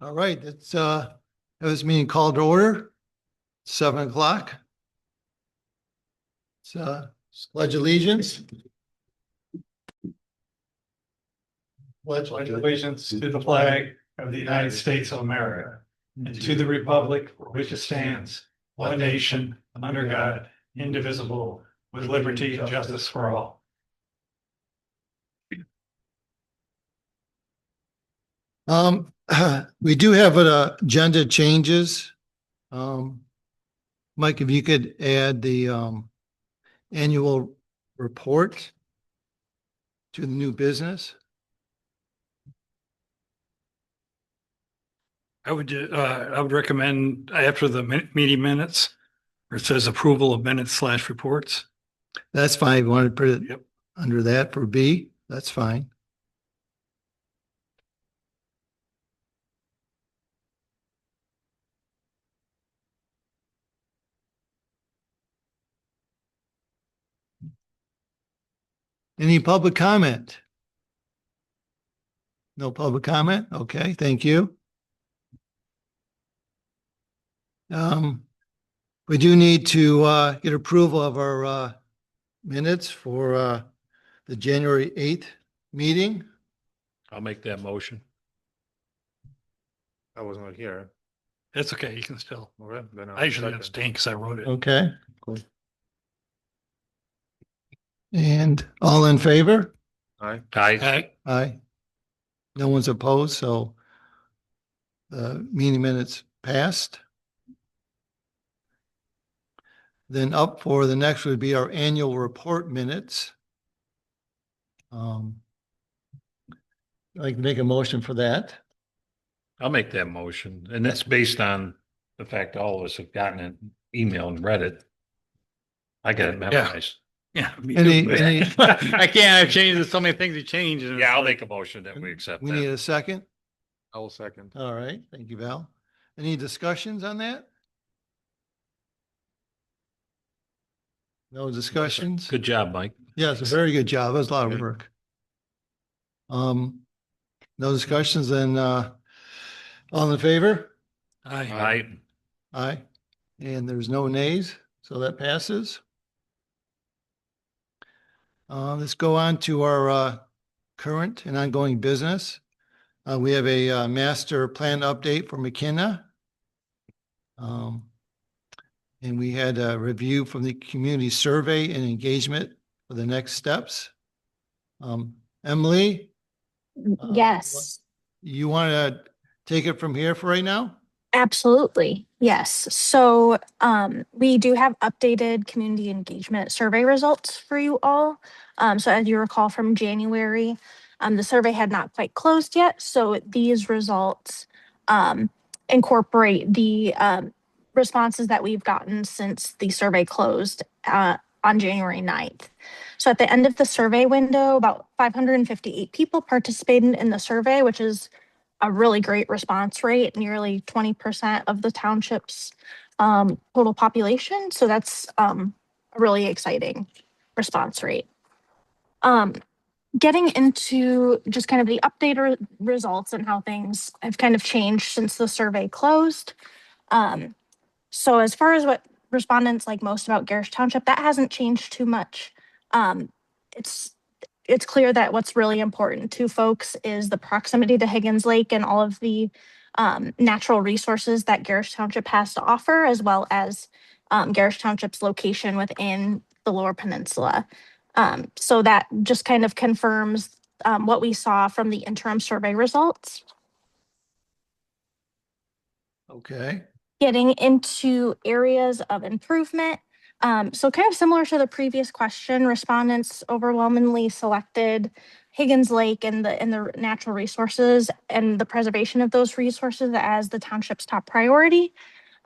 All right, let's have this meeting called to order. 7 o'clock. Pledge allegiance. Pledge allegiance to the flag of the United States of America and to the republic for which it stands, one nation, under God, indivisible, with liberty and justice for all. We do have an agenda changes. Mike, if you could add the annual report to the new business. I would recommend after the meeting minutes, where it says approval of minutes/reports. That's fine. You want to put it Yep. under that for B? That's fine. Any public comment? No public comment? Okay, thank you. We do need to get approval of our minutes for the January 8th meeting. I'll make that motion. I wasn't here. That's okay. You can still. Okay, then I usually second. abstain because I wrote it. Okay. Cool. And all in favor? Aye. Aye. Aye. No one's opposed, so the meeting minutes passed. Then up for the next would be our annual report minutes. I'd like to make a motion for that. I'll make that motion. And that's based on the fact all of us have gotten an email and read it. I got it memorized. Yeah. me Any- too. any- I can't. I've changed so many things. You changed. and Yeah, it's I'll like- make a motion that we accept We need that. a second. I will second. All right, thank you, Val. Any discussions on that? No discussions? Good job, Mike. Yes, a very good job. It was a lot of Good. work. No discussions, then all in favor? Aye. Aye. And there's no nays, so that passes. Let's go on to our current and ongoing business. We have a master plan update for McKenna. And we had a review from the community survey and engagement for the next steps. Emily? Yes, You want to take it from here for right now? absolutely. Yes. So we do have updated community engagement survey results for you all. So as you recall from January, the survey had not quite closed yet. So these results incorporate the responses that we've gotten since the survey closed on January 9th. So at the end of the survey window, about 558 people participated in the survey, which is a really great response rate, nearly 20% of the township's total population. So that's a really exciting response rate. Getting into just kind of the updated results and how things have kind of changed since the survey closed. So as far as what respondents like most about Gerrish Township, that hasn't changed too much. It's clear that what's really important to folks is the proximity to Higgins Lake and all of the natural resources that Gerrish Township has to offer, as well as Gerrish Township's location within the Lower Peninsula. So that just kind of confirms what we saw from the interim survey results. Okay. Getting into areas of improvement. So kind of similar to the previous question, respondents overwhelmingly selected Higgins Lake and the natural resources and the preservation of those resources as the township's top priority,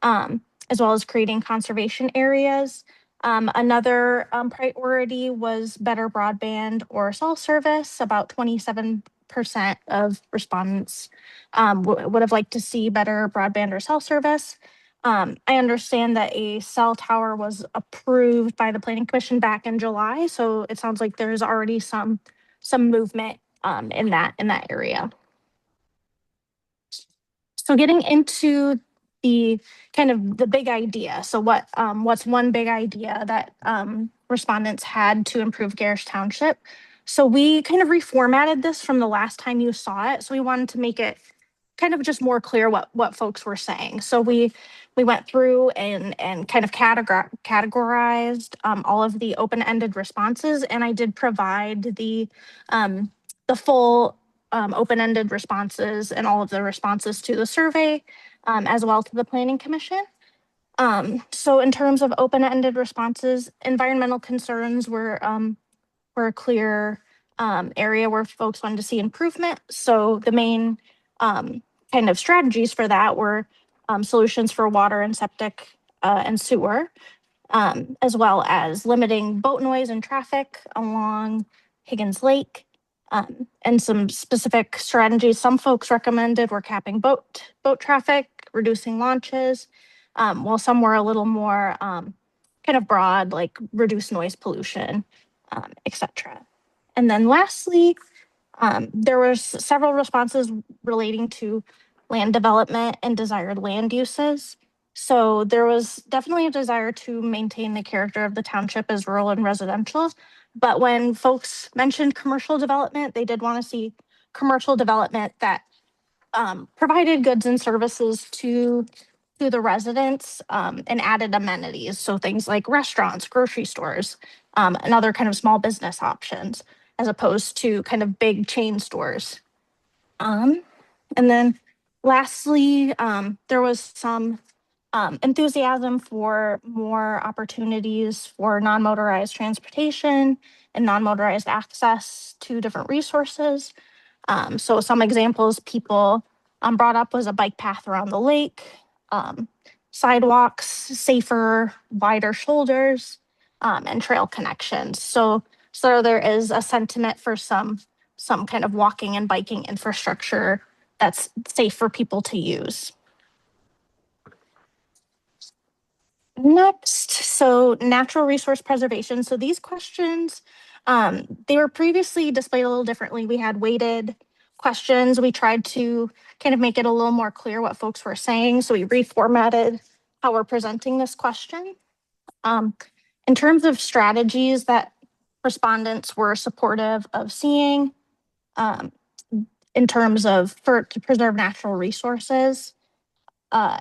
as well as creating conservation areas. Another priority was better broadband or cell service. About 27% of respondents would have liked to see better broadband or cell service. I understand that a cell tower was approved by the Planning Commission back in July, so it sounds like there's already some movement in that area. So So getting into the kind of the big idea. So what's one big idea that respondents had to improve Gerrish Township? So we kind of reformatted this from the last time you saw it. So we wanted to make it kind of just more clear what folks were saying. So we went through and kind of categorized all of the open-ended responses, and I did provide the full open-ended responses and all of the responses to the survey, as well to the Planning Commission. So in terms of open-ended responses, environmental concerns were a clear area where folks wanted to see improvement. So the main kind of strategies for that were solutions for water and septic and sewer, as well as limiting boat noise and traffic along Higgins Lake. And some specific strategies some folks recommended were capping boat traffic, reducing launches, while some were a little more kind of broad, like reduce noise pollution, etc. And then lastly, there was several responses relating to land development and desired land uses. So there was definitely a desire to maintain the character of the township as rural and residential. But when folks mentioned commercial development, they did want to see commercial development that provided goods and services to the residents, and added amenities. So things like restaurants, grocery stores, and other kind of small business options, as opposed to kind of big chain stores. And then lastly, there was some enthusiasm for more opportunities for non-motorized transportation and non-motorized access to different resources. So some examples people brought up was a bike path around the lake, sidewalks, safer, wider shoulders, and trail connections. So there is a sentiment for some kind of walking and biking infrastructure that's safe for people to use. Next, so natural resource preservation. So these questions, they were previously displayed a little differently. We had weighted questions. We tried to kind of make it a little more clear what folks were saying. So we reformatted how we're presenting this question. In terms of strategies that respondents were supportive of seeing, in terms of to preserve natural resources,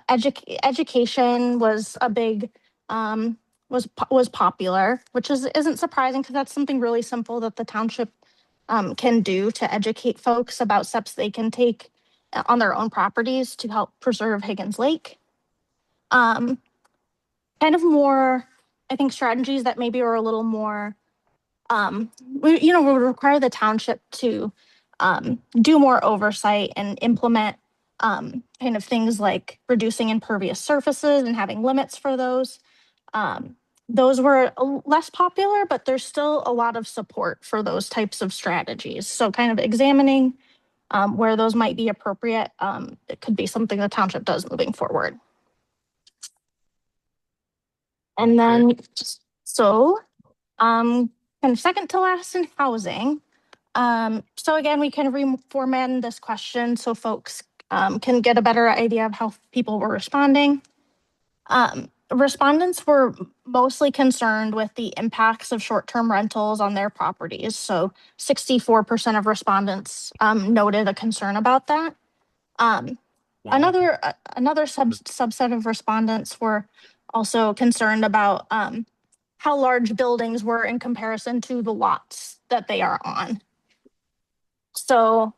education was a big was popular, which isn't surprising because that's something really simple that the township can do to educate folks about steps they can take on their own properties to help preserve Higgins Lake. Kind of more, I think, strategies that maybe are a little more would require the township to do more oversight and implement kind of things like reducing impervious surfaces and having limits for those. Those were less popular, but there's still a lot of support for those types of strategies. So kind of examining where those might be appropriate, it could be something the township does moving forward. And then, so kind of second to last in housing. So again, we kind of reformatted this question so folks can get a better idea of how people were responding. Respondents were mostly concerned with the impacts of short-term rentals on their properties. So 64% of respondents noted a concern about that. Another subset of respondents were also concerned about how large buildings were in comparison to the lots that they are on. So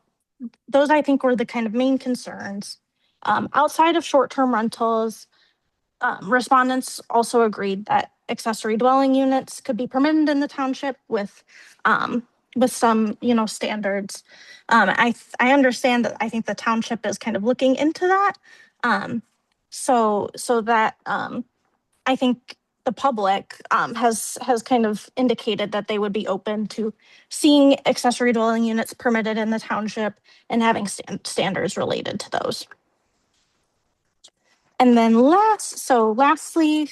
those, I think, were the kind of main concerns. Outside of short-term rentals, respondents also agreed that accessory dwelling units could be permitted in the township with some, standards. I understand that I think the township is kind of looking into that. So that I think the public has kind of indicated that they would be open to seeing accessory dwelling units permitted in the township and having standards related to those. And then lastly,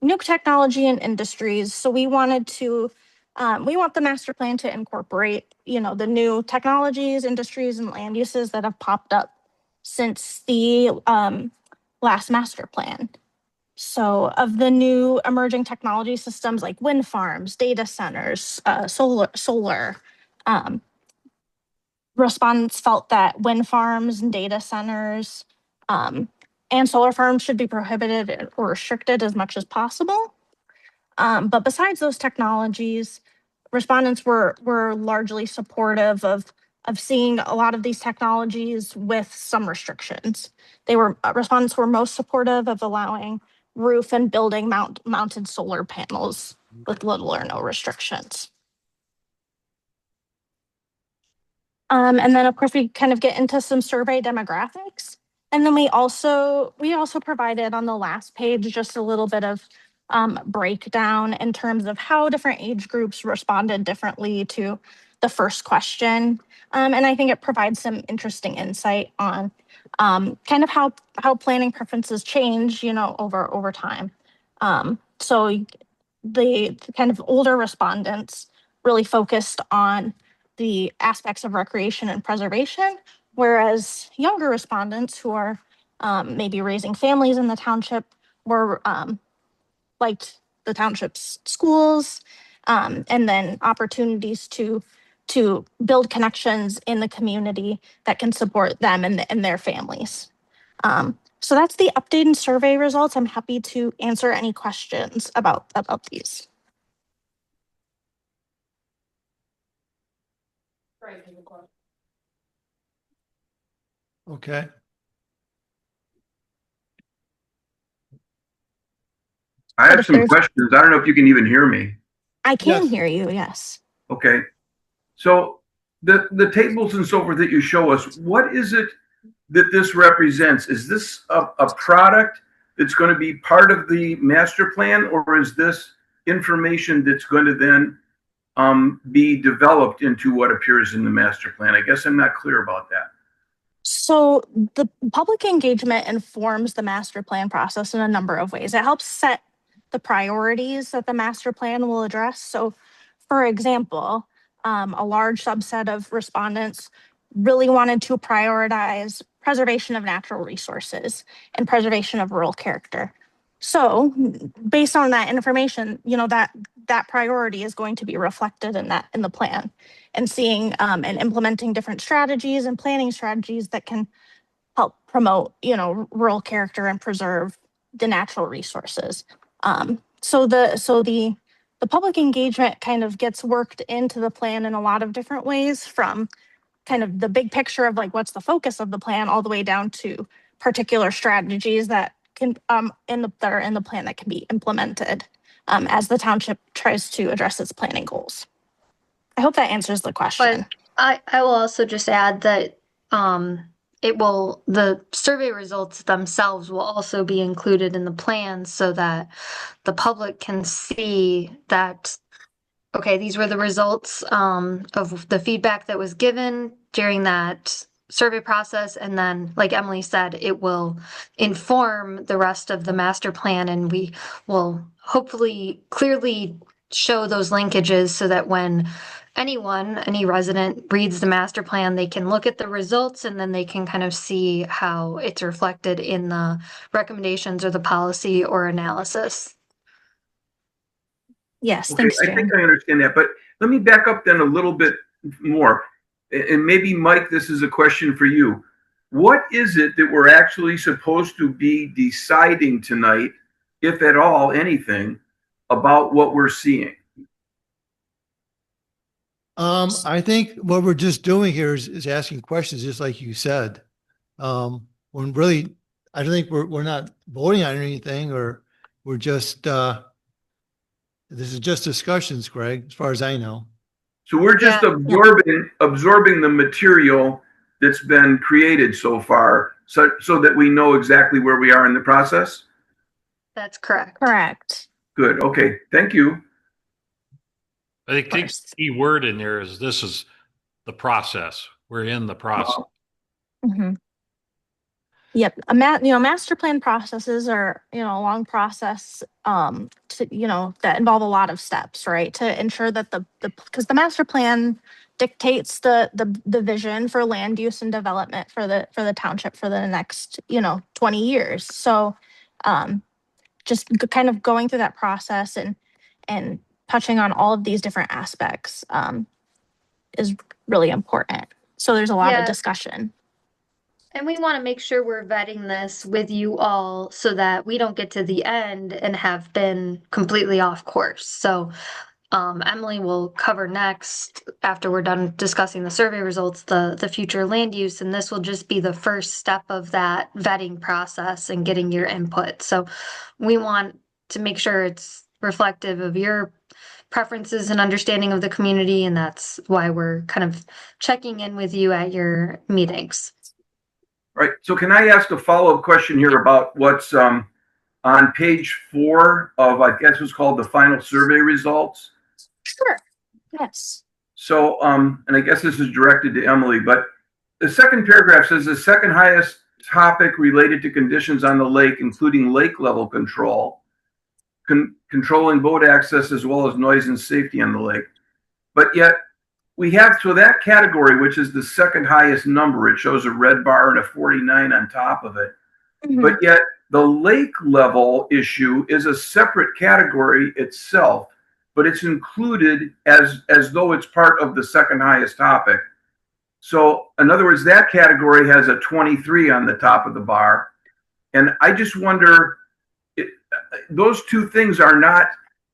new technology and industries. So we want the master plan to incorporate, the new technologies, industries, and land uses that have popped up since the last master plan. So of the new emerging technology systems like wind farms, data centers, solar, um, respondents felt that wind farms and data centers and solar farms should be prohibited or restricted as much as possible. But besides those technologies, respondents were largely supportive of seeing a lot of these technologies with some restrictions. Respondents were most supportive of allowing roof and building mounted solar panels with little or no restrictions. And then of course we kind of get into some survey demographics. And then we also provided on the last page just a little bit of breakdown in terms of how different age groups responded differently to the first question. And I think it provides some interesting insight on kind of how planning preferences change, over time. So the kind of older respondents really focused on the aspects of recreation and preservation, whereas younger respondents who are maybe raising families in the township were liked the township's schools, and then opportunities to build connections in the community that can support them and their families. So that's the updated survey results. I'm happy to answer any questions about these. Okay. I have some questions. I don't know if you can even hear me. I can Yes. hear you, yes. Okay. So the tables and so forth that you show us, what is it that this represents? Is this a product that's going to be part of the master plan, or is this information that's going to then be developed into what appears in the master plan? I guess I'm not clear about that. So the public engagement informs the master plan process in a number of ways. It helps set the priorities that the master plan will address. So, for example, a large subset of respondents really wanted to prioritize preservation of natural resources and preservation of rural character. So, based on that information, that priority is going to be reflected in the plan, and seeing and implementing different strategies and planning strategies that can help promote, rural character and preserve the natural resources. So the public engagement kind of gets worked into the plan in a lot of different ways, from kind of the big picture of like what's the focus of the plan, all the way down to particular strategies that can that are in the plan that can be implemented as the township tries to address its planning goals. I hope that answers the question. But I will also just add that the survey results themselves will also be included in the plan so that the public can see that, okay, these were the results of the feedback that was given during that survey process. And then, like Emily said, it will inform the rest of the master plan, and we will hopefully clearly show those linkages so that when any resident reads the master plan, they can look at the results and then they can kind of see how it's reflected in the recommendations or the policy or analysis. Yes, Okay, thanks, I Jen. think I understand that, but let me back up then a little bit more. And maybe, Mike, this is a question for you. What is it that we're actually supposed to be deciding tonight, if at all anything, about what we're seeing? I think what we're just doing here is asking questions, just like you said. When really, I don't think we're not voting on anything, or we're just, this is just discussions, Greg, as far as I know. So we're just absorbing the material that's been created so far, so that we know exactly where we are in the process? That's correct. Correct. Good. Okay. Thank you. I think the key word in there is this is the process. We're in the process. Mm-hmm. Yep. Master plan processes are, a long process, that involve a lot of steps, right? To ensure that because the master plan dictates the vision for land use and development for the township for the next, 20 years. So, just kind of going through that process and touching on all of these different aspects, is really important. So there's a lot of Yeah. discussion. And we want to make sure we're vetting this with you all so that we don't get to the end and have been completely off course. So, Emily will cover next after we're done discussing the survey results, the future land use, and this will just be the first step of that vetting process and getting your input. So we want to make sure it's reflective of your preferences and understanding of the community, and that's why we're kind of checking in with you at your meetings. Right. So can I ask a follow-up question here about what's on page 4 of, I guess what's called the final survey results? Sure. Yes. So, and I guess this is directed to Emily, but the second paragraph says the second highest topic related to conditions on the lake, including lake level control, controlling boat access as well as noise and safety on the lake. But yet we have, so that category, which is the second highest number, it shows a red bar and a 49 on top of it. Mhm. But yet the lake level issue is a separate category itself, but it's included as though it's part of the second highest topic. So in other words, that category has a 23 on the top of the bar. And I just wonder, those two things are not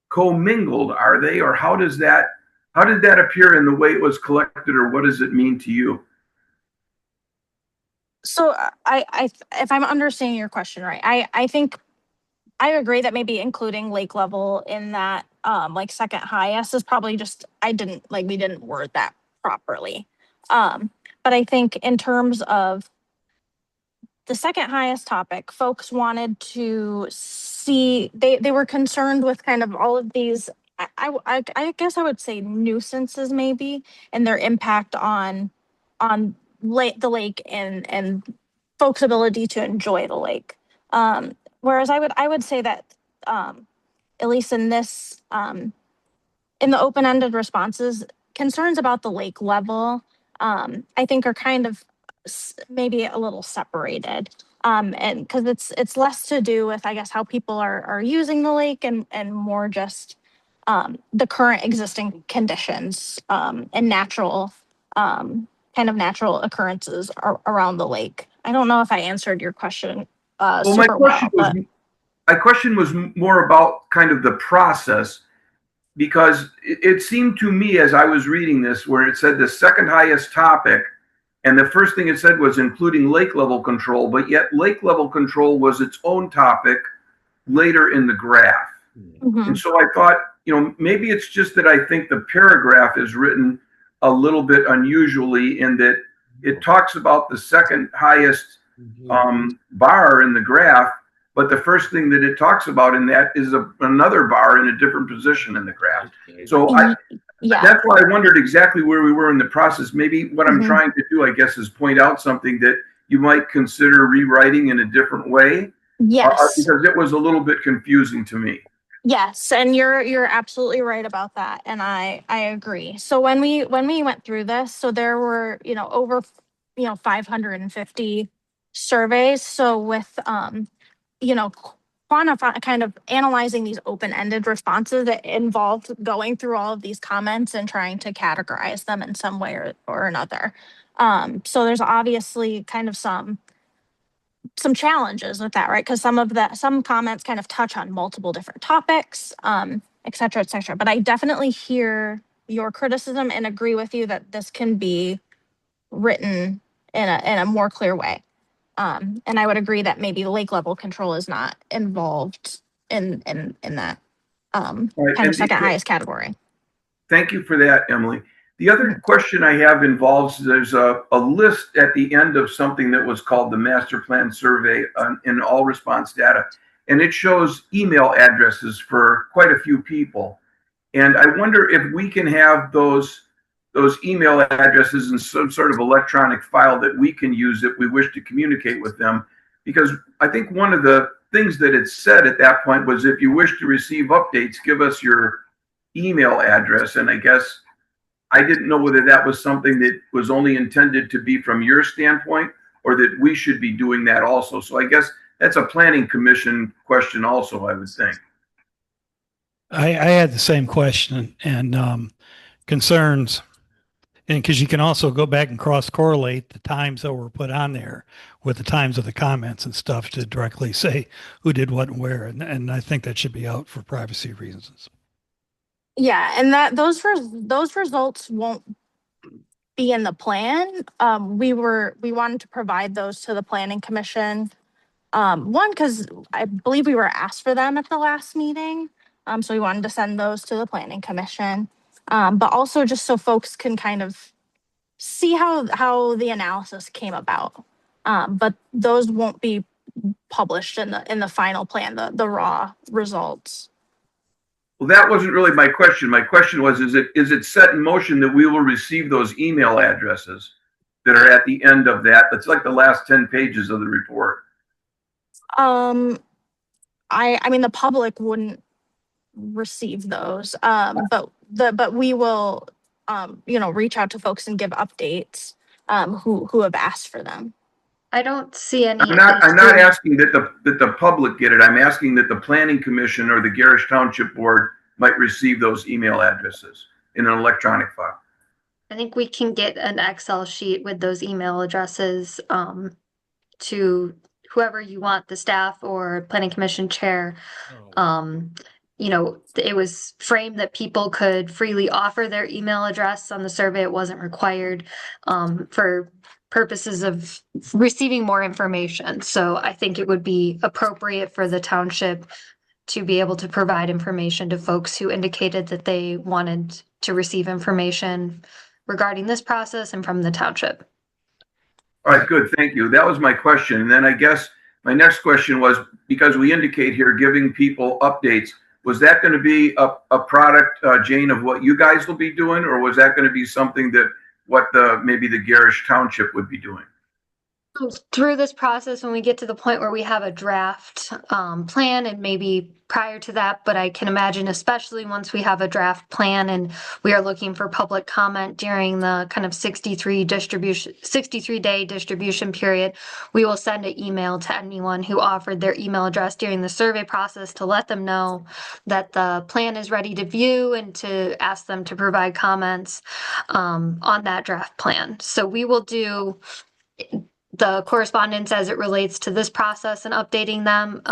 commingled, are they? Or how did that appear in the way it was collected, or what does it mean to you? So if I'm understanding your question right, I think I agree that maybe including lake level in that, like second highest is probably just, we didn't word that properly. But I think in terms of the second highest topic, folks wanted to see, they were concerned with kind of all of these, I guess I would say nuisances maybe, and their impact on the lake and folks' ability to enjoy the lake. Whereas I would say that, at least in this, in the open-ended responses, concerns about the lake level, I think are kind of maybe a little separated. And because it's less to do with, I guess, how people are using the lake and more just, the current existing conditions, and natural, kind of natural occurrences around the lake. I don't know if I answered your question, Well, super well, but my question was more about kind of the process, because it seemed to me as I was reading this, where it said the second highest topic, and the first thing it said was including lake level control, but yet lake level control was its own topic later in the graph. Mhm. And so I thought, maybe it's just that I think the paragraph is written a little bit unusually in that it talks about the second highest bar in the graph, but the first thing that it talks about in that is another bar in a different position in the graph. So yeah. that's why I wondered exactly where we were in the process. Maybe what I'm Mhm. trying to do, I guess, is point out something that you might consider rewriting in a different way. Yes. Because it was a little bit confusing to me. Yes, and you're absolutely right about that, and I agree. So when we went through this, so there were, over 550 surveys. So with, quantify kind of analyzing these open-ended responses, that involved going through all of these comments and trying to categorize them in some way or another. So there's obviously kind of some challenges with that, right? Because some comments kind of touch on multiple different topics, et cetera, et cetera. But I definitely hear your criticism and agree with you that this can be written in a more clear way. And I would agree that maybe lake level control is not involved in that, Right, kind of second highest category. Thank you for that, Emily. The other question I have involves, there's a list at the end of something that was called the master plan survey in all response data. And it shows email addresses for quite a few people. And I wonder if we can have those email addresses in some sort of electronic file that we can use if we wish to communicate with them. because I think one of the things that it said at that point was if you wish to receive updates, give us your email address. And I guess I didn't know whether that was something that was only intended to be from your standpoint or that we should be doing that also. So I guess that's a planning commission question also, I would think. I had the same question and concerns. And because you can also go back and cross correlate the times that were put on there with the times of the comments and stuff to directly say who did what and where. And I think that should be out for privacy reasons. Yeah, and those results won't be in the plan. We wanted to provide those to the planning commission. One, because I believe we were asked for them at the last meeting. So we wanted to send those to the planning commission. But also just so folks can kind of see how the analysis came about. But those won't be published in the final plan, the raw results. Well, that wasn't really my question. My question was, is it set in motion that we will receive those email addresses that are at the end of that? It's like the last 10 pages of the report. I mean, the public wouldn't receive those. But we will, reach out to folks and give updates, who have asked for them. I don't see any. I'm not asking that the public get it. I'm asking that the planning commission or the Gerrish Township board might receive those email addresses in an electronic file. I think we can get an Excel sheet with those email addresses to whoever you want, the staff or planning commission chair. It was framed that people could freely offer their email address on the survey. It wasn't required for purposes of receiving more information. So I think it would be appropriate for the township to be able to provide information to folks who indicated that they wanted to receive information regarding this process and from the township. All right, good. Thank you. That was my question. And then I guess my next question was, because we indicate here giving people updates, was that going to be a product, Jane, of what you guys will be doing, or was that going to be something that maybe the Gerrish Township would be doing? Through this process, when we get to the point where we have a draft plan, and maybe prior to that, but I can imagine, especially once we have a draft plan and we are looking for public comment during the kind of 63-day distribution period, we will send an email to anyone who offered their email address during the survey process to let them know that the plan is ready to view and to ask them to provide comments on that draft plan. So we will do the correspondence as it relates to this process and updating them.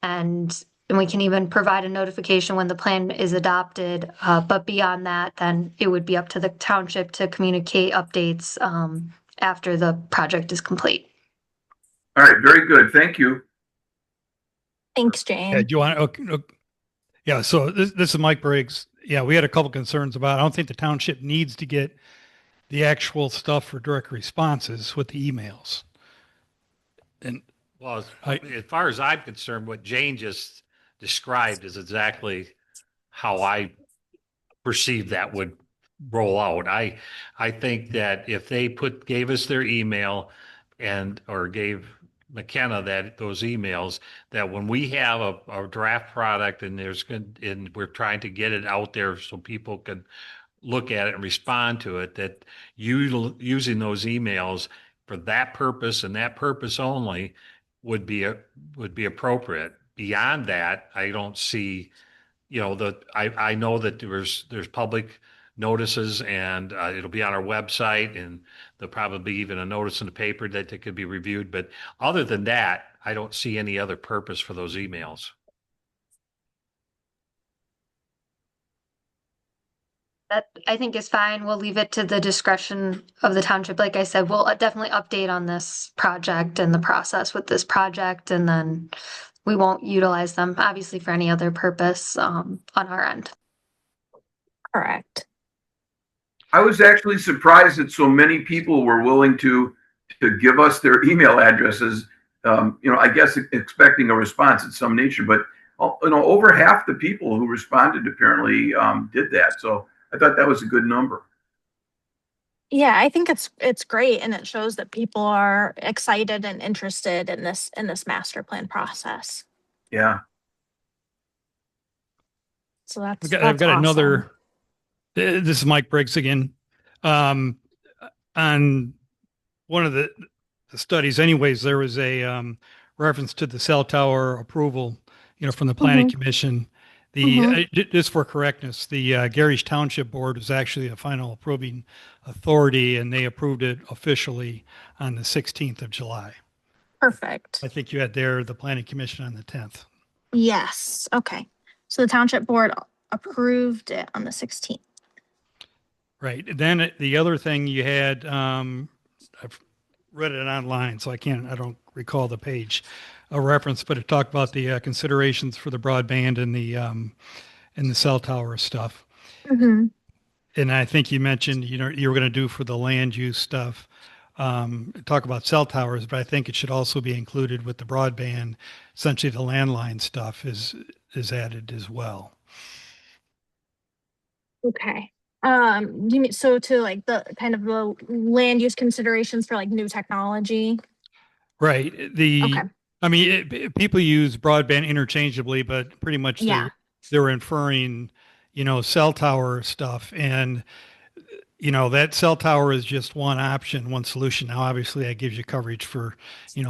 And we can even provide a notification when the plan is adopted. But beyond that, then it would be up to the township to communicate updates after the project is complete. All right, very good. Thank you. Thanks, Jane. Yeah, do you want? Okay. Yeah. So this is Mike Briggs. Yeah, we had a couple concerns about. I don't think the township needs to get the actual stuff for direct responses with the emails. And Well, as far as I'm concerned, what Jane just described is exactly how I perceive that would roll out. I think that if they gave us their email or gave McKenna those emails, that when we have a draft product and we're trying to get it out there so people can look at it and respond to it, that using those emails for that purpose and that purpose only would be appropriate. Beyond that, I don't see, I know that there's public notices and it'll be on our website, and there'll probably be even a notice in the paper that it could be reviewed. But other than that, I don't see any other purpose for those emails. That I think is fine. We'll leave it to the discretion of the township. Like I said, we'll definitely update on this project and the process with this project, and then we won't utilize them obviously for any other purpose on our end. Correct. I was actually surprised that so many people were willing to give us their email addresses. I guess expecting a response of some nature, but over half the people who responded apparently did that. So I thought that was a good number. Yeah, I think it's great and it shows that people are excited and interested in this master plan process. Yeah. So I've that's got awesome. another, this is Mike Briggs again. Um, on one of the studies anyways, there was a reference to the cell tower approval, from the planning Hmm. commission. Hmm. Just for correctness, the Gerrish Township Board was actually the final approving authority, and they approved it officially on the 16th of July. Perfect. I think you had there the planning commission on the 10th. Yes. Okay. So the township board approved it on the 16th. Right. Then the other thing you had, I've read it online, so I don't recall the page, a reference, but it talked about the considerations for the broadband and the cell tower stuff. Hmm. And I think you mentioned, you were going to do for the land use stuff, talk about cell towers, but I think it should also be included with the broadband. Essentially, the landline stuff is added as well. Okay. You mean so to like the kind of the land use considerations for like new technology? Right. Okay. I mean, people use broadband interchangeably, but pretty much Yeah. they're inferring, cell tower stuff. And, that cell tower is just one option, one solution. Now, obviously, that gives you coverage for,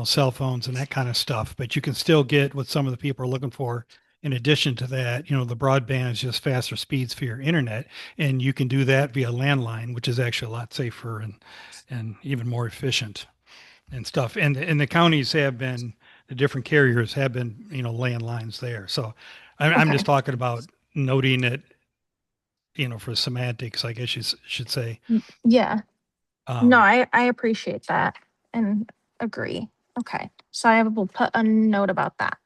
cell phones and that kind of stuff, but you can still get what some of the people are looking for. In addition to that, the broadband is just faster speeds for your internet, and you can do that via landline, which is actually a lot safer and even more efficient and stuff. And the counties have been, the different carriers have been, laying lines there. So I'm Okay. just talking about noting it, for semantics, I guess you should say. Yeah. No, Um, I appreciate that and agree. Okay. So I will put a note about that.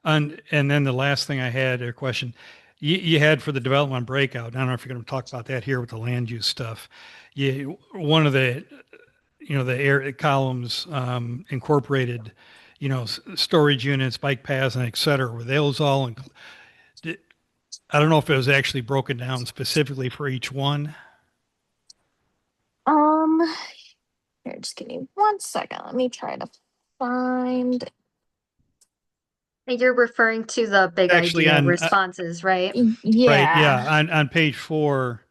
and then the last thing I had a question you had for the development breakout. I don't know if you're going to talk about that here with the land use stuff. One of the, the air columns incorporated, storage units, bike paths, and et cetera. Were those all I don't know if it was actually broken down specifically for each one. Um, Here, just give me 1 second. Let me try to find. You're referring to the big Actually, idea on responses, right? right, yeah, Yeah. on page 4,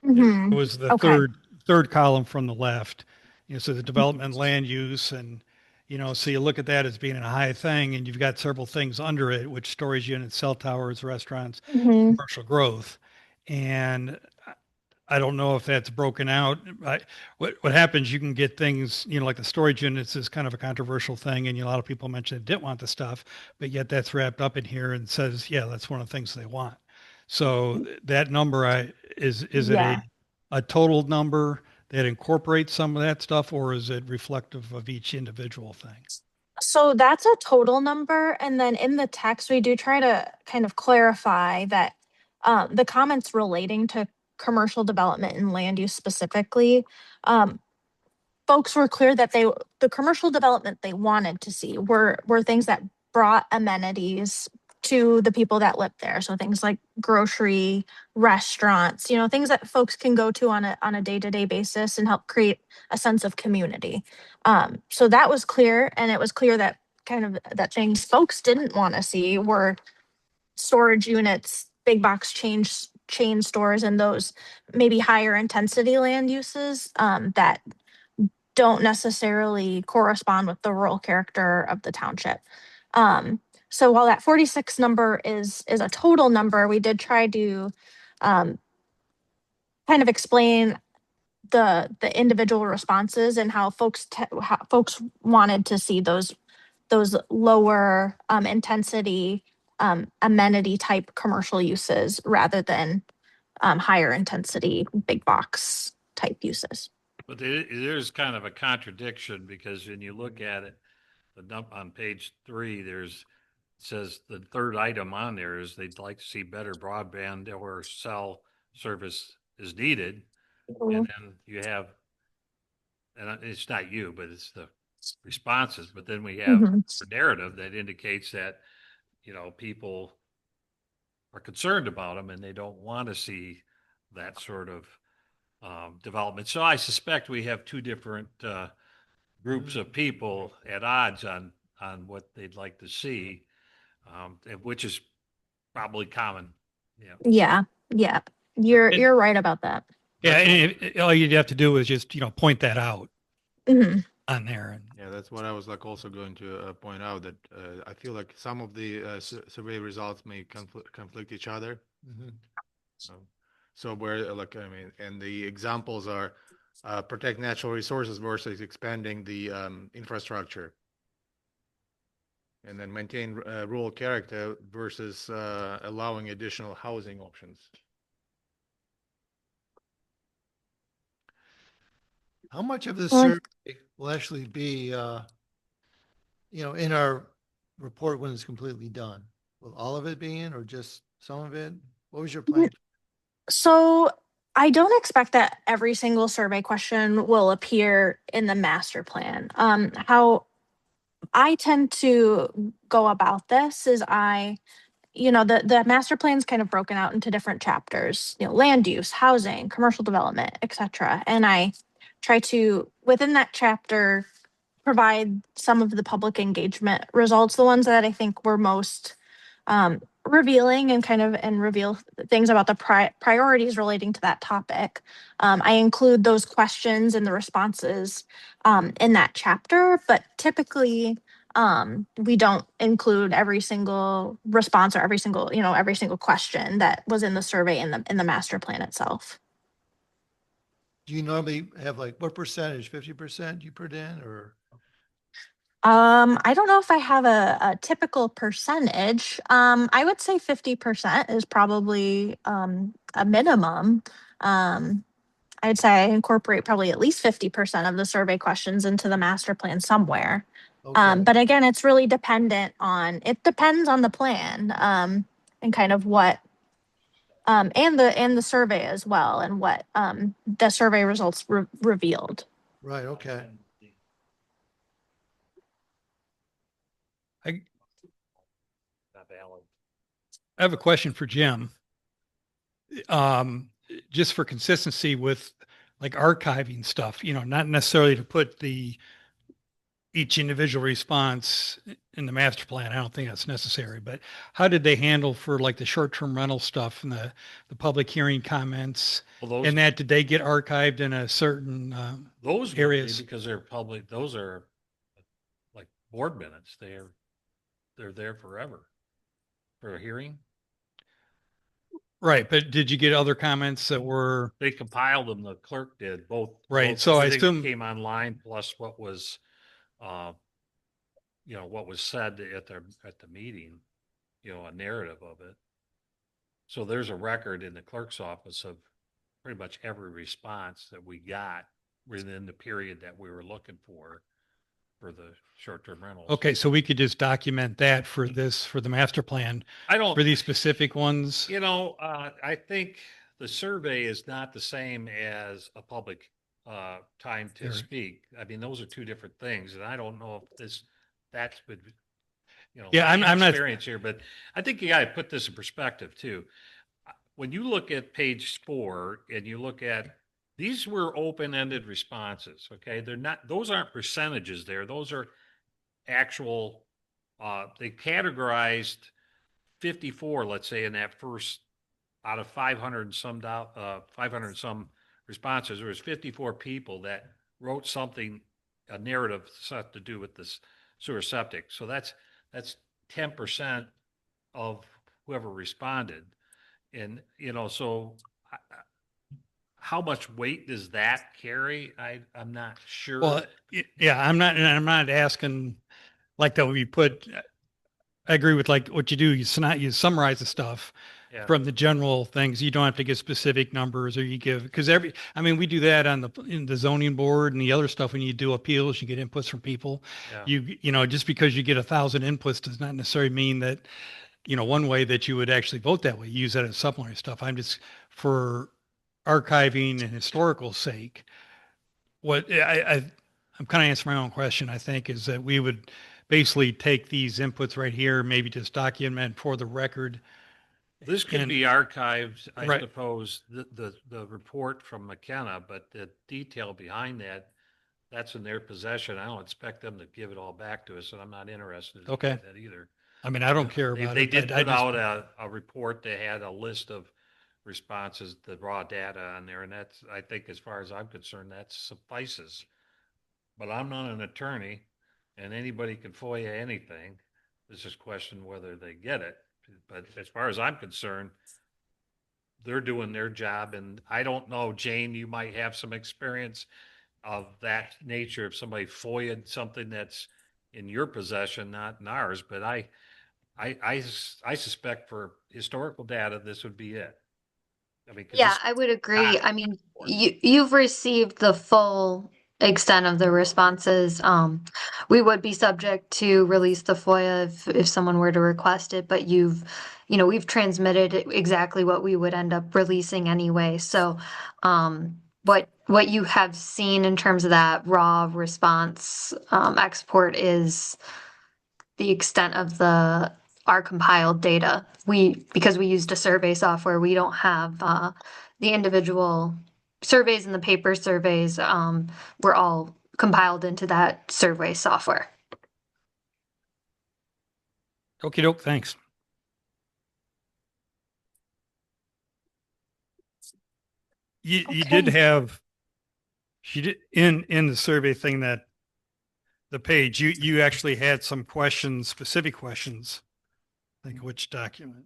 it Hmm. was the Okay. third column from the left. So the development, land use, and so you look at that as being a high thing, and you've got several things under it, which storage units, cell towers, restaurants, Hmm. commercial growth, and I don't know if that's broken out. What happens? You can get things, like the storage units is kind of a controversial thing, and a lot of people mentioned they didn't want the stuff, but yet that's wrapped up in here and says, yeah, that's one of the things they want. So that number, is it Yeah. a total number that incorporates some of that stuff, or is it reflective of each individual thing? So that's a total number. And then in the text, we do try to kind of clarify that the comments relating to commercial development and land use specifically, um, folks were clear that the commercial development they wanted to see were things that brought amenities to the people that live there. So things like grocery, restaurants, things that folks can go to on a day-to-day basis and help create a sense of community. So that was clear, and it was clear that kind of that things folks didn't want to see were storage units, big box chain stores, and those maybe higher intensity land uses that don't necessarily correspond with the rural character of the township. Um, so while that 46 number is a total number, we did try to um, kind of explain the individual responses and how how folks wanted to see those lower intensity amenity type commercial uses rather than higher intensity big box type uses. But there's kind of a contradiction because when you look at it, the dump on page 3, says the third item on there is they'd like to see better broadband or cell service is needed. And then you have, and it's not you, but it's the responses. But then we have Mhm. the narrative that indicates that, people are concerned about them and they don't want to see that sort of development. So I suspect we have two different groups of people at odds on what they'd like to see, which is probably common. Yeah. Yeah, yeah. And- You're right about that. Yeah, and all you'd have to do is just, point that out Hmm. on there. Yeah, that's what I was like also going to point out that I feel like some of the survey results may conflict each other. Mhm. So where like I mean, and the examples are protect natural resources versus expanding the infrastructure, and then maintain rural character versus allowing additional housing options. How much of this Well, survey will actually be, in our report when it's completely done? Will all of it be in or just some of it? What was your plan? so I don't expect that every single survey question will appear in the master plan. How I tend to go about this is the master plan's kind of broken out into different chapters, land use, housing, commercial development, etc. And I try to, within that chapter, provide some of the public engagement results, the ones that I think were most revealing and reveal things about the priorities relating to that topic. I include those questions and the responses in that chapter, but typically we don't include every single response or every single question that was in the survey in the master plan itself. Do you normally have like, what percentage, 50% you put in or? I don't know if I have a typical percentage. I would say 50% is probably a minimum. Um, I'd say I incorporate probably at least 50% of the survey questions into the master plan somewhere. Okay, But again, it depends on the plan, and kind of what, and the survey as well, and what the survey results revealed. right, okay. I Not valid. I have a question for Jim. Just for consistency with like archiving stuff, not necessarily to put each individual response in the master plan. I don't think that's necessary, but how did they handle for like the short-term rental stuff and the public hearing comments Well, those and that, did they get archived in a certain, those would be areas? because they're public. Those are like board minutes. They're there forever for a hearing. Right. But did you get other comments that were They compiled them. The clerk did both. right? Both So I everything that assume, came online plus what was, what was said at the meeting. A narrative of it. So there's a record in the clerk's office of pretty much every response that we got within the period that we were looking for the short-term rentals. okay, so we could just document that for the master plan I don't, for these specific ones. I think the survey is not the same as a public time to Sure. speak. I mean, those are two different things, and I don't know if that's been, Yeah, I'm not, experience here, but I think you got to put this in perspective too. When you look at page 4 and you look at these were open-ended responses, okay? Those aren't percentages there. Those are actual, they categorized 54, let's say, in that first out of 500 and some 500 and some responses. There was 54 people that wrote something, a narrative stuff to do with this sewer septic. So that's 10% of whoever responded. And, so how much weight does that carry? I'm not sure. well, yeah, I'm not asking like that would be put. I agree with like what you do. You summarize the stuff Yeah. from the general things. You don't have to give specific numbers or you give, because we do that in the zoning board and the other stuff. When you do appeals, you get inputs from people. Yeah. Just because you get 1,000 inputs does not necessarily mean that, one way that you would actually vote that way. Use that as supplementary stuff. I'm just for archiving and historical sake. What I'm kind of answering my own question. I think is that we would basically take these inputs right here, maybe just document for the record This could And- be archived, I Right. suppose, the report from McKenna, but the detail behind that, that's in their possession. I don't expect them to give it all back to us, and I'm not interested in Okay. that either. I mean, I don't care They- about They it. did but I put just- out a report. They had a list of responses, the raw data on there, and that's, I think, as far as I'm concerned, that suffices. But I'm not an attorney, and anybody can FOIA anything. It's just a question whether they get it. But as far as I'm concerned, they're doing their job, and I don't know, Jane, you might have some experience of that nature, if somebody FOIA'd something that's in your possession, not in ours, but I suspect for historical data, this would be it. I mean, 'cause Yeah, this- I would agree. Ah. I mean, you've received the full extent of the responses. We would be subject to release the FOIA if someone were to request it, but we've transmitted exactly what we would end up releasing anyway. So, what you have seen in terms of that raw response, export is the extent of our compiled data. Because we used a survey software, we don't have the individual surveys and the paper surveys. Were all compiled into that survey software. Okey doke, thanks. You did Okay. have, she did, in the survey thing, that the page, you actually had some questions, specific questions. I think which document?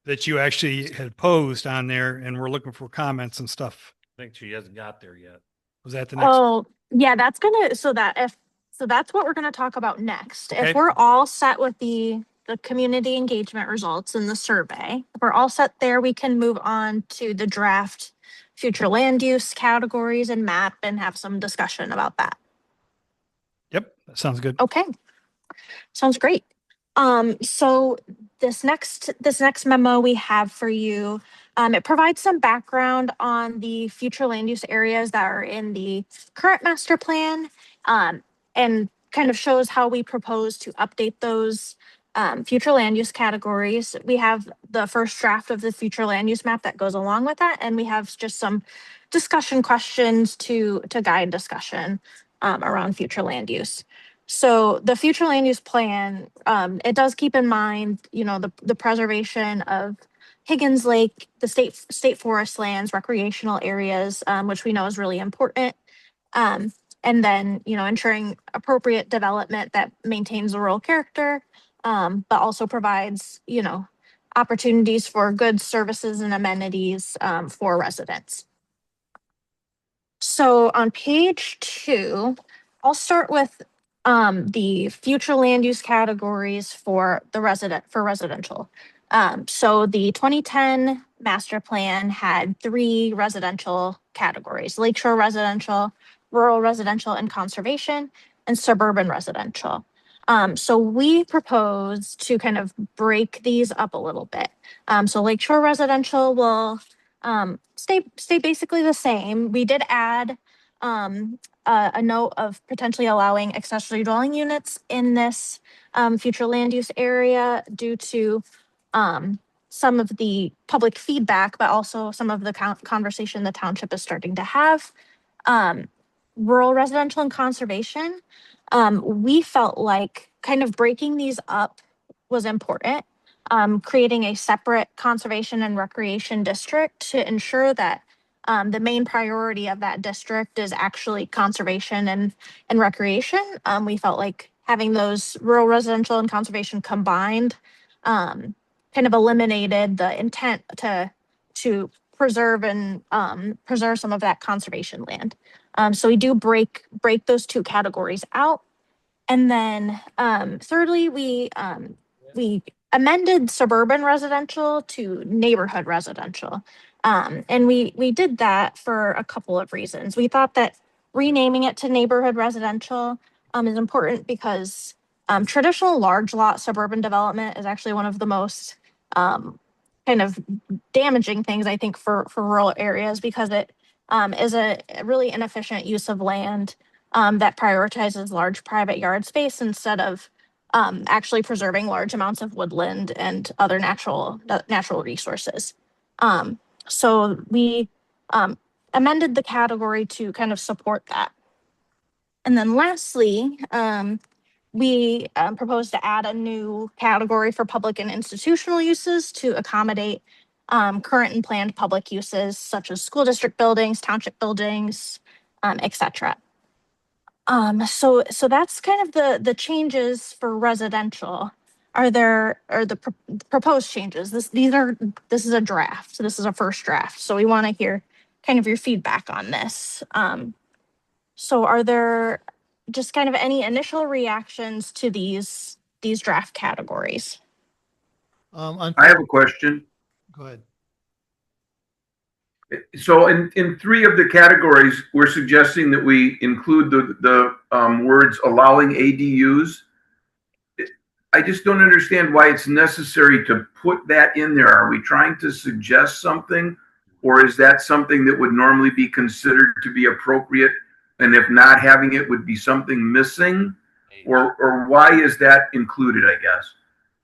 That you actually had posed on there and were looking for comments and stuff. I think she hasn't got there yet. Was that the next? Oh, yeah, that's what we're gonna talk about next. Okay. If we're all set with the community engagement results in the survey, if we're all set there, we can move on to the draft future land use categories and map and have some discussion about that. Yep, that sounds good. Okay. Sounds great. So this next memo we have for you, it provides some background on the future land use areas that are in the current master plan, and kind of shows how we propose to update those future land use categories. We have the first draft of the future land use map that goes along with that, and we have just some discussion questions to guide discussion around future land use. So the future land use plan, it does keep in mind, the preservation of Higgins Lake, the state forest lands, recreational areas, which we know is really important. And then, ensuring appropriate development that maintains the rural character, but also provides, opportunities for goods, services, and amenities for residents. So on page 2, I'll start with the future land use categories for residential. So the 2010 master plan had 3 residential categories: lakeshore residential, rural residential and conservation, and suburban residential. So we propose to kind of break these up a little bit. So lakeshore residential will stay basically the same. We did add a note of potentially allowing accessory dwelling units in this future land use area due to some of the public feedback, but also some of the conversation the township is starting to have. Rural residential and conservation, we felt like kind of breaking these up was important. Creating a separate conservation and recreation district to ensure that the main priority of that district is actually conservation and recreation. We felt like having those rural residential and conservation combined kind of eliminated the intent to preserve and preserve some of that conservation land. So we do break those 2 categories out. And then thirdly, we amended suburban residential to neighborhood residential. And we did that for a couple of reasons. We thought that renaming it to neighborhood residential is important because traditional large lot suburban development is actually one of the most kind of damaging things, I think, for rural areas, because it is a really inefficient use of land that prioritizes large private yard space instead of actually preserving large amounts of woodland and other natural resources. So we amended the category to kind of support that. And then lastly, we propose to add a new category for public and institutional uses to accommodate current and planned public uses such as school district buildings, township buildings, etc. So that's kind of the changes for residential. Are the proposed changes? This is a draft. So this is a first draft. So we want to hear kind of your feedback on this. So are there just kind of any initial reactions to these draft categories? On, I have a question. go ahead. So in three of the categories, we're suggesting that we include the words allowing ADUs. I just don't understand why it's necessary to put that in there. Are we trying to suggest something, or is that something that would normally be considered to be appropriate? And if not having it would be something missing, or why is that included, I guess?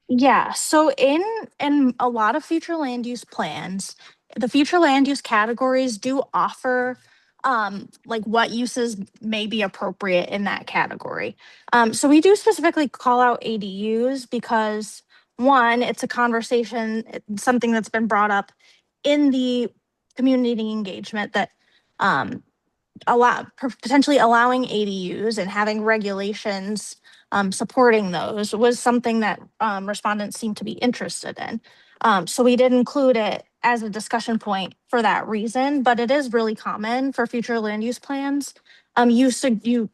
Yeah, so in a lot of future land use plans, the future land use categories do offer like what uses may be appropriate in that category. So we do specifically call out ADUs because one, it's a conversation, something that's been brought up in the community engagement that potentially allowing ADUs and having regulations supporting those was something that respondents seemed to be interested in. So we did include it as a discussion point for that reason, but it is really common for future land use plans. You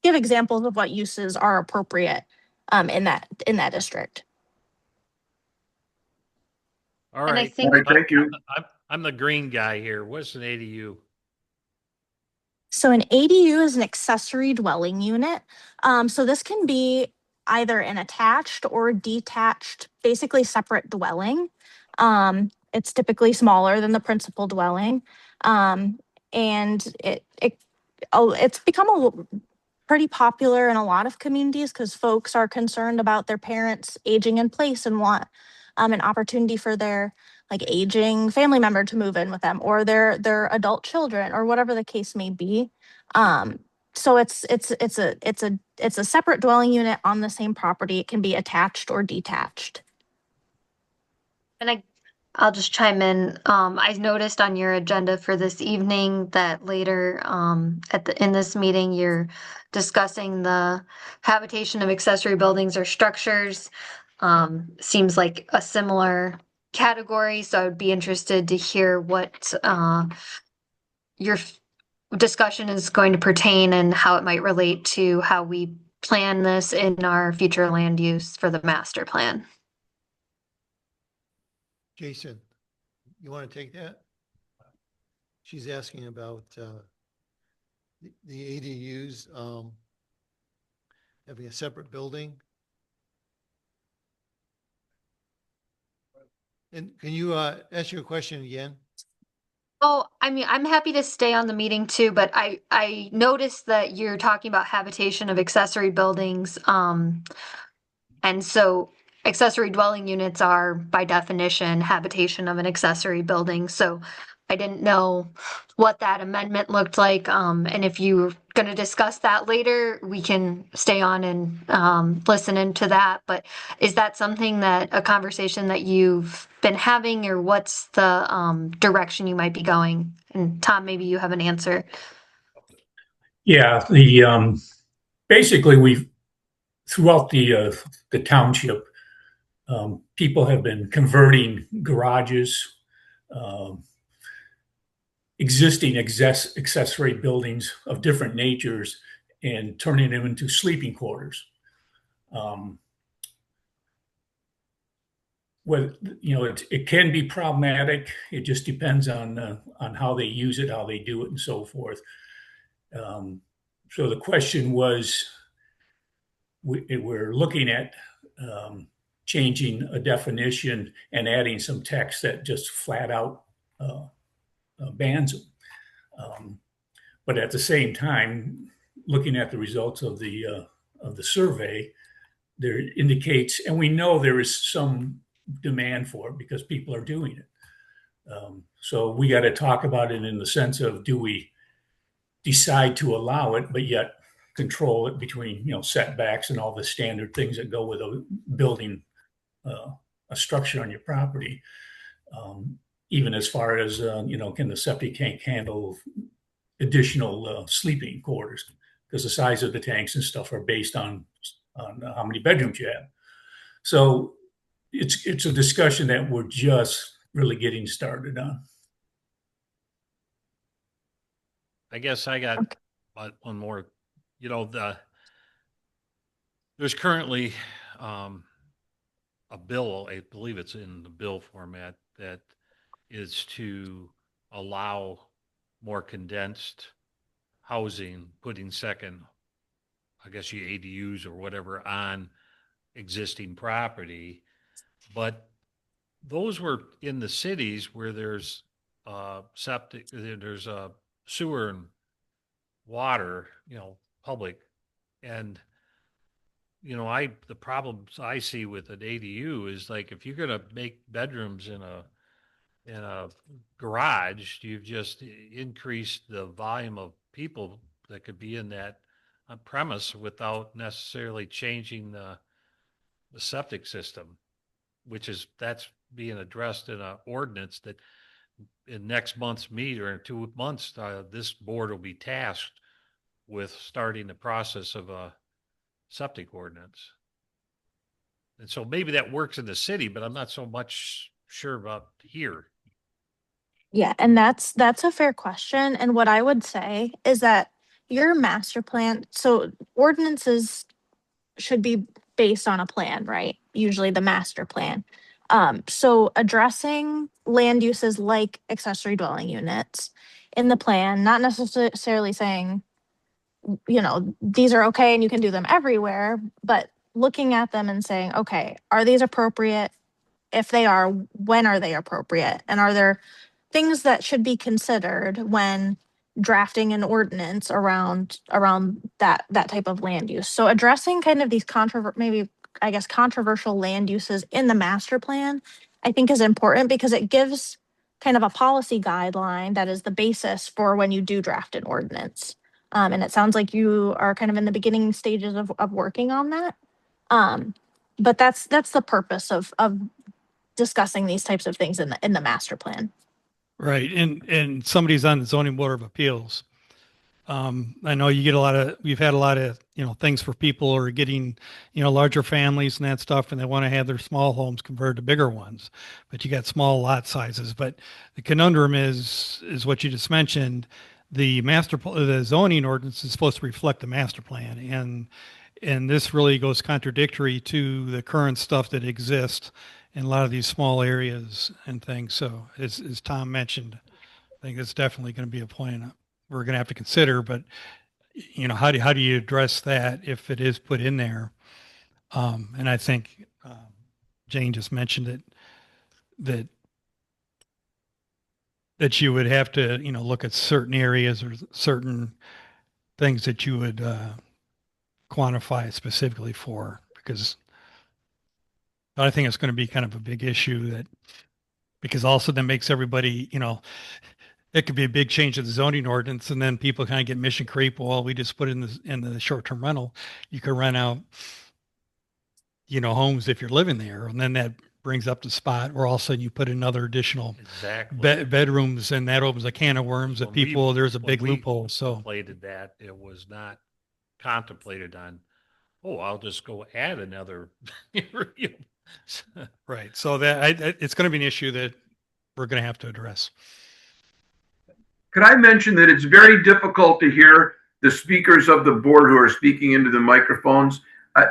give examples of what uses are appropriate in that district. All And I right. think- All right, thank you. I'm the green guy here. What's an ADU? So an ADU is an accessory dwelling unit. So this can be either an attached or detached, basically separate dwelling. It's typically smaller than the principal dwelling. And it's become pretty popular in a lot of communities because folks are concerned about their parents aging in place and want an opportunity for their like aging family member to move in with them or their adult children or whatever the case may be. So it's a separate dwelling unit on the same property. It can be attached or detached. And I'll just chime in. I noticed on your agenda for this evening that later in this meeting you're discussing the habitation of accessory buildings or structures. Seems like a similar category, so I would be interested to hear what your discussion is going to pertain and how it might relate to how we plan this in our future land use for the master plan. Jason, you want to take that? She's asking about the ADUs having a separate building. And can you ask your question again? Oh, I mean, I'm happy to stay on the meeting too, but I noticed that you're talking about habitation of accessory buildings. And so accessory dwelling units are by definition habitation of an accessory building. So I didn't know what that amendment looked like. And if you're going to discuss that later, we can stay on and listen into that. But is that something that a conversation that you've been having, or what's the direction you might be going? And Tom, maybe you have an answer. Yeah, basically we've throughout the township, people have been converting garages, existing accessory buildings of different natures, and turning them into sleeping quarters. It can be problematic. It just depends on how they use it, how they do it, and so forth. So the question was, we're looking at changing a definition and adding some text that just flat out bans them. But at the same time, looking at the results of the survey, there indicates, and we know there is some demand for it because people are doing it. So we got to talk about it in the sense of, do we decide to allow it, but yet control it between, setbacks and all the standard things that go with a building a structure on your property. Even as far as, can the septic tank handle additional sleeping quarters? Because the size of the tanks and stuff are based on how many bedrooms you have. So it's a discussion that we're just really getting started on. I guess I got one more. There's currently a bill, I believe it's in the bill format, that is to allow more condensed housing, putting second, I guess you ADUs or whatever on existing property. But those were in the cities where there's septic, there's sewer and water, public. And, the problems I see with an ADU is, like, if you're going to make bedrooms in a garage, you've just increased the volume of people that could be in that premise without necessarily changing the septic system, that's being addressed in an ordinance that in next month's meet, or in 2 months, this board will be tasked with starting the process of a septic ordinance. And so maybe that works in the city, but I'm not so much sure about here. Yeah, and that's a fair question. And what I would say is that your master plan, so ordinances should be based on a plan, right? Usually the master plan. So addressing land uses like accessory dwelling units in the plan, not necessarily saying, these are okay and you can do them everywhere, but looking at them and saying, okay, are these appropriate? If they are, when are they appropriate? And are there things that should be considered when drafting an ordinance around that type of land use? So addressing kind of these controversial land uses in the master plan, I think, is important because it gives kind of a policy guideline that is the basis for when you do draft an ordinance. And it sounds like you are kind of in the beginning stages of working on that. But that's the purpose of discussing these types of things in the master plan. Right. And somebody's on the zoning board of appeals. I know we've had a lot of, things for people who are getting, larger families and that stuff, and they want to have their small homes converted to bigger ones, but you got small lot sizes. But the conundrum is what you just mentioned. The zoning ordinance is supposed to reflect the master plan. And this really goes contradictory to the current stuff that exists in a lot of these small areas and things. So as Tom mentioned, I think it's definitely going to be a plan we're going to have to consider, but how do you address that if it is put in there? And I think Jane just mentioned it, that you would have to, look at certain areas or certain things that you would quantify specifically for, because I think it's going to be kind of a big issue because also that makes everybody, it could be a big change to the zoning ordinance, and then people kind of get mission creep. Well, we just put in the short-term rental. You could rent out, homes if you're living there, and then that brings up the spot where all of a sudden you put another additional bedrooms, and that opens a can of worms that people. There's a big loophole. So contemplated that, it was not contemplated on. Oh, I'll just go add another. Right. So that it's going to be an issue that we're going to have to address. Could I mention that it's very difficult to hear the speakers of the board who are speaking into the microphones?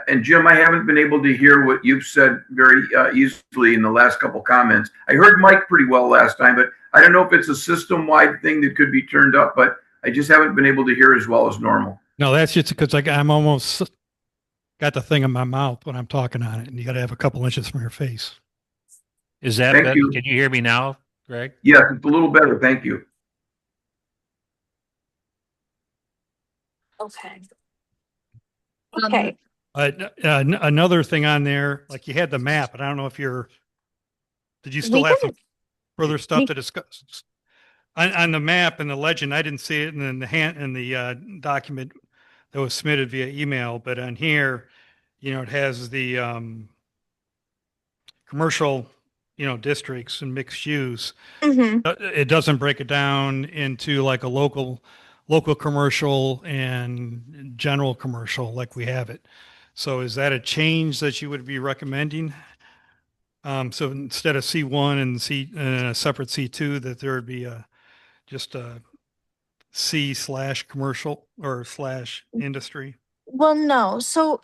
And Jim, I haven't been able to hear what you've said very easily in the last couple comments. I heard Mike pretty well last time, but I don't know if it's a system-wide thing that could be turned up, but I just haven't been able to hear as well as normal. No, that's just because I'm almost got the thing in my mouth when I'm talking on it, and you got to have a couple inches from your face. Is that better? Can you hear me now, Greg? Yes, it's a little better. Thank you. Okay. Okay. Another thing on there, like you had the map, and I don't know if did you still We have can, some further stuff we- to discuss? On the map and the legend, I didn't see it in the document that was submitted via email, but on here, it has the commercial, districts and mixed use. Mhm. It doesn't break it down into like a local commercial and general commercial like we have it. So is that a change that you would be recommending? So instead of C1 and a separate C2, that there would be just a C/commercial or /industry. Well, no. So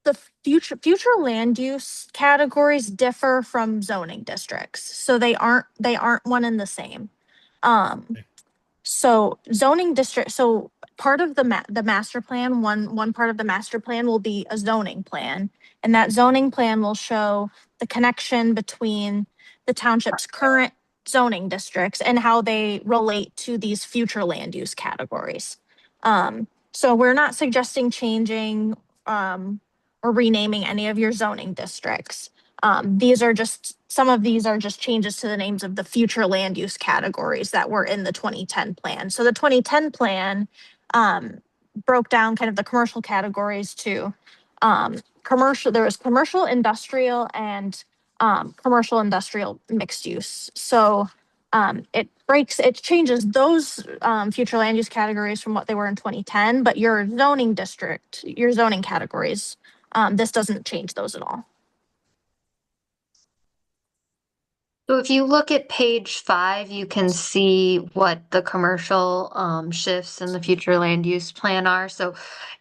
the future land use categories differ from zoning districts. So they aren't one and the same. Um, Okay. so zoning district, so part of the master plan, one part of the master plan will be a zoning plan. And that zoning plan will show the connection between the township's current zoning districts and how they relate to these future land use categories. So we're not suggesting changing or renaming any of your zoning districts. Some of these are just changes to the names of the future land use categories that were in the 2010 plan. So the 2010 plan broke down kind of the commercial categories to there was commercial, industrial, and commercial industrial mixed use. So it changes those future land use categories from what they were in 2010, but your zoning categories, this doesn't change those at all. So if you look at page 5, you can see what the commercial shifts in the future land use plan are. So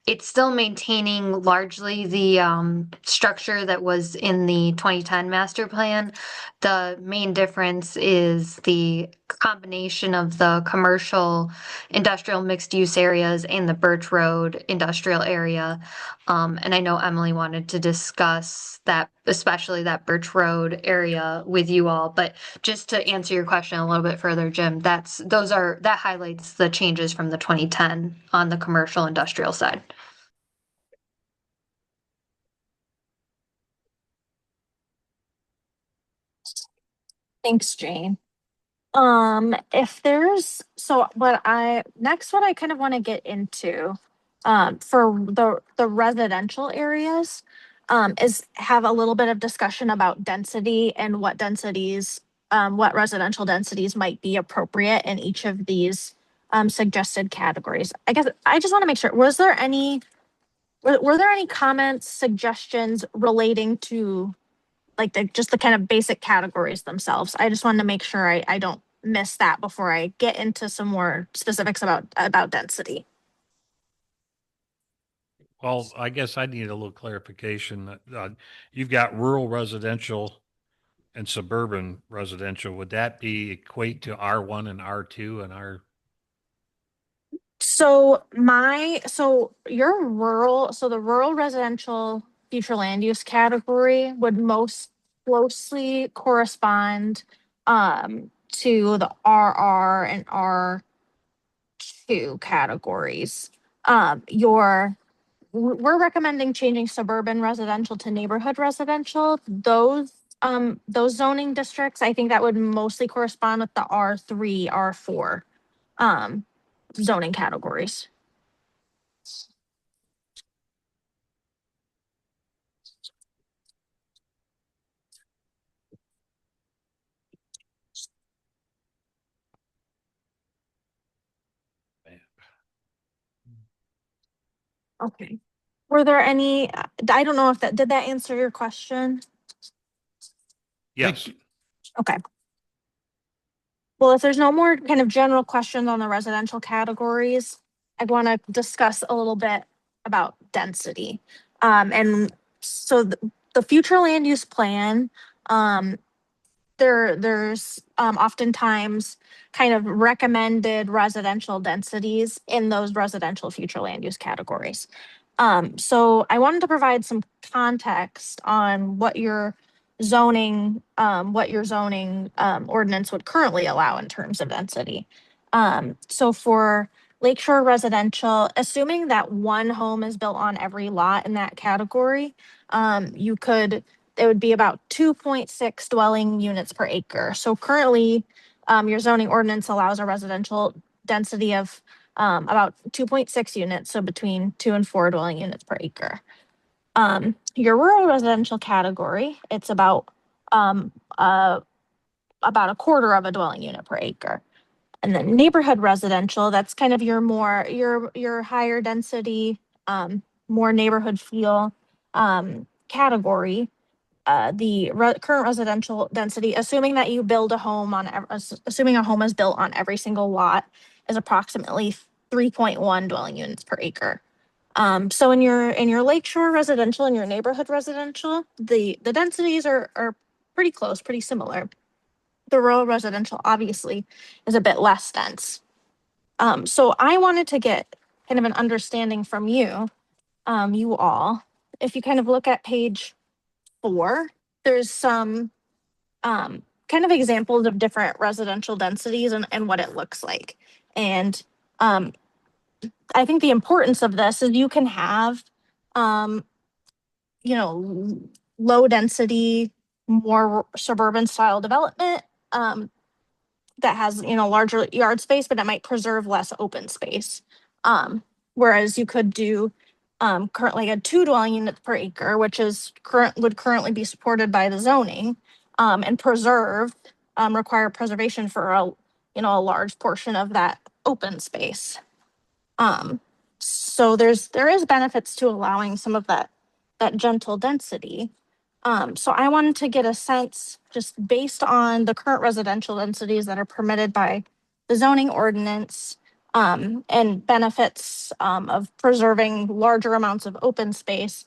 it's still maintaining largely the structure that was in the 2010 master plan. The main difference is the combination of the commercial industrial mixed use areas and the Birch Road industrial area. And I know Emily wanted to discuss that, especially that Birch Road area with you all. But just to answer your question a little bit further, Jim, that highlights the changes from the 2010 on the commercial industrial side. Thanks, Jane. If there's so what I kind of want to get into for the residential areas is have a little bit of discussion about density and what residential densities might be appropriate in each of these suggested categories. I guess I just want to make sure, were there any comments, suggestions relating to like just the kind of basic categories themselves? I just wanted to make sure I don't miss that before I get into some more specifics about density. Well, I guess I need a little clarification. You've got rural residential and suburban residential. Would that be equate to R1 and R2 and R? So the rural residential future land use category would most closely correspond to the RR and R2 categories. We're recommending changing suburban residential to neighborhood residential. Those zoning districts, I think that would mostly correspond with the R3, R4 zoning categories. Okay. Were there any, I don't know if did that answer your question? Yes. Okay. Well, if there's no more kind of general questions on the residential categories, I want to discuss a little bit about density. And so the future land use plan, there's oftentimes kind of recommended residential densities in those residential future land use categories. So I wanted to provide some context on what your zoning ordinance would currently allow in terms of density. So for lakeshore residential, assuming that one home is built on every lot in that category, it would be about 2.6 dwelling units per acre. So currently, your zoning ordinance allows a residential density of about 2.6 units, so between 2 and 4 dwelling units per acre. Your rural residential category, it's about a quarter of a dwelling unit per acre. And then neighborhood residential, that's kind of your higher density, more neighborhood feel category. Current residential density, assuming that you build a home assuming a home is built on every single lot, is approximately 3.1 dwelling units per acre. So in your lakeshore residential and your neighborhood residential, the densities are pretty close, pretty similar. The rural residential obviously is a bit less dense. So I wanted to get kind of an understanding from you, you all. If you kind of look at page 4, there's some kind of examples of different residential densities and what it looks like. And I think the importance of this is you can have, low density, more suburban style development that has, larger yard space, but it might preserve less open space. Whereas you could do currently a 2 dwelling units per acre, which would currently be supported by the zoning, and require preservation for a large portion of that open space. So there is benefits to allowing some of that gentle density. So I wanted to get a sense, just based on the current residential densities that are permitted by the zoning ordinance, and benefits of preserving larger amounts of open space.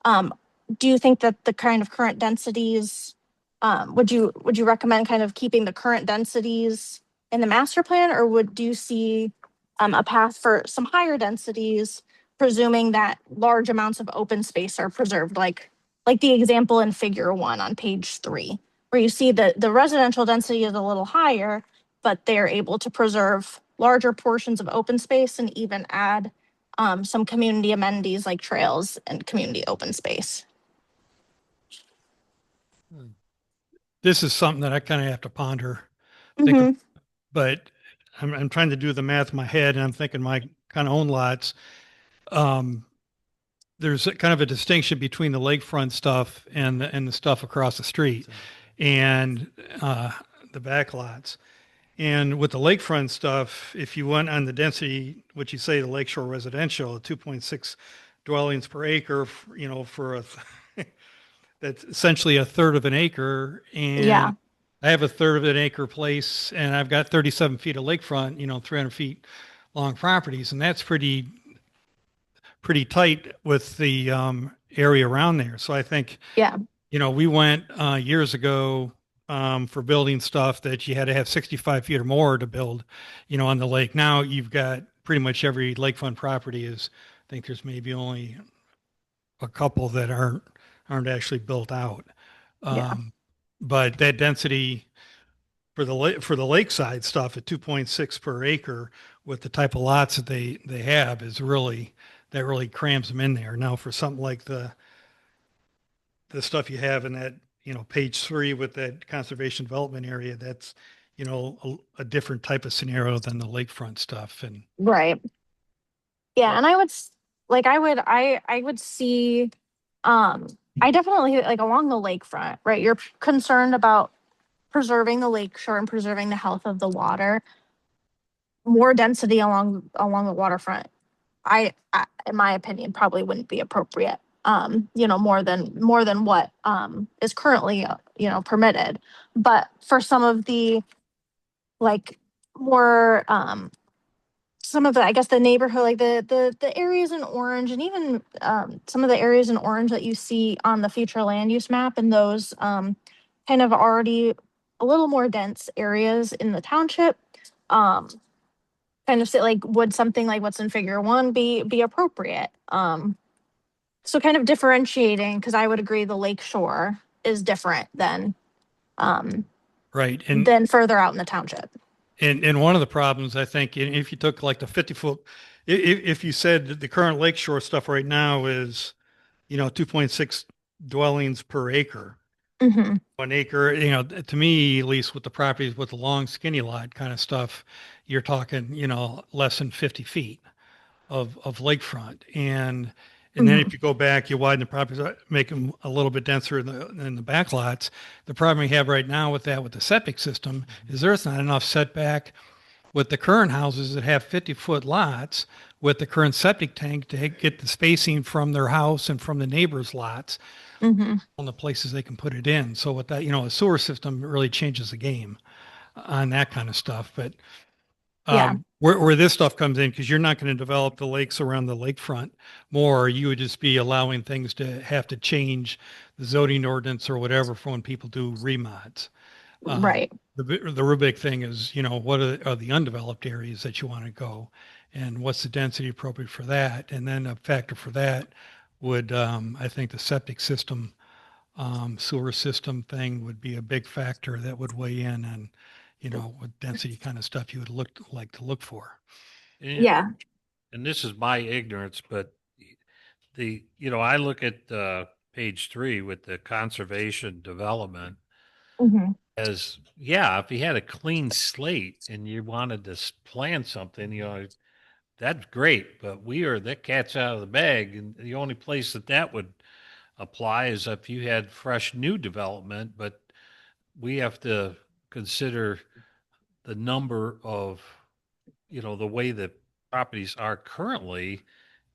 Do you think that the kind of current densities, would you recommend kind of keeping the current densities in the master plan, or do you see a path for some higher densities, presuming that large amounts of open space are preserved, like the example in figure 1 on page 3, where you see that the residential density is a little higher, but they're able to preserve larger portions of open space and even add some community amenities like trails and community open space. This is something that I kind of have to ponder, Mhm. but I'm trying to do the math in my head, and I'm thinking my kind of own lots. There's kind of a distinction between the lakefront stuff and the stuff across the street, and the back lots. And with the lakefront stuff, if you went on the density, which you say the lakeshore residential, 2.6 dwellings per acre, that's essentially a third of an acre. And Yeah. I have a third of an acre place, and I've got 37 feet of lakefront, 300 feet long properties, and that's pretty tight with the area around there. So I think, Yeah. we went years ago for building stuff that you had to have 65 feet or more to build, on the lake. Now you've got pretty much every lakefront property I think there's maybe only a couple that aren't actually built out. Yeah. But that density for the lakeside stuff at 2.6 per acre with the type of lots that they have that really crams them in there. Now for something like the stuff you have in that, page 3 with that conservation development area, that's, a different type of scenario than the lakefront stuff. And Right. Yeah, and I would see, I definitely like along the lakefront, right? You're concerned about preserving the lakeshore and preserving the health of the water. More density along the waterfront, in my opinion, probably wouldn't be appropriate. More than what is currently permitted. But for some of the like more some of the, I guess, the neighborhood, like the areas in orange, and even some of the areas in orange that you see on the future land use map, and those kind of already a little more dense areas in the township, kind of say, like, would something like what's in figure 1 be appropriate? So kind of differentiating, because I would agree the lake shore is different than right. than further out in the township. And one of the problems, I think, if you took like the 50-foot, if you said that the current lakeshore stuff right now is, 2.6 dwellings per acre, Hmm. 1 acre, to me, at least with the properties with the long skinny lot kind of stuff, you're talking, less than 50 feet of lakefront. And then Hmm. if you go back, you widen the properties, make them a little bit denser in the back lots. The problem we have right now with that, with the septic system, is there's not enough setback with the current houses that have 50-foot lots with the current septic tank to get the spacing from their house and from the neighbors' lots Hmm. on the places they can put it in. So with that, a sewer system really changes the game on that kind of stuff. But Yeah. where this stuff comes in, because you're not going to develop the lakes around the lakefront more, you would just be allowing things to have to change the zoning ordinance or whatever for when people do remods. Right. The real big thing is, what are the undeveloped areas that you want to go, and what's the density appropriate for that? And then a factor for that would, I think, the septic system, sewer system thing would be a big factor that would weigh in on, what density kind of stuff you would like to look for. Yeah. And this is my ignorance, but I look at page 3 with the conservation development Hmm. as, yeah, if you had a clean slate and you wanted to plan something, that's great, but that cat's out of the bag. And the only place that would apply is if you had fresh new development, but we have to consider the number of, the way that properties are currently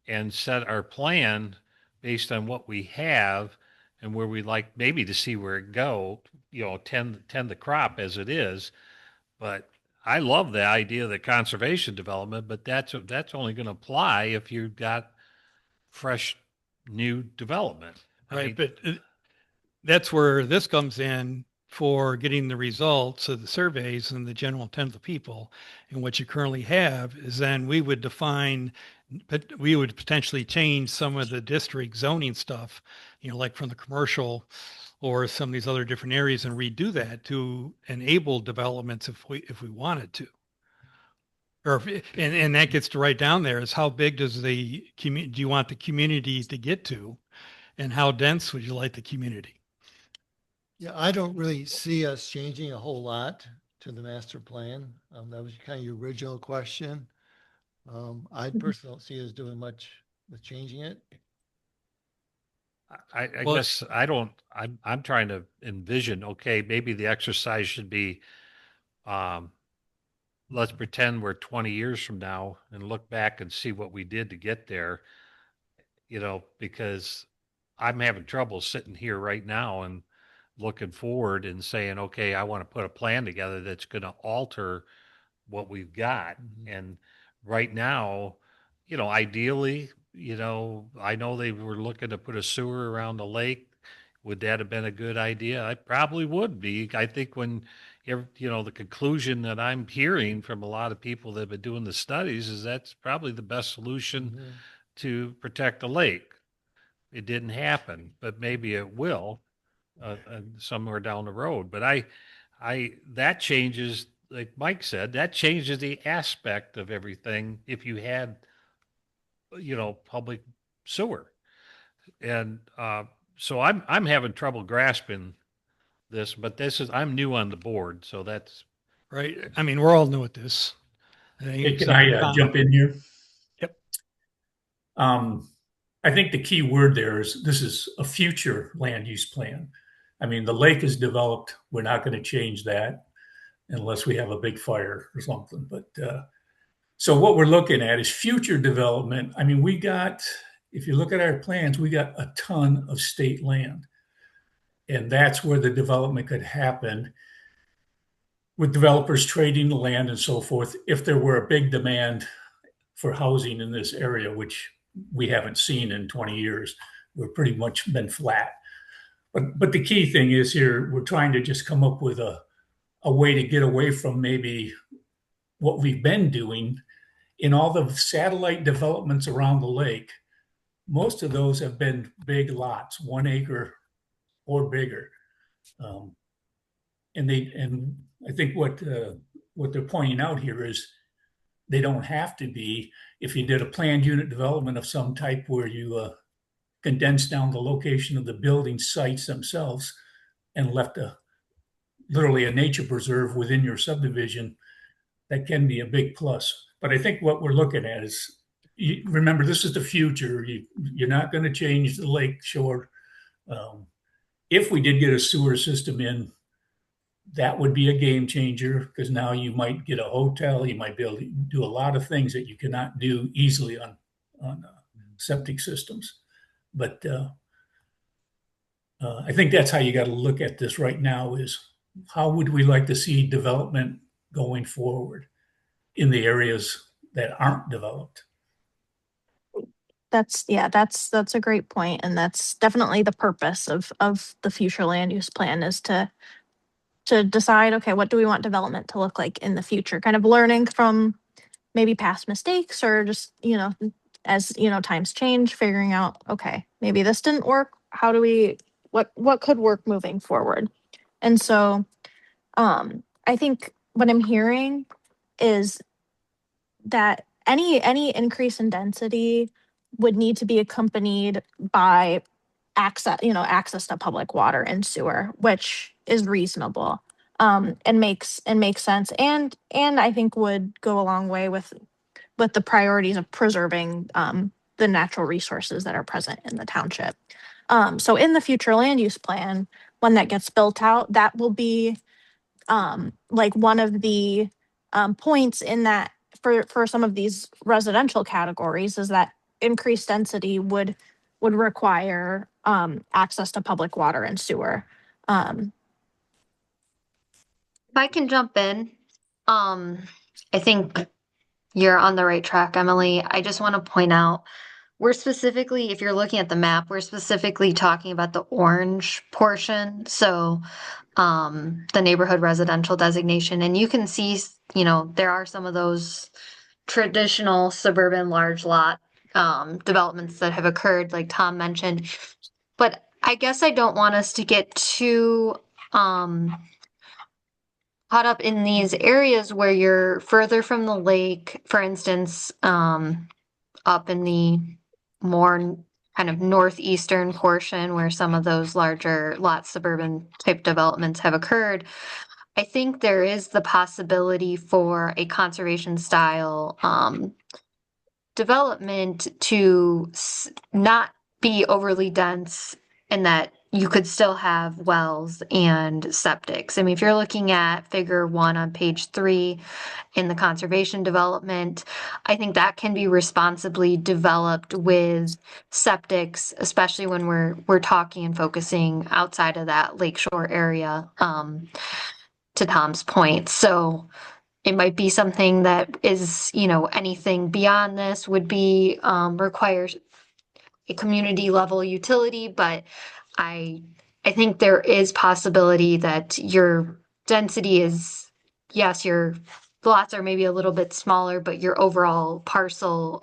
and set our plan based on what we have and where we'd like maybe to see where it go, tend the crop as it is. But I love the idea of the conservation development, but that's only going to apply if you've got fresh new development. Right. But that's where this comes in for getting the results of the surveys and the general intent of the people. And what you currently have is then we would define, but we would potentially change some of the district zoning stuff, like from the commercial or some of these other different areas, and redo that to enable developments if we wanted to. Or and that gets to right down there is how big does the community, do you want the community to get to, and how dense would you like the community? Yeah, I don't really see us changing a whole lot to the master plan. That was kind of your original question. I personally don't see us doing much with changing it. I Well, guess I'm trying to envision, okay, maybe the exercise should be, um, let's pretend we're 20 years from now and look back and see what we did to get there, because I'm having trouble sitting here right now and looking forward and saying, okay, I want to put a plan together that's going to alter what we've got. Mhm. And right now, ideally, I know they were looking to put a sewer around the lake. Would that have been a good idea? I probably would be. I think the conclusion that I'm hearing from a lot of people that have been doing the studies is that's probably the best solution Mhm. to protect the lake. It didn't happen, but maybe it will somewhere down the road. But that changes, like Mike said, that changes the aspect of everything if you had, public sewer. And so I'm having trouble grasping this, but I'm new on the board, so that's right. I mean, we're all new at this. Hey, can I jump in here? Yep. Um, I think the key word there is this is a future land use plan. I mean, the lake is developed. We're not going to change that unless we have a big fire or something. But so what we're looking at is future development. I mean, if you look at our plans, we got a ton of state land. And that's where the development could happen with developers trading the land and so forth. If there were a big demand for housing in this area, which we haven't seen in 20 years, we've pretty much been flat. But the key thing is here, we're trying to just come up with a way to get away from maybe what we've been doing in all the satellite developments around the lake. Most of those have been big lots, 1 acre or bigger. And I think what what they're pointing out here is they don't have to be. If you did a planned unit development of some type where you condense down the location of the building sites themselves and left literally a nature preserve within your subdivision, that can be a big plus. But I think what we're looking at is, remember, this is the future. You're not going to change the lake shore. If we did get a sewer system in, that would be a game changer, because now you might get a hotel. You might be able to do a lot of things that you cannot do easily on septic systems. But I think that's how you got to look at this right now, is how would we like to see development going forward in the areas that aren't developed? That's a great point, and that's definitely the purpose of the future land use plan, is to decide, okay, what do we want development to look like in the future? Kind of learning from maybe past mistakes, or just, as times change, figuring out, okay, maybe this didn't work. How do we, what could work moving forward? And so I think what I'm hearing is that any increase in density would need to be accompanied by access to public water and sewer, which is reasonable, and makes sense, and I think would go a long way with the priorities of preserving the natural resources that are present in the township. So in the future land use plan, when that gets built out, that will be like one of the points in that for some of these residential categories, is that increased density would require access to public water and sewer. If I can jump in, I think you're on the right track, Emily. I just want to point out, we're specifically, if you're looking at the map, we're specifically talking about the orange portion. So the neighborhood residential designation, and you can see, there are some of those traditional suburban large lot developments that have occurred, like Tom mentioned. But I guess I don't want us to get too caught up in these areas where you're further from the lake, for instance, up in the more kind of northeastern portion where some of those larger lot suburban type developments have occurred. I think there is the possibility for a conservation style development to not be overly dense, and that you could still have wells and septics. I mean, if you're looking at figure 1 on page 3 in the conservation development, I think that can be responsibly developed with septics, especially when we're talking and focusing outside of that lakeshore area, to Tom's point. So it might be something that is, anything beyond this would be requires a community level utility, but I think there is possibility that your density is, yes, your lots are maybe a little bit smaller, but your overall parcel,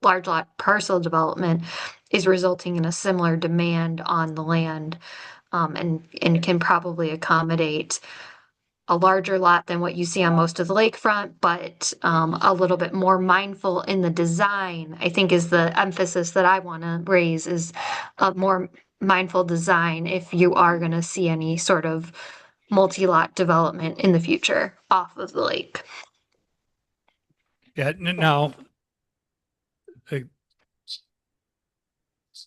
large lot parcel development is resulting in a similar demand on the land, and can probably accommodate a larger lot than what you see on most of the lakefront, but a little bit more mindful in the design, I think, is the emphasis that I want to raise, is a more mindful design if you are going to see any sort of multi-lot development in the future off of the lake. Yeah, now,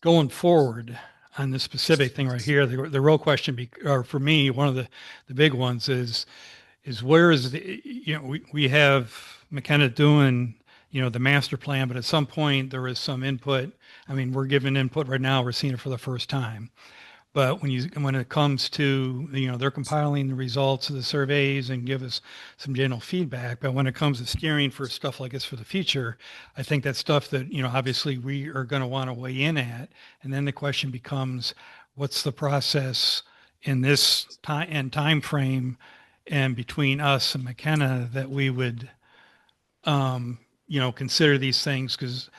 going forward on this specific thing right here, the real question, or for me, one of the big ones is where is we have McKenna doing, the master plan, but at some point there is some input. I mean, we're giving input right now, we're seeing it for the first time. But when it comes to, they're compiling the results of the surveys and give us some general feedback. But when it comes to steering for stuff like this for the future, I think that's stuff that, obviously we are going to want to weigh in at. And then the question becomes, what's the process in this time frame and between us and McKenna that we would, consider these things? Because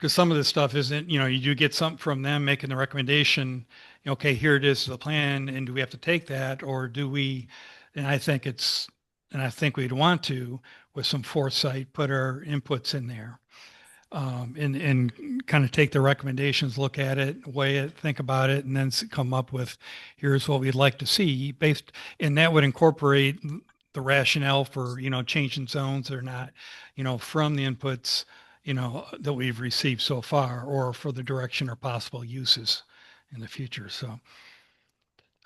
some of this stuff isn't, you do get something from them making the recommendation, okay, here it is, the plan, and do we have to take that, or do we And I think we'd want to, with some foresight, put our inputs in there. And kind of take the recommendations, look at it, weigh it, think about it, and then come up with, here's what we'd like to see and that would incorporate the rationale for, changing zones or not, from the inputs, that we've received so far, or for the direction or possible uses in the future. So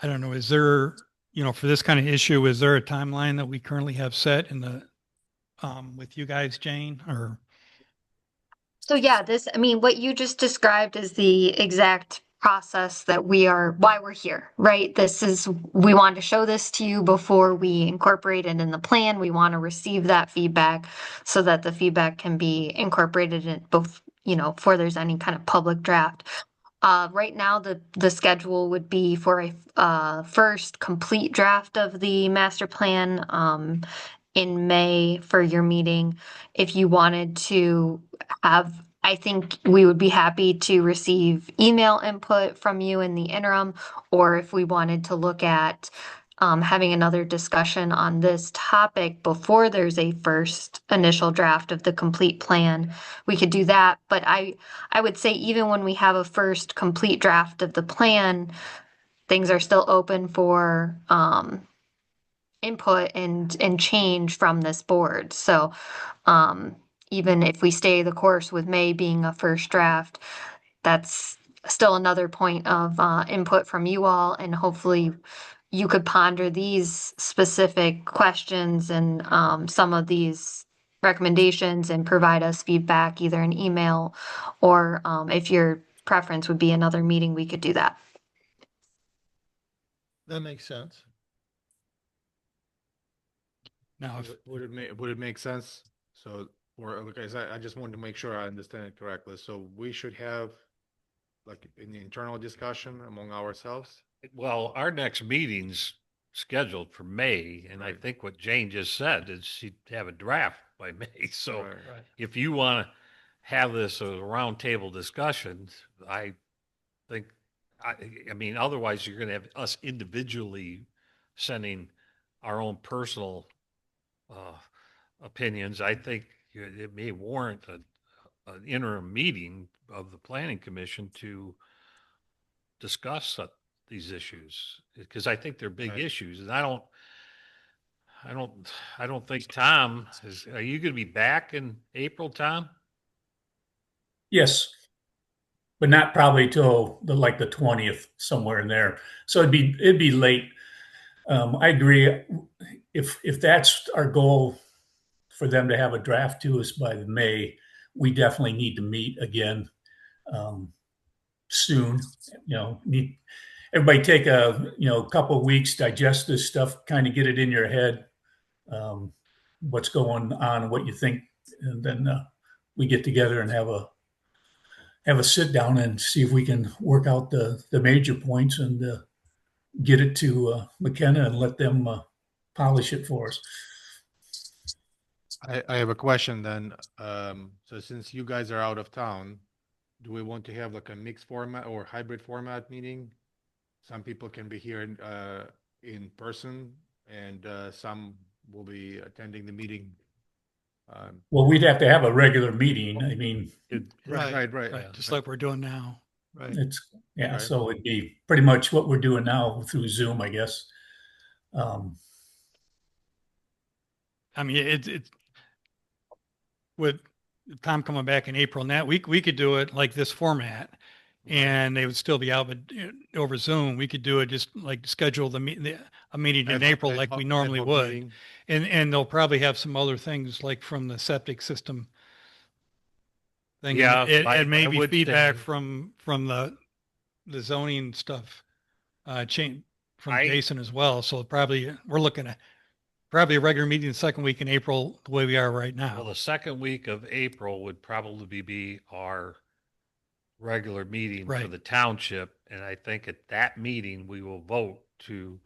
I don't know, is there, for this kind of issue, is there a timeline that we currently have set with you guys, Jane, or? So yeah, what you just described is the exact process why we're here, right? We want to show this to you before we incorporate it in the plan. We want to receive that feedback so that the feedback can be incorporated in both, before there's any kind of public draft. Right now, the schedule would be for a first complete draft of the master plan in May for your meeting. If you wanted to I think we would be happy to receive email input from you in the interim, or if we wanted to look at having another discussion on this topic before there's a first initial draft of the complete plan, we could do that. But I would say even when we have a first complete draft of the plan, things are still open for input and change from this board. So even if we stay the course with May being a first draft, that's still another point of input from you all, and hopefully you could ponder these specific questions and some of these recommendations and provide us feedback, either an email or if your preference would be another meeting, we could do that. That makes sense. Now, Would it make sense? So, or like I just wanted to make sure I understand it correctly. So we should have like an internal discussion among ourselves. Well, our next meeting's scheduled for May, and I Right. think what Jane just said is she'd have a draft by May. So Right. if you want to have this a roundtable discussion, I think, I mean, otherwise you're going to have us individually sending our own personal opinions. I think it may warrant an interim meeting of the planning commission to discuss these issues, because I think they're big Right. issues, and I don't think Tom are you going to be back in April, Tom? Yes, but not probably till the 20th, somewhere in there. So it'd be late. I agree. If that's our goal, for them to have a draft to us by the May, we definitely need to meet again soon. Need everybody take a couple of weeks, digest this stuff, kind of get it in your head, what's going on and what you think, and then we get together and have a sit down and see if we can work out the major points and get it to McKenna and let them polish it for us. I have a question then. So since you guys are out of town, do we want to have like a mixed format or hybrid format meeting? Some people can be here in person, and some will be attending the meeting. Well, we'd have to have a regular meeting. I mean, Right. right, just like we're doing now. Right. Right. so it'd be pretty much what we're doing now through Zoom, I guess. I mean, it's with Tom coming back in April, and that we could do it like this format, and they would still be out, but over Zoom, we could do it just like schedule a meeting in April like we normally would. Meeting. And they'll probably have some other things like from the septic system thing. Yeah, and I maybe would feedback say- from the zoning stuff, chain from I- Jason as well. So we're looking at probably a regular meeting the second week in April, the way we are right now. Well, the second week of April would probably be our regular meeting for Right. the township. And I think at that meeting, we will vote to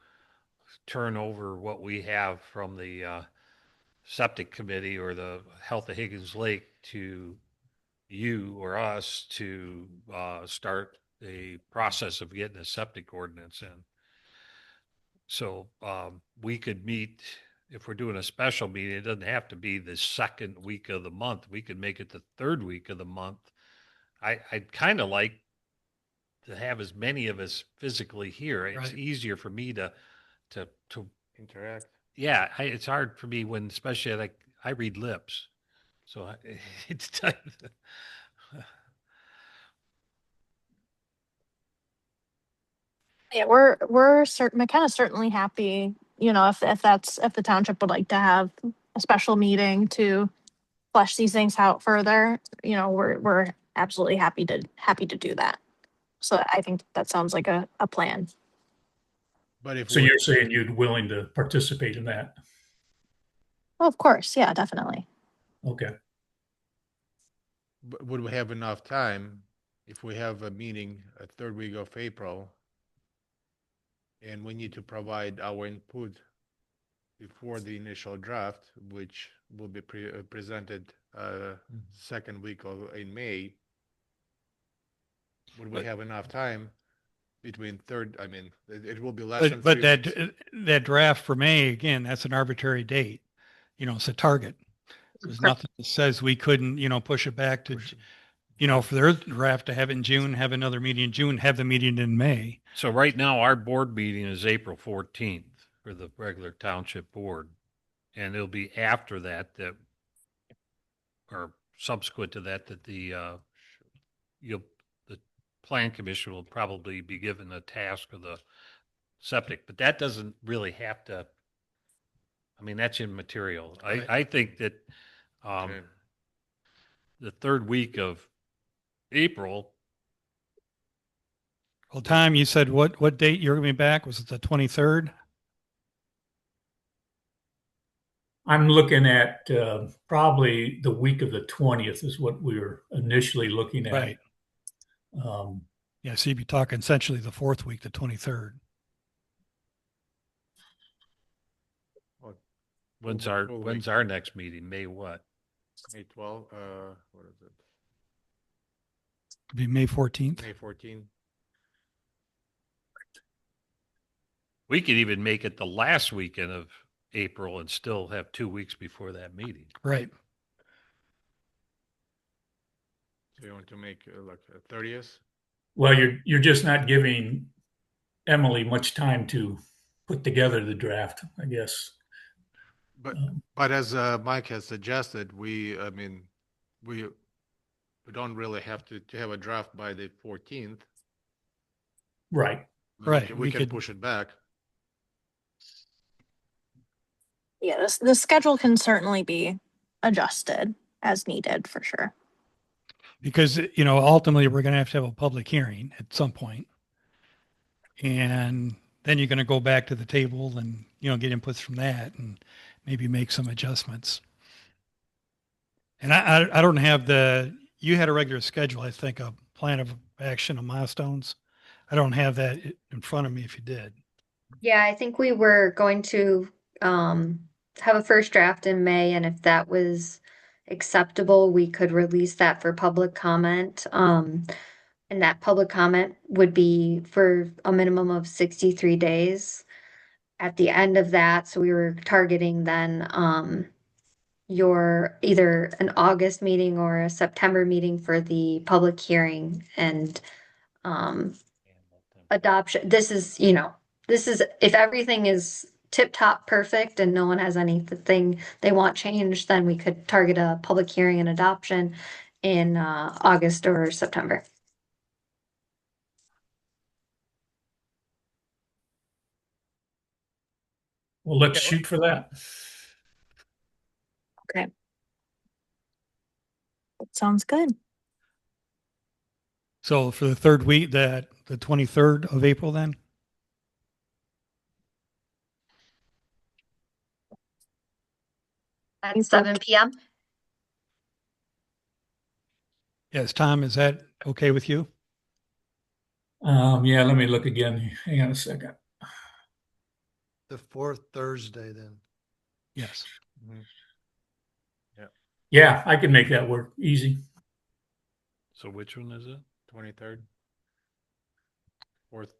turn over what we have from the septic committee or the Health of Higgins Lake to you or us to start a process of getting a septic ordinance in. So we could meet, if we're doing a special meeting, it doesn't have to be the second week of the month. We could make it the third week of the month. I'd kind of like to have as many of us physically here. It's Right. easier for me to Interact. yeah, it's hard for me when, especially like I read lips. So it's tough. Yeah, we're certain, McKenna's certainly happy, you know, if the township would like to have a special meeting to flesh these things out further, you know, we're absolutely happy to do that. So I think that sounds like a plan. But if So we, you're saying you'd willing to participate in that? Well, of course, yeah, definitely. Okay. would we have enough time if we have a meeting a third week of April and we need to provide our input before the initial draft, which will be presented second week of in May? Would we have enough time between third? I mean, it will be less than But 3 weeks. that draft for May, again, that's an arbitrary date. You know, it's a target. There's nothing that says we couldn't, you know, push it back to, you know, for their draft to have it in June, have another meeting in June, have the meeting in May. So right now, our board meeting is April 14th for the regular township board. And it'll be after that, or subsequent to that, that you'll, the plan commission will probably be given the task of the septic, but that doesn't really have to, I mean, that's immaterial. Right. I think that, Okay. the third week of April, Well, Tom, you said what date you're going to be back? Was it the 23rd? I'm looking at probably the week of the 20th is what we were initially looking at. Right. Um, Yeah. So you'd be talking essentially the fourth week, the 23rd. when's our next meeting? May what? May 12, what is it? It'd be May 14th. May 14. We could even make it the last weekend of April and still have 2 weeks before that meeting. Right. So you want to make like a 30th? well, you're just not giving Emily much time to put together the draft, I guess. But as Mike has suggested, I mean, we don't really have to have a draft by the 14th. Right. Right. We We can could- push it back. Yeah, the schedule can certainly be adjusted as needed for sure. Because, you know, ultimately we're going to have a public hearing at some point. And then you're going to go back to the table and, you know, get inputs from that and maybe make some adjustments. And I don't have you had a regular schedule, I think, a plan of action of milestones. I don't have that in front of me if you did. Yeah, I think we were going to have a first draft in May, and if that was acceptable, we could release that for public comment. And that public comment would be for a minimum of 63 days. At the end of that, so we were targeting then your either an August meeting or a September meeting for the public hearing and adoption. This is, you know, this is if everything is tip top perfect and no one has anything they want changed, then we could target a public hearing and adoption in August or September. Well, let's shoot for that. Okay. That sounds good. So for the third week, the 23rd of April, then? At 7 p.m. Yes, Tom, is that okay with you? Yeah, let me look again. Hang on a second. The fourth Thursday then. Yes. Yeah, I can make that work easy. So which one is it? 23rd. Fourth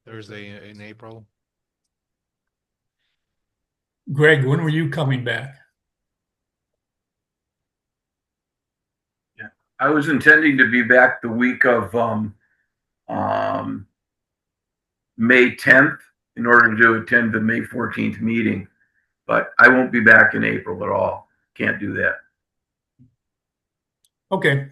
Thursday in April. Greg, when were you coming back? I was intending to be back the week of May 10th in order to attend the May 14th meeting, but I won't be back in April at all. Can't do that. Okay.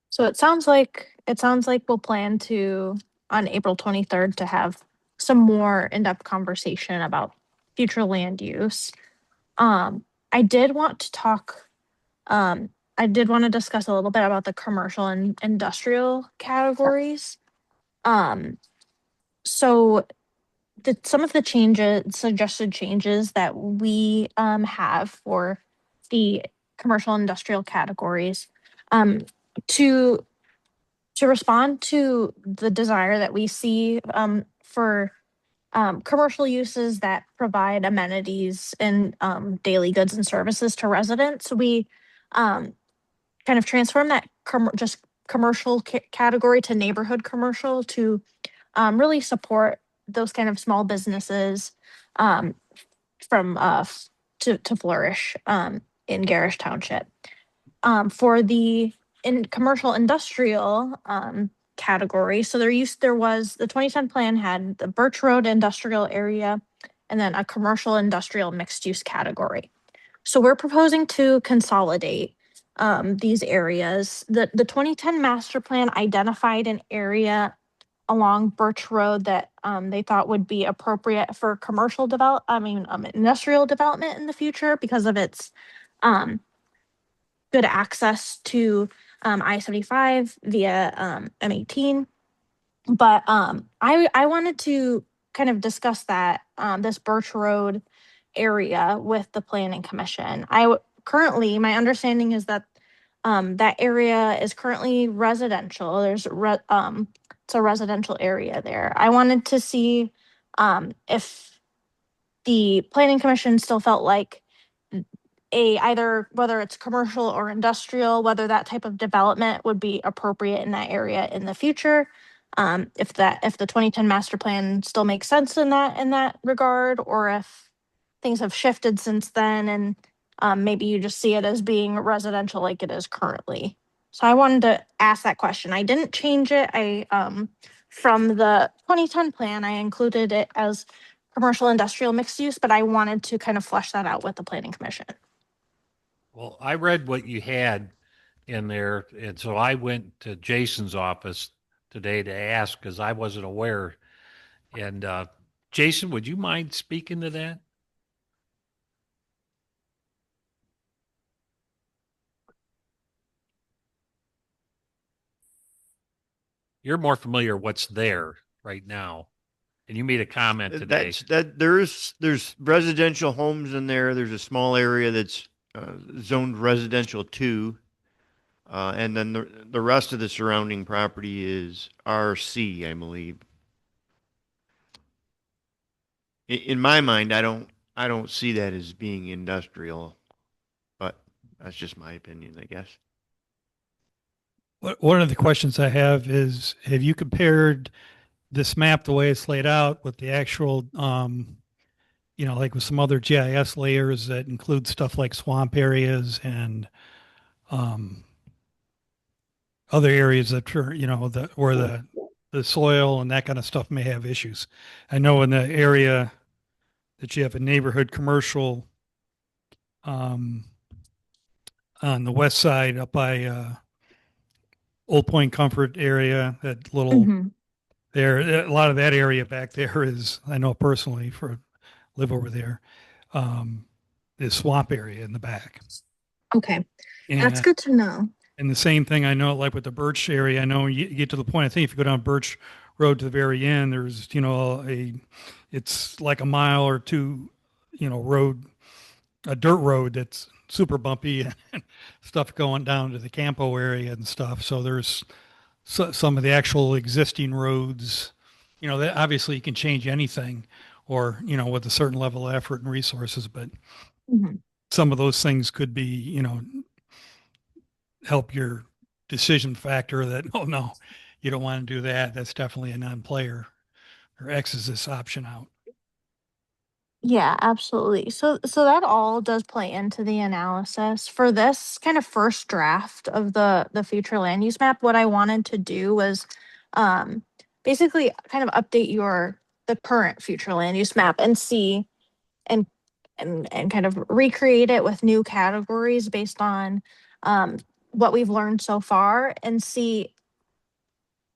So it sounds like we'll plan to on April 23rd to have some more in-depth conversation about future land use. I did want to talk I did want to discuss a little bit about the commercial and industrial categories. Um so some of the suggested changes that we have for the commercial industrial categories um to respond to the desire that we see for commercial uses that provide amenities and daily goods and services to residents. We um, kind of transform that just commercial category to neighborhood commercial to really support those kind of small businesses um, from to flourish in Gerrish Township. For the in commercial industrial category, so there was the 2010 plan had the Birch Road industrial area and then a commercial industrial mixed use category. So we're proposing to consolidate these areas. The 2010 master plan identified an area along Birch Road that they thought would be appropriate for industrial development in the future because of its um, good access to I-75 via M18. But I wanted to kind of discuss that this Birch Road area with the Planning Commission. Currently, my understanding is that that area is currently residential. It's a residential area there. I wanted to see if the Planning Commission still felt like either whether it's commercial or industrial, whether that type of development would be appropriate in that area in the future. If the 2010 master plan still makes sense in that regard, or if things have shifted since then and maybe you just see it as being residential like it is currently. So I wanted to ask that question. I didn't change it. I from the 2010 plan, I included it as commercial industrial mixed use, but I wanted to kind of flesh that out with the Planning Commission. Well, I read what you had in there, and so I went to Jason's office today to ask because I wasn't aware. And Jason, would you mind speaking to that? You're more familiar what's there right now, and you made a comment today. There's residential homes in there. There's a small area that's zoned residential 2. And then the rest of the surrounding property is RC, I believe. In my mind, I don't see that as being industrial, but that's just my opinion, I guess. One of the questions I have is, have you compared this map, the way it's laid out, with the actual, like with some other GIS layers that include stuff like swamp areas and other areas that are, where the soil and that kind of stuff may have issues. I know in the area that you have a neighborhood commercial on the west side up by Old Point Comfort area, that little there, a lot of that area back there is, I know personally live over there, is swamp area in the back. Okay, And, that's good to know. And the same thing I know, like with the Birch area, I know you get to the point, I think if you go down Birch Road to the very end, there's, it's like a mile or two, a dirt road that's super bumpy and stuff going down to the Campo area and stuff. So there's some of the actual existing roads, that obviously you can change anything or, with a certain level of effort and resources, but some of those things could be, help your decision factor that, oh no, you don't want to do that. That's definitely a non-player, or X's this option out. Yeah, absolutely. So that all does play into the analysis for this kind of first draft of the future land use map. What I wanted to do was um basically kind of update the current future land use map and see and and kind of recreate it with new categories based on um what we've learned so far and see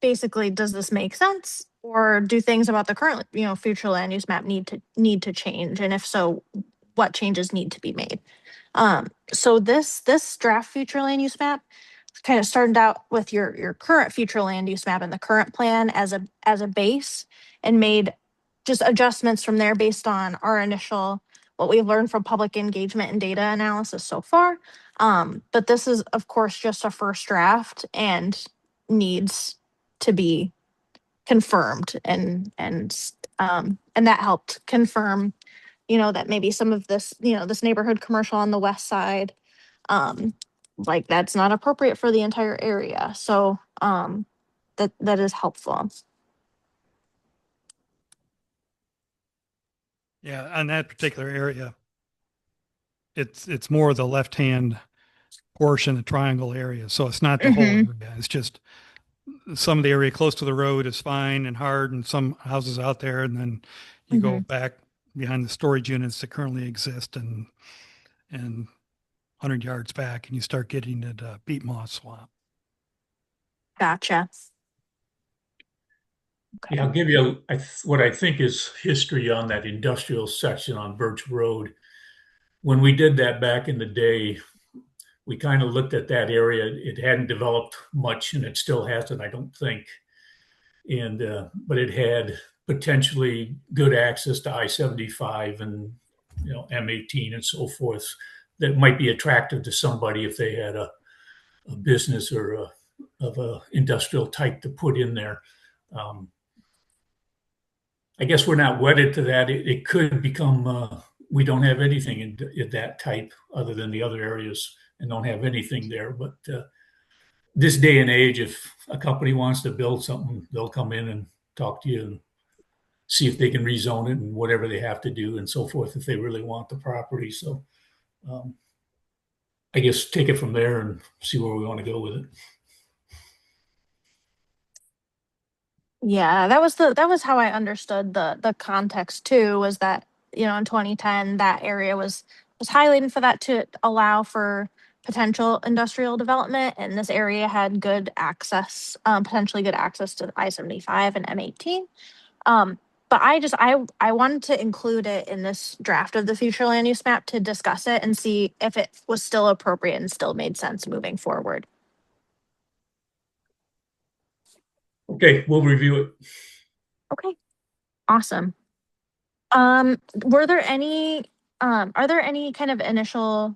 basically, does this make sense? Or do things about the current, future land use map need to change? And if so, what changes need to be made? So this draft future land use map kind of started out with your current future land use map and the current plan as a base and made just adjustments from there based on our initial what we've learned from public engagement and data analysis so far. But this is of course just a first draft and needs to be confirmed and that helped confirm that maybe some of this this neighborhood commercial on the west side um like that's not appropriate for the entire area, so that is helpful. Yeah, on that particular area, it's more the left-hand portion, the triangle area. So it's not the whole area. It's just some of the area close to the road is fine and hard, and some houses out there, and then you go back behind the storage units that currently exist and 100 yards back, and you start getting into peat moss swamp. Gotcha. Okay. Yeah, I'll give you what I think is history on that industrial section on Birch Road. When we did that back in the day, we kind of looked at that area. It hadn't developed much, and it still hasn't, I don't think. And but it had potentially good access to I-75 and M18 and so forth that might be attractive to somebody if they had a business or of a industrial type to put in there. I guess we're not wedded to that. It could become we don't have anything in that type other than the other areas and don't have anything there. But this day and age, if a company wants to build something, they'll come in and talk to you and see if they can rezone it and whatever they have to do and so forth if they really want the property. So I guess take it from there and see where we want to go with it. Yeah, that was how I understood the context too, was that, in 2010 that area was highlighted for that to allow for potential industrial development, and this area had good access, potentially good access to I-75 and M18. But I wanted to include it in this draft of the future land use map to discuss it and see if it was still appropriate and still made sense moving forward. Okay, we'll review it. Okay, awesome. Were there any, are there any kind of initial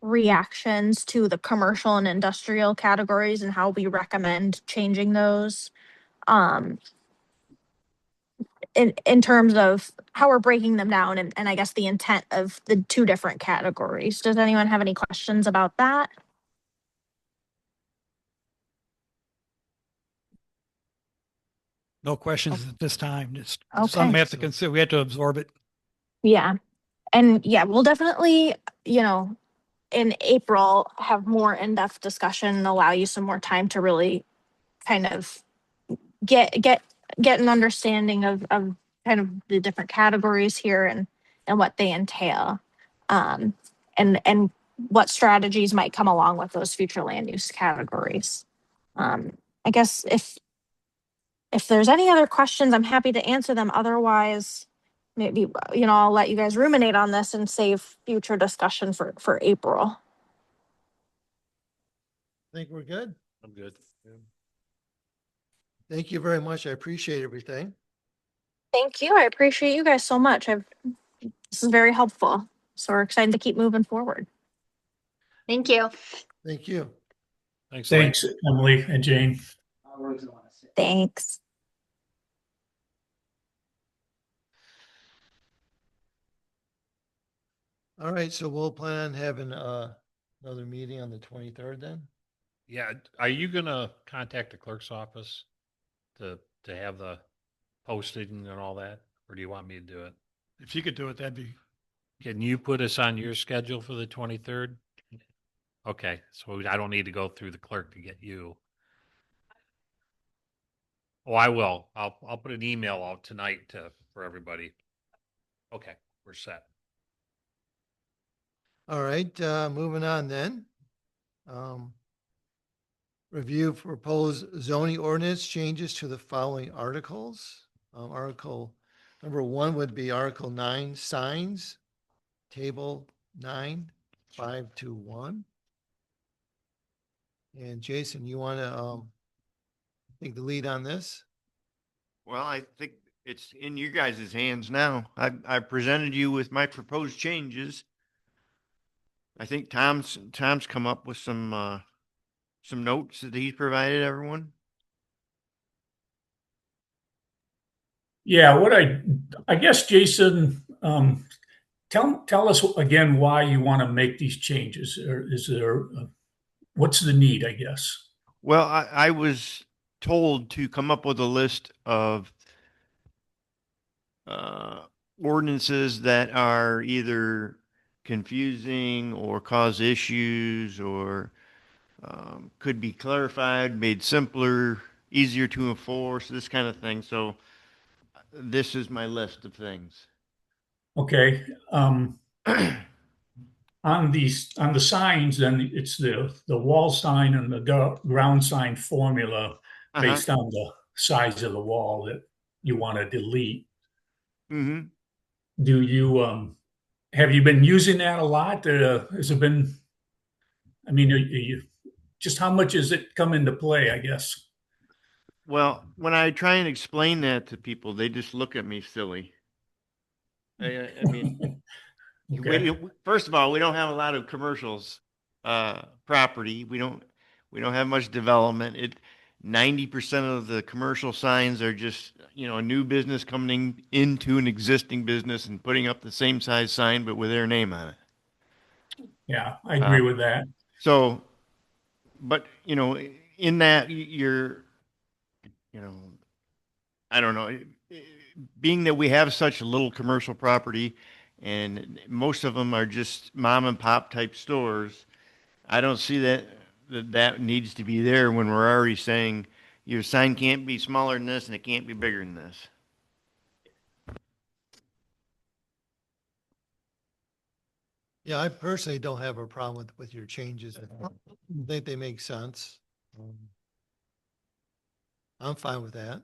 reactions to the commercial and industrial categories and how we recommend changing those? In terms of how we're breaking them down and I guess the intent of the two different categories. Does anyone have any questions about that? No questions at this time. Just Okay. something we have to consider. We have to absorb it. Yeah. And yeah, we'll definitely, in April, have more in-depth discussion and allow you some more time to really kind of get an understanding of kind of the different categories here and what they entail. And what strategies might come along with those future land use categories. I guess if there's any other questions, I'm happy to answer them. Otherwise, maybe, I'll let you guys ruminate on this and save future discussion for April. I think we're good. I'm good. Yeah. Thank you very much. I appreciate everything. Thank you. I appreciate you guys so much. This is very helpful. So we're excited to keep moving forward. Thank you. Thank you. Thanks, Emily and Jane. Thanks. All right, so we'll plan on having another meeting on the 23rd then? Yeah, are you gonna contact the clerk's office to have the posting and all that? Or do you want me to do it? If you could do it, that'd be, Can you put us on your schedule for the 23rd? Okay, so I don't need to go through the clerk to get you. Oh, I will. I'll put an email out tonight for everybody. Okay, we're set. All right, moving on then. Um, Review proposed zoning ordinance changes to the following articles. Article number 1 would be Article 9, signs, Table 9, 521. And Jason, you want to take the lead on this? Well, I think it's in you guys' hands now. I presented you with my proposed changes. I think Tom's come up with some notes that he's provided everyone. Yeah, I guess, Jason, tell us again why you want to make these changes. Or is there, what's the need, I guess? Well, I was told to come up with a list of ordinances that are either confusing or cause issues or could be clarified, made simpler, easier to enforce, this kind of thing. So this is my list of things. Okay. On the signs, then it's the wall sign and the ground sign formula based on the size of the wall that you want to delete. Mm-hmm. Do you have you been using that a lot? Has it been? I mean, just how much has it come into play? I guess. Well, when I try and explain that to people, they just look at me silly. I mean, Okay. first of all, we don't have a lot of commercials property. We don't have much development. 90% of the commercial signs are just, a new business coming into an existing business and putting up the same size sign but with their name on it. Yeah, I agree with that. So, but in that I don't know, being that we have such little commercial property and most of them are just mom and pop type stores, I don't see that needs to be there when we're already saying your sign can't be smaller than this and it can't be bigger than this. Yeah, I personally don't have a problem with your changes. I think they make sense. I'm fine with that.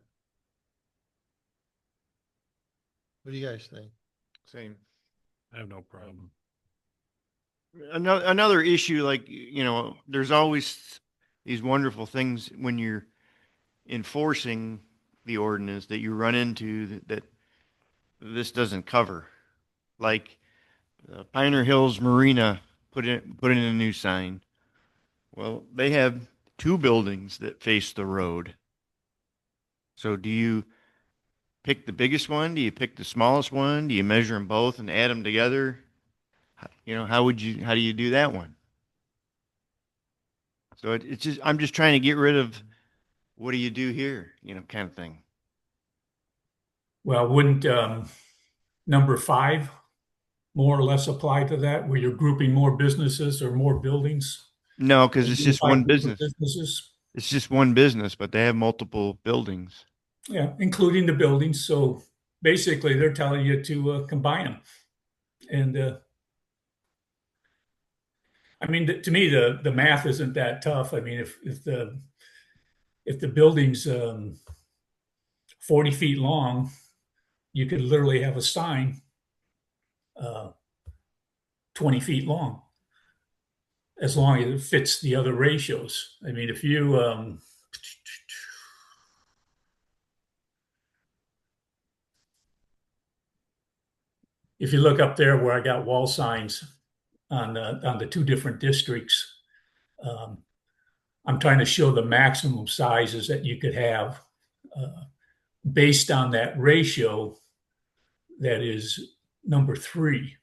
What do you guys think? Same. I have no problem. Another issue, like, there's always these wonderful things when you're enforcing the ordinance that you run into that this doesn't cover. Like Pioneer Hills Marina put in a new sign. Well, they have 2 buildings that face the road. So do you pick the biggest one? Do you pick the smallest one? Do you measure them both and add them together? How do you do that one? So it's just, I'm just trying to get rid of what do you do here, kind of thing. Well, wouldn't number 5 more or less apply to that, where you're grouping more businesses or more buildings? No, because it's just one business. Businesses. It's just one business, but they have multiple buildings. Yeah, including the buildings. So basically, they're telling you to combine them. And I mean, to me, the math isn't that tough. I mean, if the building's 40 feet long, you could literally have a sign 20 feet long, as long as it fits the other ratios. I mean, if you look up there where I got wall signs on the 2 different districts, I'm trying to show the maximum sizes that you could have based on that ratio that is number 3,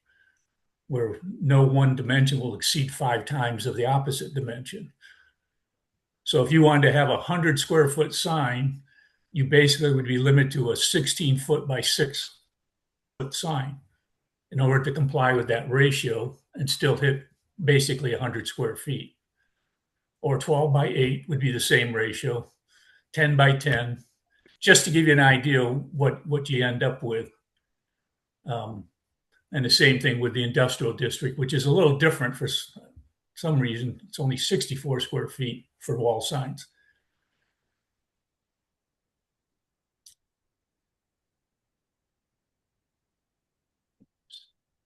where no one dimension will exceed 5 times of the opposite dimension. So if you wanted to have 100 square foot sign, you basically would be limited to a 16 foot by 6 foot sign in order to comply with that ratio and still hit basically 100 square feet. Or 12 by 8 would be the same ratio, 10 by 10, just to give you an idea what you end up with. And the same thing with the industrial district, which is a little different for some reason. It's only 64 square feet for wall signs.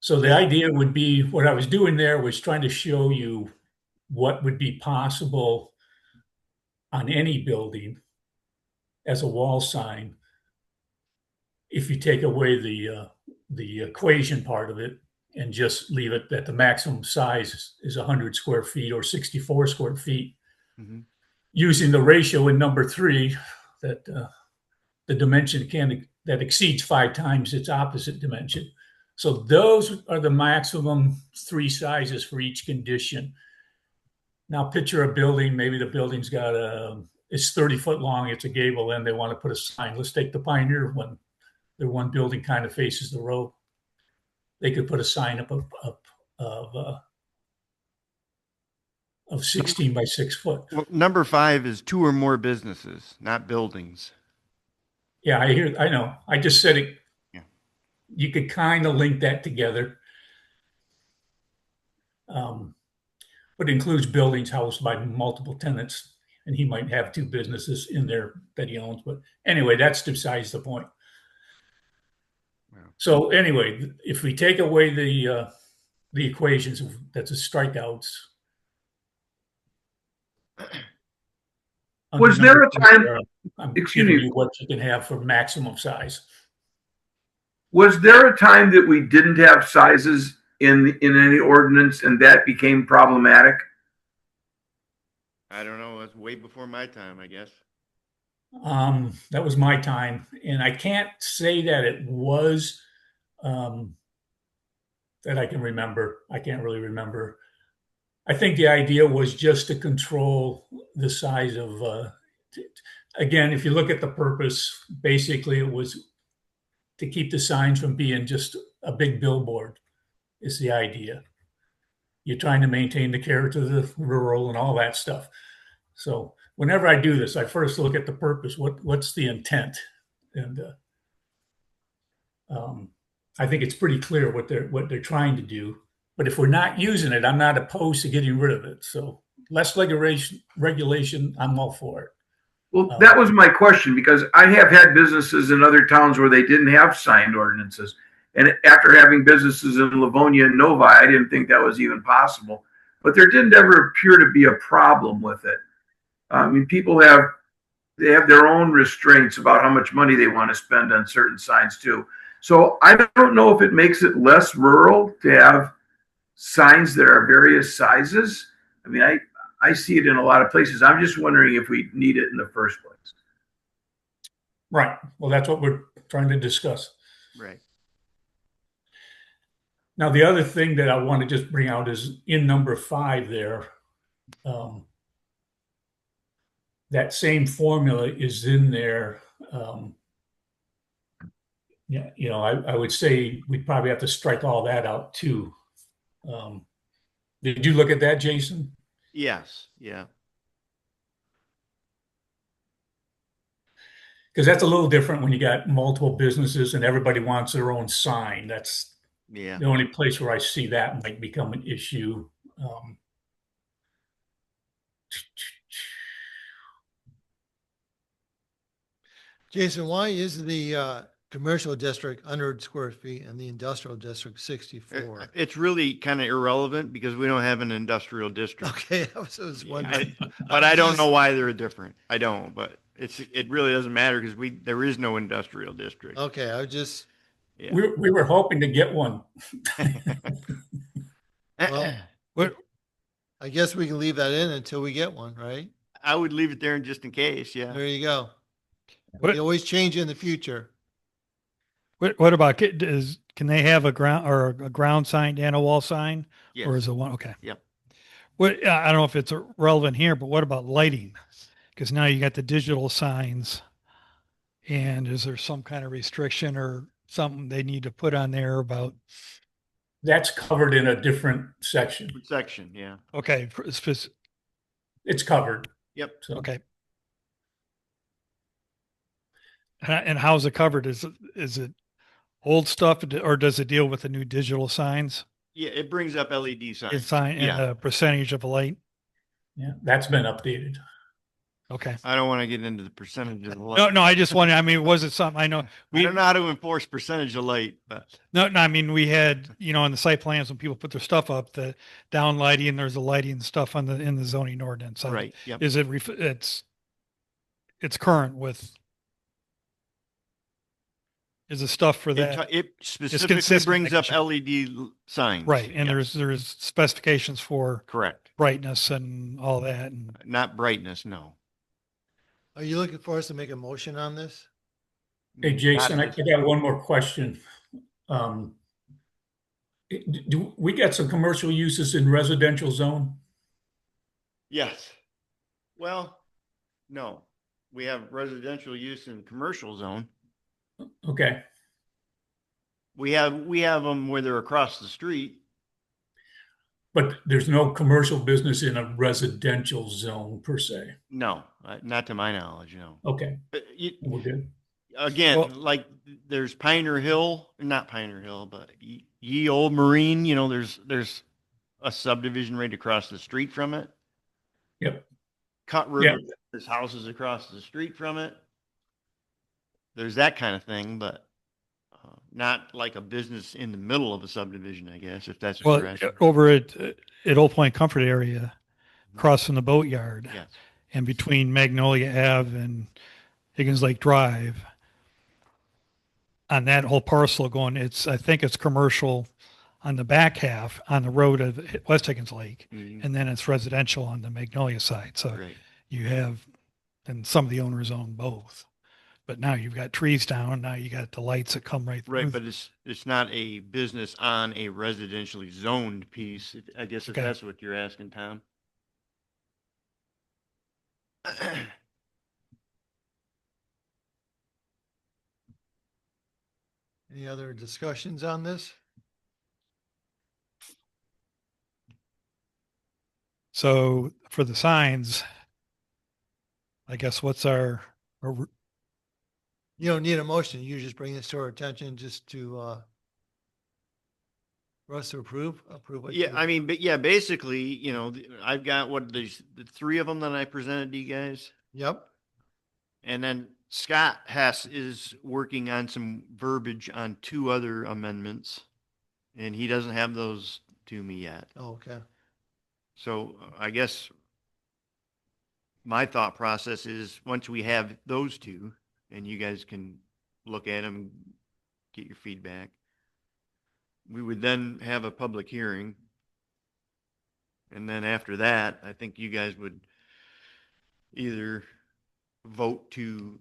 So the idea would be, what I was doing there was trying to show you what would be possible on any building as a wall sign if you take away the equation part of it and just leave it that the maximum size is 100 square feet or 64 square feet, using the ratio in number 3 that the dimension that exceeds 5 times its opposite dimension. So those are the maximum 3 sizes for each condition. Now picture a building, maybe the building's got it's 30 foot long, it's a gable end, they want to put a sign. Let's take the Pioneer one. Their one building kind of faces the road. They could put a sign up of 16 by 6 foot. Well, number 5 is 2 or more businesses, not buildings. Yeah, I know. I just said it. Yeah. You could kind of link that together. But it includes buildings housed by multiple tenants, and he might have 2 businesses in there that he owns. But anyway, that's besides the point. So anyway, if we take away the equations, that's a strikeouts. Was there a time? I'm Excuse giving me. you what you can have for maximum size. Was there a time that we didn't have sizes in any ordinance and that became problematic? I don't know. That's way before my time, I guess. That was my time, and I can't say that it was that I can remember. I can't really remember. I think the idea was just to control the size of. Again, if you look at the purpose, basically it was to keep the signs from being just a big billboard. Is the idea. You're trying to maintain the character of the rural and all that stuff. So whenever I do this, I first look at the purpose. What's the intent? And I think it's pretty clear what they're trying to do. But if we're not using it, I'm not opposed to getting rid of it. So less regulation, I'm all for it. Well, that was my question, because I have had businesses in other towns where they didn't have signed ordinances. And after having businesses in Livonia and Novi, I didn't think that was even possible. But there didn't ever appear to be a problem with it. I mean, people have their own restraints about how much money they want to spend on certain signs too. So I don't know if it makes it less rural to have signs that are various sizes. I mean, I see it in a lot of places. I'm just wondering if we need it in the first place. Right. Well, that's what we're trying to discuss. Right. Now, the other thing that I want to just bring out is in number 5 there, that same formula is in there. Yeah, I would say we'd probably have to strike all that out too. Did you look at that, Jason? Yes. Yeah. Because that's a little different when you got multiple businesses and everybody wants their own sign. That's Yeah. the only place where I see that might become an issue. Jason, why is the commercial district 100 square feet and the industrial district 64? It's really kind of irrelevant because we don't have an industrial district. Okay, I was wondering. But I don't know why they're different. I don't, but it really doesn't matter because there is no industrial district. Okay, I was just. Yeah. We were hoping to get one. Well, I guess we can leave that in until we get one, right? I would leave it there just in case. Yeah. There you go. What- We always change in the future. What about, can they have a ground sign and a wall sign? Yes. Or is it one? Okay. Yep. What, I don't know if it's relevant here, but what about lighting? Because now you got the digital signs. And is there some kind of restriction or something they need to put on there about, That's covered in a different section. Section, yeah. okay, It's covered. Yep. So okay. And how's it covered? Is it old stuff or does it deal with the new digital signs? Yeah, it brings up LED signs. It's sign and Yeah. a percentage of a light. yeah, that's been updated. Okay. I don't want to get into the percentage of the light. No, I just wondered, I mean, was it something, I know I don't know how to enforce percentage of light, but no, I mean, we had, on the site plans when people put their stuff up, the down lighting, and there's a lighting stuff in the zoning ordinance. right. Yep. Is it, it's current with, is the stuff for that? It specifically consistent, brings I up guess. LED signs. Right. And Yes. there's specifications for Correct. brightness and all that. And Not brightness, no. Are you looking for us to make a motion on this? Hey, Jason, I got one more question. Do we got some commercial uses in residential zone? Yes. Well, no. We have residential use in commercial zone. Okay, We have them where they're across the street. but there's no commercial business in a residential zone per se. No, not to my knowledge, no. Okay, But we're good. again, Well- like there's Pioneer Hill, not Pioneer Hill, but Ye Old Marine, there's a subdivision right across the street from it. Yep. Cut Yeah. River, there's houses across the street from it. There's that kind of thing, but not like a business in the middle of a subdivision, I guess, if that's what you're well, asking. over at Old Point Comfort area, across from the boatyard Yes. and between Magnolia Ave and Higgins Lake Drive, on that whole parcel going, I think it's commercial on the back half on the road of West Higgins Lake. Mhm. And then it's residential on the Magnolia side. So Right. you have, and some of the owners own both. But now you've got trees down. Now you got the lights that come right through. Right, but it's not a business on a residentially zoned piece. I guess if Okay. that's what you're asking, Tom. Any other discussions on this? So for the signs, I guess what's our You don't need a motion. You just bring this to our attention just to, for us to approve what. Yeah, I mean, but yeah, basically, I've got the three of them that I presented to you guys. Yep. And then Scott Hess is working on some verbiage on two other amendments. And he doesn't have those to me yet. Oh, okay. So I guess my thought process is once we have those two and you guys can look at them, get your feedback, we would then have a public hearing. And then after that, I think you guys would either vote to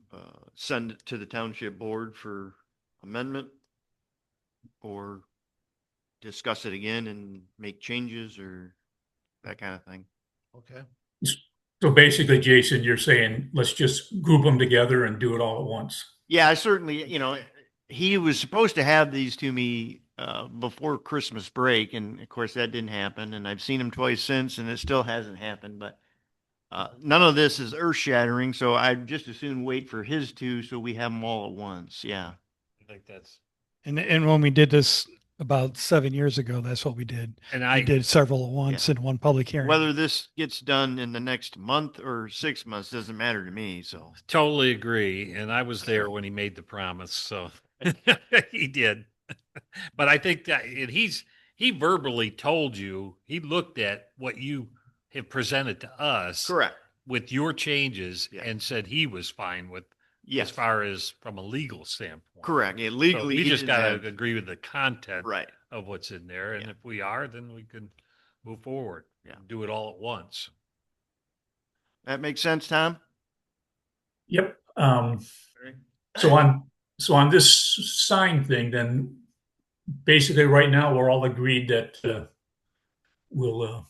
send it to the township board for amendment or discuss it again and make changes or that kind of thing. Okay. So basically, Jason, you're saying, let's just group them together and do it all at once. Yeah, I certainly, he was supposed to have these to me before Christmas break. And of course that didn't happen. And I've seen him twice since and it still hasn't happened, but none of this is earth shattering. So I'd just as soon wait for his two. So we have them all at once. Yeah. I think that's, and when we did this about 7 years ago, that's what we did. and We did several at once in one public hearing. Whether this gets done in the next month or 6 months doesn't matter to me. So totally agree. And I was there when he made the promise. So he did. But I think that he verbally told you, he looked at what you have presented to us correct. with your changes Yeah. and said he was fine with Yes. as far as from a legal standpoint. Correct. Yeah, So legally. we he just didn't got to have- agree with the content Right. of what's in there. And Yeah. if we are, then we can move forward. Yeah. Do it all at once. That makes sense, Tom? Yep. So on this sign thing, then basically right now we're all agreed that we'll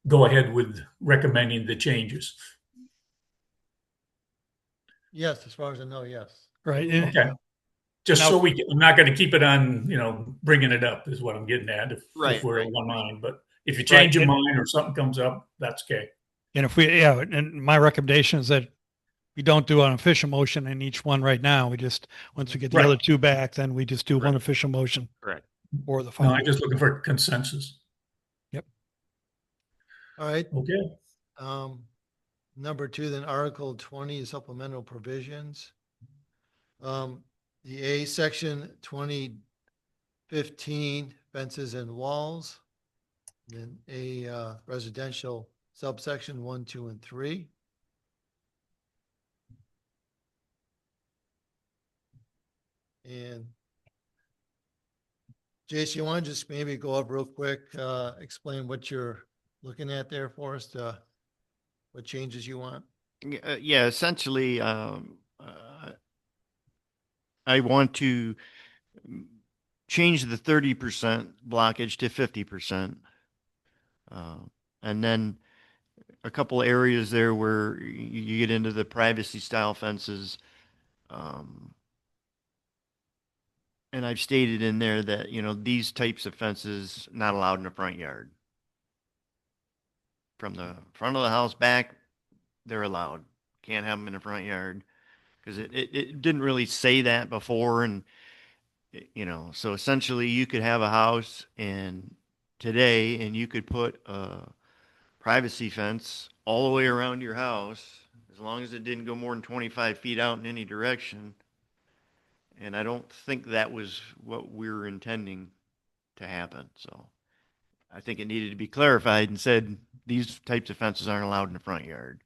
go ahead with recommending the changes. Yes, as far as I know, yes. Right. Okay. Just Now- so I'm not going to keep it on, bringing it up is what I'm getting at if Right, we're right. in one mind. But if you change your mind or something comes up, that's okay. And if and my recommendation is that we don't do an official motion in each one right now. We just, once we get the Right. other two back, then we just do one Right. official motion Correct. for the No, final. I'm just looking for consensus. All right. Okay. Number 2, then Article 20, supplemental provisions. The A section 2015 fences and walls. Then a residential subsection 1, 2, and 3. And Jason, you want to just maybe go up real quick, explain what you're looking at there for us, what changes you want? Yeah, essentially, I want to change the 30% blockage to 50%. And then a couple areas there where you get into the privacy style fences. And I've stated in there that, these types of fences not allowed in the front yard. From the front of the house back, they're allowed. Can't have them in the front yard because it didn't really say that before. And, so essentially you could have a house and you could put a privacy fence all the way around your house as long as it didn't go more than 25 feet out in any direction. And I don't think that was what we were intending to happen. So I think it needed to be clarified and said these types of fences aren't allowed in the front yard.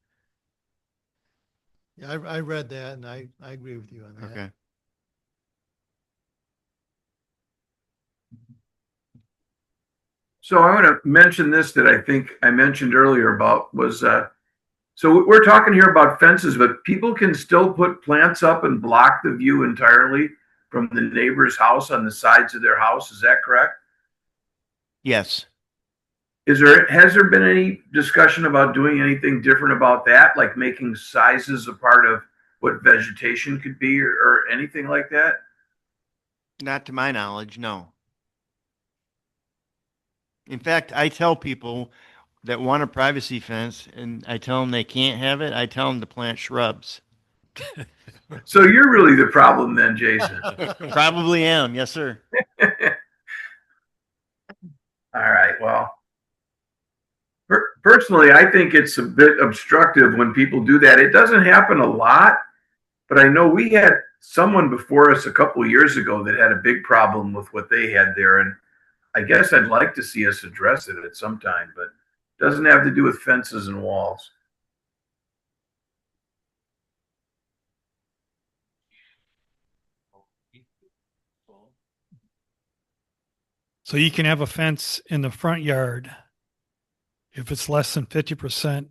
Yeah, I read that and I agree with you on that. Okay. So I want to mention this that I think I mentioned earlier about was, so we're talking here about fences, but people can still put plants up and block the view entirely from the neighbor's house on the sides of their house. Is that correct? Yes. Has there been any discussion about doing anything different about that, like making sizes a part of what vegetation could be or anything like that? Not to my knowledge, no. In fact, I tell people that want a privacy fence and I tell them they can't have it. I tell them to plant shrubs. So you're really the problem then, Jason. Probably am. Yes, sir. All right. Well, personally, I think it's a bit obstructive when people do that. It doesn't happen a lot, but I know we had someone before us a couple of years ago that had a big problem with what they had there. And I guess I'd like to see us address it at some time, but it doesn't have to do with fences and walls. So you can have a fence in the front yard if it's less than 50%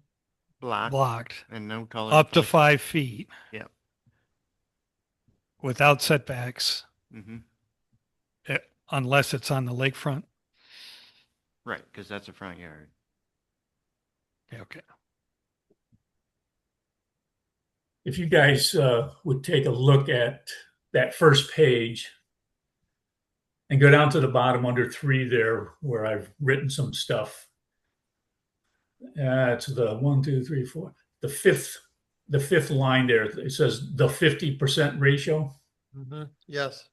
blocked, and no taller up to than 5 feet. Yep. Without setbacks, Mm-hmm. unless it's on the lakefront. Right, because that's a front yard. Okay. If you guys would take a look at that first page and go down to the bottom under 3 there where I've written some stuff. To the 1, 2, 3, 4, the fifth line there. It says the 50% ratio. Mm-hmm. Yes.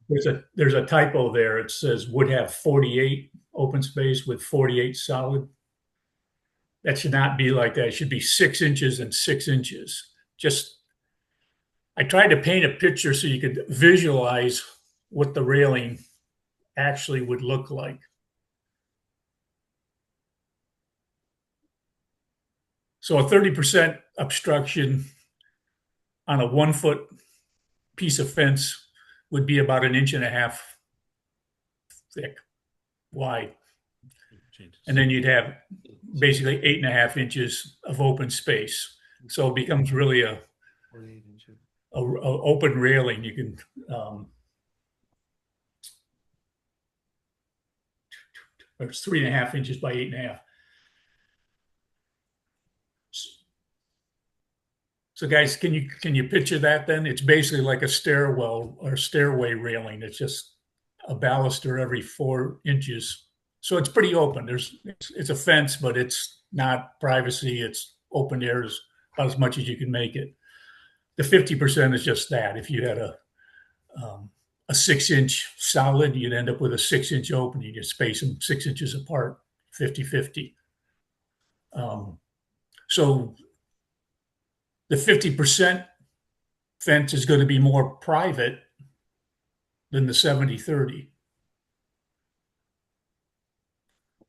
There's a typo there. It says would have 48 open space with 48 solid. That should not be like that. It should be 6 inches and 6 inches. I tried to paint a picture so you could visualize what the railing actually would look like. So a 30% obstruction on a 1 foot piece of fence would be about 1.5 inches thick, wide. And then you'd have basically 8.5 inches of open space. So it becomes really a open railing. You can it's 3.5 inches by 8.5. So guys, can you picture that then? It's basically like a stairwell or stairway railing. It's just a baluster every 4 inches. So it's pretty open. It's a fence, but it's not privacy. It's open air about as much as you can make it. The 50% is just that. If you had a 6 inch solid, you'd end up with a 6 inch opening. You space them 6 inches apart, 50-50. So the 50% fence is going to be more private than the 70-30.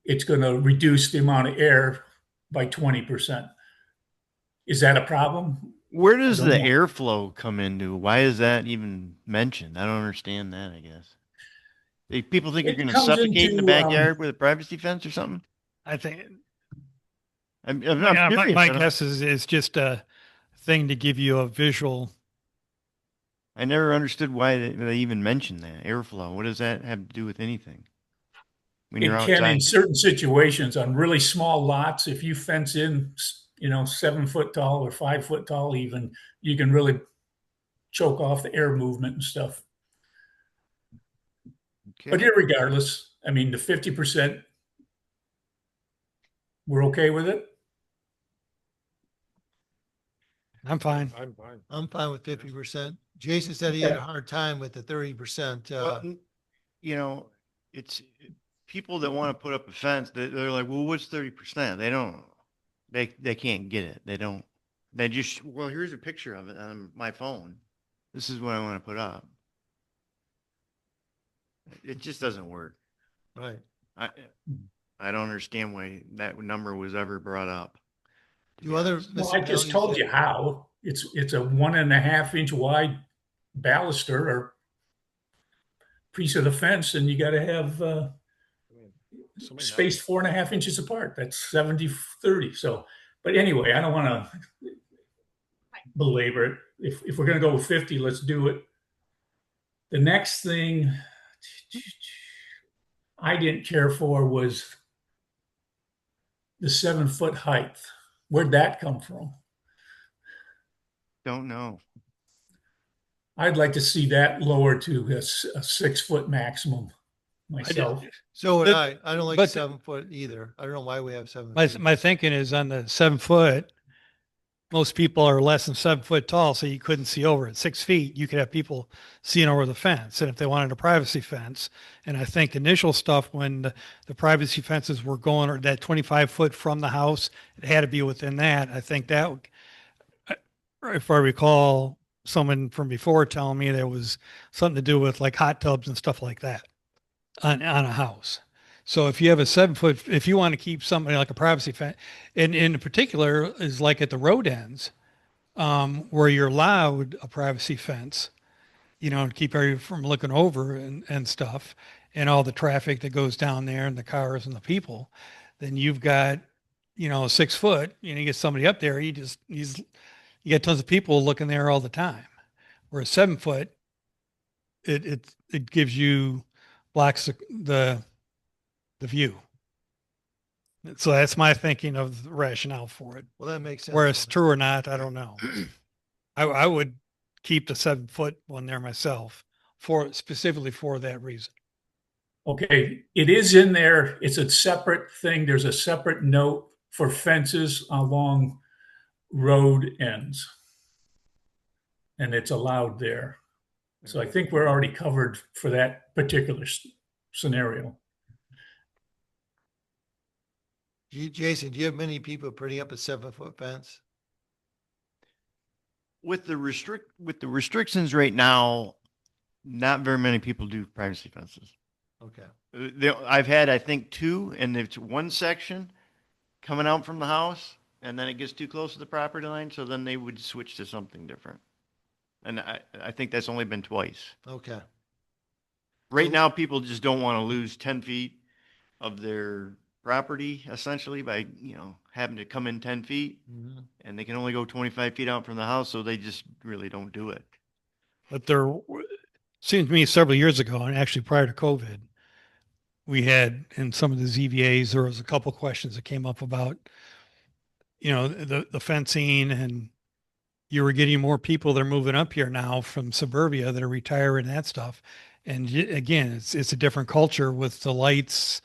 It's going to reduce the amount of air by 20%. Is that a problem? Where does I don't the know. airflow come into? Why is that even mentioned? I don't understand that, I guess. People think you're It going to comes suffocate in the into, backyard with a privacy fence or something? I think, I'm yeah, curious. my I don't- guess is just a thing to give you a visual. I never understood why they even mentioned that. Airflow. What does that have to do with anything? When you're it can, in outside? certain situations, on really small lots, if you fence in, 7 foot tall or 5 foot tall, even, you can really choke off the air movement and stuff. But Okay. irregardless, I mean, the 50%, we're okay with it. I'm fine. I'm fine. I'm fine with 50%. Jason said he had a hard time with the 30%. Well, you know, it's people that want to put up a fence. They're like, well, what's 30%? They don't. They can't get it. They don't. They just. Well, here's a picture of it on my phone. This is what I want to put up. It just doesn't work. Right. I don't understand why that number was ever brought up. Do other Well, I just municipalities told you have- how. It's a 1.5 inch wide baluster or piece of the fence, and you got to have So many spaced 4.5 inches apart. That's 70-30. So, but anyway, I don't want to belabor it. If we're going to go with 50, let's do it. The next thing I didn't care for was the 7 foot height. Where'd that come from? Don't know. I'd like to see that lowered to a 6 foot maximum myself. So would But- I. I don't like but- 7 foot either. I don't know why we have 7 My feet. my thinking is on the 7 foot, most people are less than 7 foot tall, so you couldn't see over it. 6 feet, you could have people seeing over the fence. And if they wanted a privacy fence, and I think the initial stuff when the privacy fences were going, or that 25 foot from the house, it had to be within that. I think that, if I recall, someone from before telling me there was something to do with like hot tubs and stuff like that on a house. So if you have a 7 foot, if you want to keep something like a privacy fence, and in particular is like at the road ends, where you're allowed a privacy fence, to keep everyone from looking over and stuff, and all the traffic that goes down there and the cars and the people, then you've got, 6 foot, you get somebody up there, you get tons of people looking there all the time. Whereas 7 foot, it gives you, blocks the view. So that's my thinking of the rationale for it. Well, that makes sense. Where it's true or not, I don't know. I would keep the 7 foot one there myself specifically for that reason. Okay, it is in there. It's a separate thing. There's a separate note for fences along road ends. And it's allowed there. So I think we're already covered for that particular scenario. Jason, do you have many people putting up a 7 foot fence? With the restrictions right now, not very many people do privacy fences. Okay. I've had, I think, two, and it's one section coming out from the house, and then it gets too close to the property line, so then they would switch to something different. And I think that's only been twice. Okay. Right now, people just don't want to lose 10 feet of their property, essentially, by, having to come in 10 feet, Mhm. and they can only go 25 feet out from the house, so they just really don't do it. But there seems to me several years ago, and actually prior to COVID, we had in some of the ZVAs, there was a couple questions that came up about, the fencing and, you were getting more people that are moving up here now from suburbia that are retiring and that stuff. And again, it's a different culture with the lights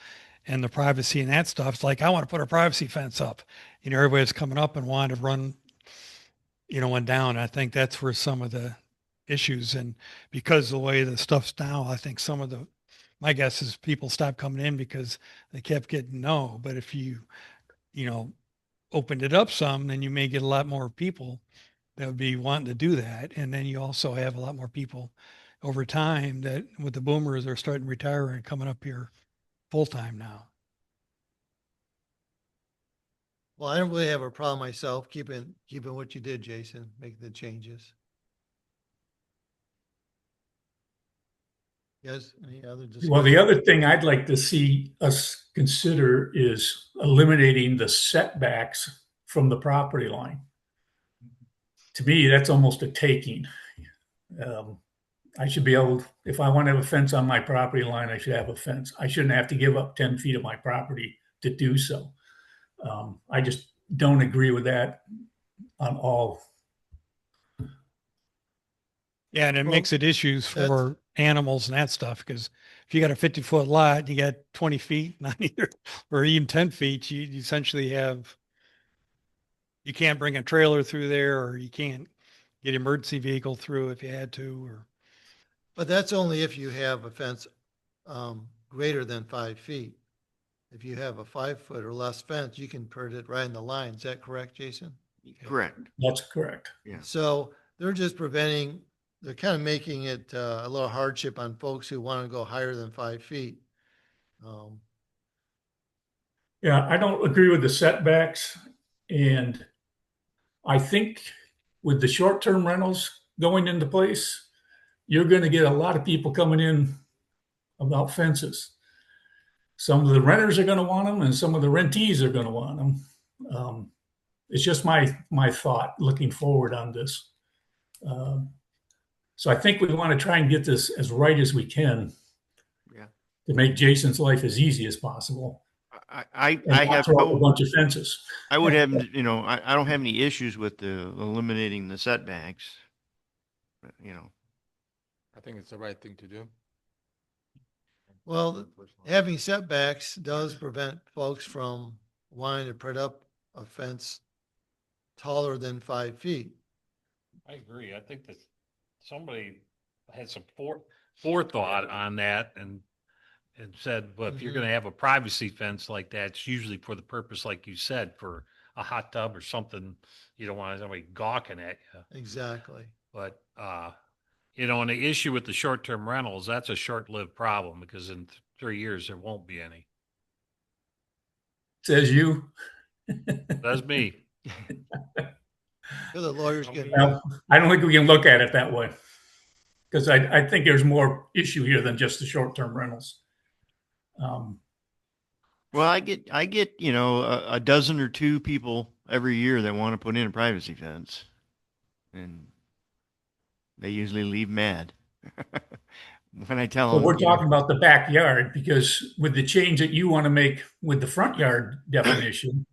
and the privacy and that stuff. It's like, I want to put a privacy fence up. You know, everybody's coming up and wanting to run, you know, one down. I think that's where some of the issues, and because the way the stuff's now, I think some of the, my guess is people stopped coming in because they kept getting no. But if you know, opened it up some, then you may get a lot more people that would be wanting to do that. And then you also have a lot more people over time that with the boomers are starting to retire and coming up here full time now. Well, I don't really have a problem myself keeping what you did, Jason, making the changes. Yes, any other discussion? Well, the other thing I'd like to see us consider is eliminating the setbacks from the property line. To me, that's almost a taking. I should be able, if I want to have a fence on my property line, I should have a fence. I shouldn't have to give up 10 feet of my property to do so. I just don't agree with that on all. Yeah, and it Well, makes it issues for animals and that stuff, because if you got a 50-foot lot, and you got 20 feet, not either, or even 10 feet, you essentially have, you can't bring a trailer through there, or you can't get an emergency vehicle through if you had to, or. But that's only if you have a fence greater than 5 feet. If you have a 5 foot or less fence, you can put it right in the line. Is that correct, Jason? Correct. That's correct. Yeah. So they're just preventing, they're kind of making it a little hardship on folks who want to go higher than 5 feet. Yeah, I don't agree with the setbacks. And I think with the short-term rentals going into place, you're going to get a lot of people coming in about fences. Some of the renters are going to want them, and some of the rentees are going to want them. It's just my thought looking forward on this. So I think we want to try and get this as right as we can. Yeah. To make Jason's life as easy as possible. I And not have throw up a no, bunch of fences. I would have, you know, I don't have any issues with the eliminating the setbacks. You know, I think it's the right thing to do. Well, having setbacks does prevent folks from wanting to put up a fence taller than 5 feet. I agree. I think that somebody had some forethought on that and said, well, if you're going to have a privacy fence like that, it's usually for the purpose, like you said, for a hot tub or something. You don't want somebody gawking at you. Exactly. But, you know, and the issue with the short-term rentals, that's a short-lived problem because in 3 years, there won't be any. Says you. That's me. So the lawyers get, Well, I don't think we can look at it that way. Because I think there's more issue here than just the short-term rentals. well, I get, you know, a dozen or two people every year that want to put in a privacy fence, and they usually leave mad when I tell So them. we're talking about the backyard, because with the change that you want to make with the front yard definition,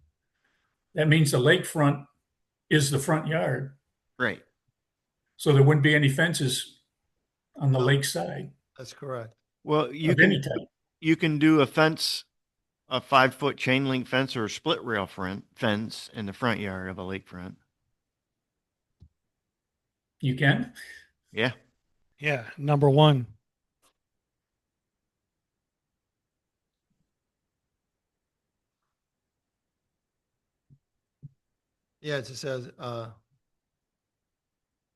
that means the lakefront is the front yard. Right. So there wouldn't be any fences on the lake side that's correct. Well, of any type. you can do a fence, a 5 foot chain link fence or a split rail fence in the front yard of a lakefront. You can? Yeah. Yeah, number one. Yeah, it just says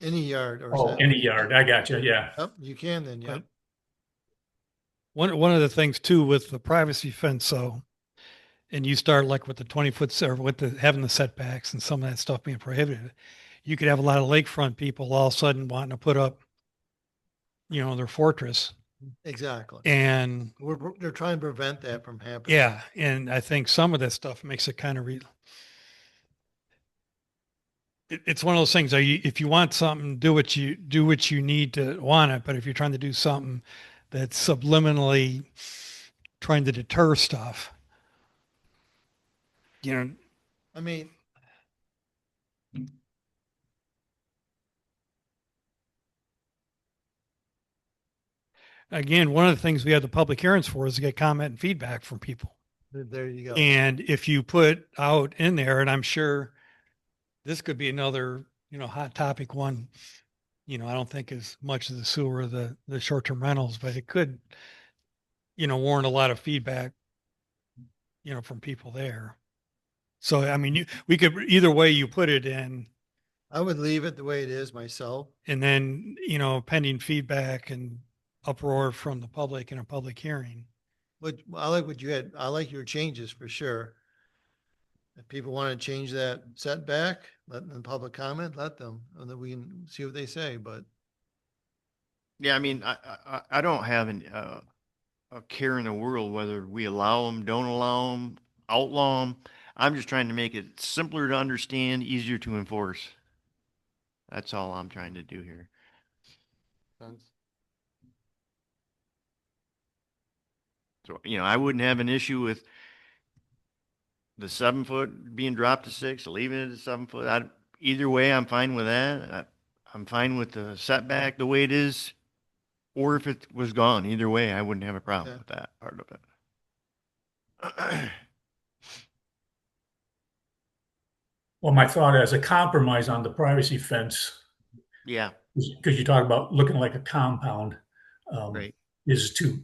any yard or. Oh, any yard. I got you. Yeah. Yep, you can then, yep. One of the things too with the privacy fence, though, and you start like with the 20 foot or with the having the setbacks and some of that stuff being prohibited, you could have a lot of lakefront people all of a sudden wanting to put up, you know, their fortress. Exactly. And They're trying to prevent that from happening. yeah, and I think some of that stuff makes it kind of it's one of those things. If you want something, do what you need to want it. But if you're trying to do something that's subliminally trying to deter stuff, you know. I mean, again, one of the things we have the public hearings for is to get comment and feedback from people. There you go. And if you put out in there, and I'm sure this could be another, hot topic one, I don't think as much as the sewer or the short-term rentals, but it could, warrant a lot of feedback, from people there. So, I mean, we could, either way you put it in, I would leave it the way it is myself. and then, pending feedback and uproar from the public in a public hearing. But I like what you had. I like your changes for sure. If people want to change that setback, let them public comment, let them, and then we can see what they say. But Yeah, I mean, I don't have a care in the world whether we allow them, don't allow them, outlaw them. I'm just trying to make it simpler to understand, easier to enforce. That's all I'm trying to do here. Sense? So, I wouldn't have an issue with the 7 foot being dropped to 6, leaving it at 7 foot. Either way, I'm fine with that. I'm fine with the setback the way it is, or if it was gone. Either way, I wouldn't have a problem Okay. with that part of it. Well, my thought as a compromise on the privacy fence, Yeah, because you talk about looking like a compound, right. is to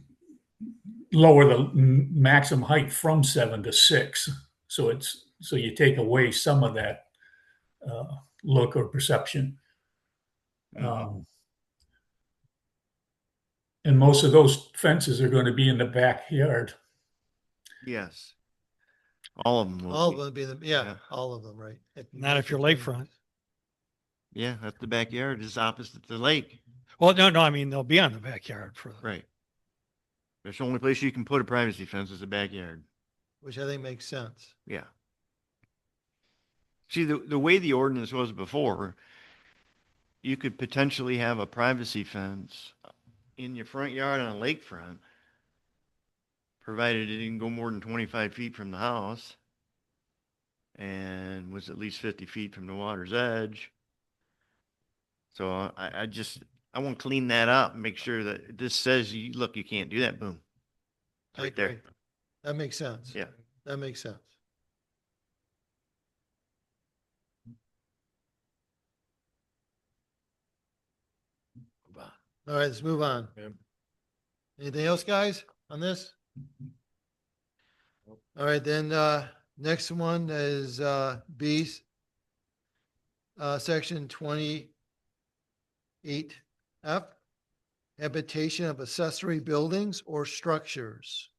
lower the maximum height from 7 to 6. So you take away some of that look or perception. And most of those fences are going to be in the backyard. Yes. All of them will all be. of them be the, Yeah. all of them, right? Not if you're lakefront. Yeah, that's the backyard is opposite the lake. Well, no, I mean, they'll be on the backyard for the, Right. That's the only place you can put a privacy fence is the backyard. Which I think makes sense. Yeah. See, the way the ordinance was before, you could potentially have a privacy fence in your front yard on a lakefront, provided it didn't go more than 25 feet from the house and was at least 50 feet from the water's edge. So I want to clean that up and make sure that this says, look, you can't do that. Boom. I Right there. agree. That makes sense. Yeah. That makes sense. All right, let's move on. Yeah. Anything else, guys, on this? All right, then, next one is, B, section 28F, habitation of accessory buildings or structures.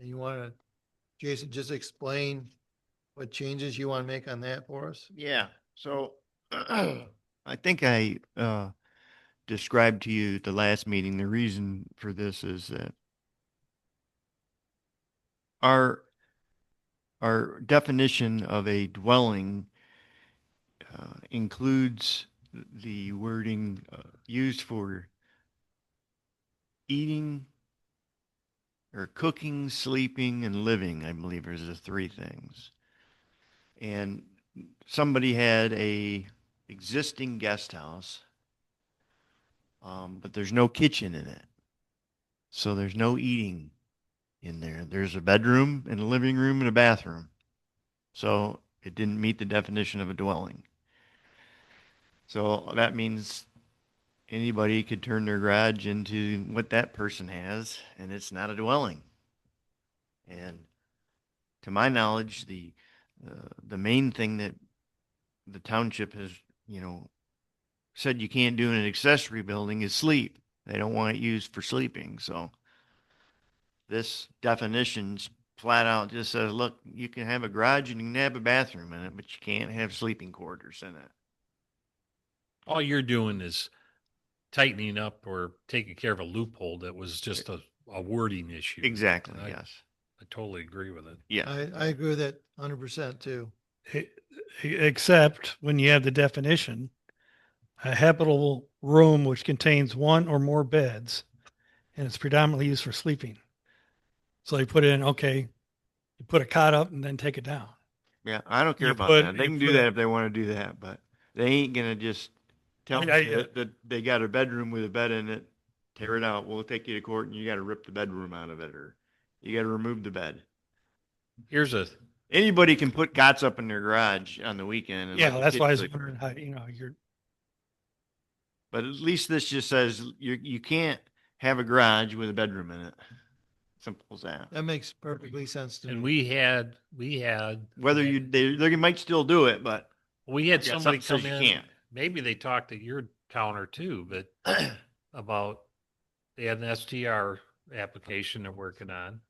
And you want to, Jason, just explain what changes you want to make on that for us? Yeah. So I think I described to you at the last meeting, the reason for this is that our definition of a dwelling includes the wording used for eating or cooking, sleeping, and living, I believe are the three things. And somebody had a existing guest house, but there's no kitchen in it. So there's no eating in there. There's a bedroom and a living room and a bathroom. So it didn't meet the definition of a dwelling. So that means anybody could turn their garage into what that person has, and it's not a dwelling. And to my knowledge, the main thing that the township has, said you can't do in an accessory building is sleep. They don't want it used for sleeping. So this definition's flat out just says, look, you can have a garage and you can have a bathroom in it, but you can't have sleeping quarters in it. All you're doing is tightening up or taking care of a loophole that was just a wording issue. Exactly. And I Yes. totally agree with it. Yeah. I agree with that 100% too. except when you have the definition, a habitable room which contains one or more beds and it's predominantly used for sleeping. So they put in, okay, you put a cot up and then take it down. Yeah. I don't care You about put- that. They you can do put- that if they want to do that, but they ain't going to just tell mean, them that they got a bedroom with a bed in it, tear it out, we'll take you to court and you gotta rip the bedroom out of it, or you gotta remove the bed. Here's a, Anybody can put cots up in their garage on the weekend. And Yeah, let the that's why I kids was like- wondering how, you know, you're, But at least this just says you can't have a garage with a bedroom in it. Simple as that. That makes perfectly sense to and me. we had. Whether they might still do it, but We had Yeah, somebody something come says you in, can't. maybe they talked to your counter too, but about, they had an STR application they're working on.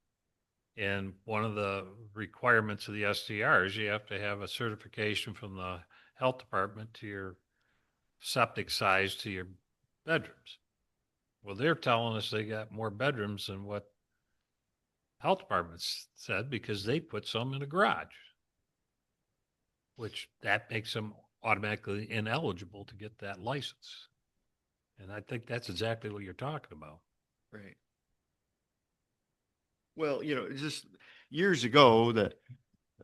And one of the requirements of the STR is you have to have a certification from the health department to your septic size to your bedrooms. Well, they're telling us they got more bedrooms than what health departments said because they put some in a garage, which that makes them automatically ineligible to get that license. And I think that's exactly what you're talking about. right. Well, just years ago that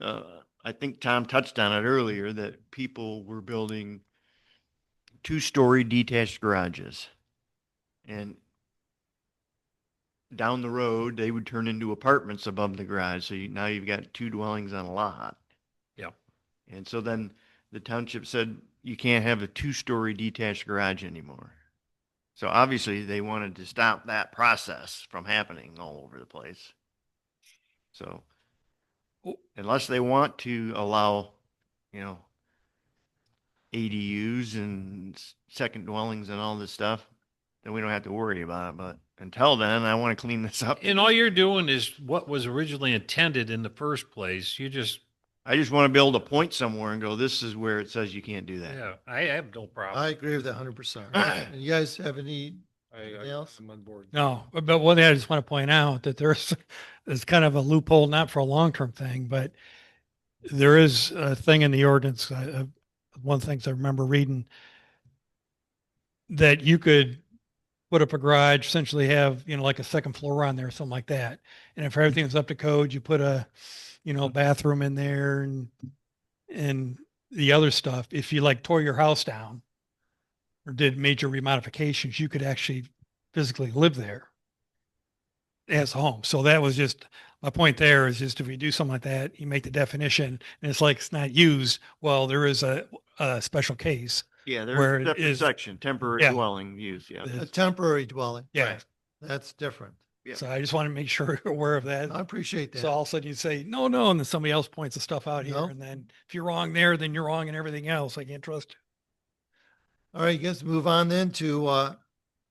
I think Tom touched on it earlier that people were building 2-story detached garages, and down the road they would turn into apartments above the garage. So now you've got 2 dwellings on a lot. Yeah. And so then the township said you can't have a 2-story detached garage anymore. So obviously they wanted to stop that process from happening all over the place. So unless they want to allow, ADUs and second dwellings and all this stuff, then we don't have to worry about it. But until then, I want to clean this up. And all you're doing is what was originally intended in the first place. I just want to be able to point somewhere and go, this is where it says you can't do that. Yeah, I have no problem. I agree with that 100%. And you guys have anything else? I'm on board. no, but one thing I just want to point out that there's kind of a loophole, not for a long-term thing, but there is a thing in the ordinance. One of the things I remember reading that you could put up a garage, essentially have, like a second floor on there, something like that. And if everything's up to code, you put a, bathroom in there and the other stuff. If you like tore your house down or did major remodifications, you could actually physically live there as a home. So that was just my point there is just if we do something like that, you make the definition and it's like it's not used. Well, there is a special case. Yeah, Where there's a it separate is- section, temporary Yeah. dwelling use. Yeah. A temporary dwelling. Yeah. That's different. Yeah. So I just want to make sure you're aware of that. I appreciate that. So all of a sudden you say, no, and then somebody else points the stuff out here. No. And then if you're wrong there, then you're wrong in everything else. I can't trust you. All right, let's move on then to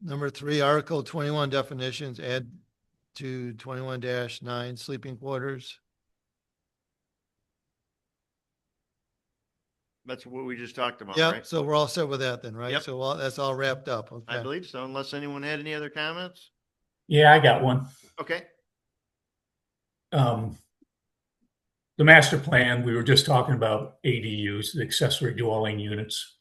number 3, Article 21 definitions, add to 21-9 sleeping quarters. That's what we just talked about, Yeah, right? so we're all set with that then, right? Yep. So that's all wrapped up. I Okay. believe so, unless anyone had any other comments. Yeah, I got one. Okay. The master plan, we were just talking about ADUs, the accessory dwelling units.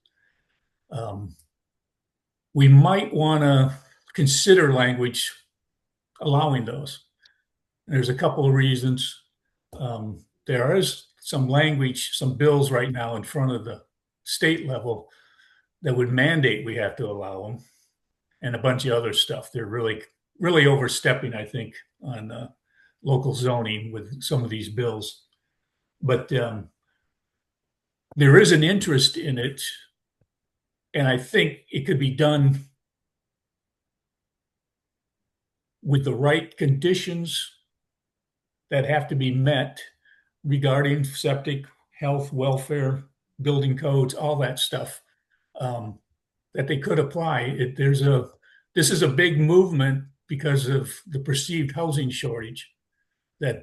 We might want to consider language allowing those. There's a couple of reasons. There is some language, some bills right now in front of the state level that would mandate we have to allow them, and a bunch of other stuff. They're really, really overstepping, I think, on local zoning with some of these bills. But there is an interest in it, and I think it could be done with the right conditions that have to be met regarding septic, health, welfare, building codes, all that stuff, that they could apply. This is a big movement because of the perceived housing shortage that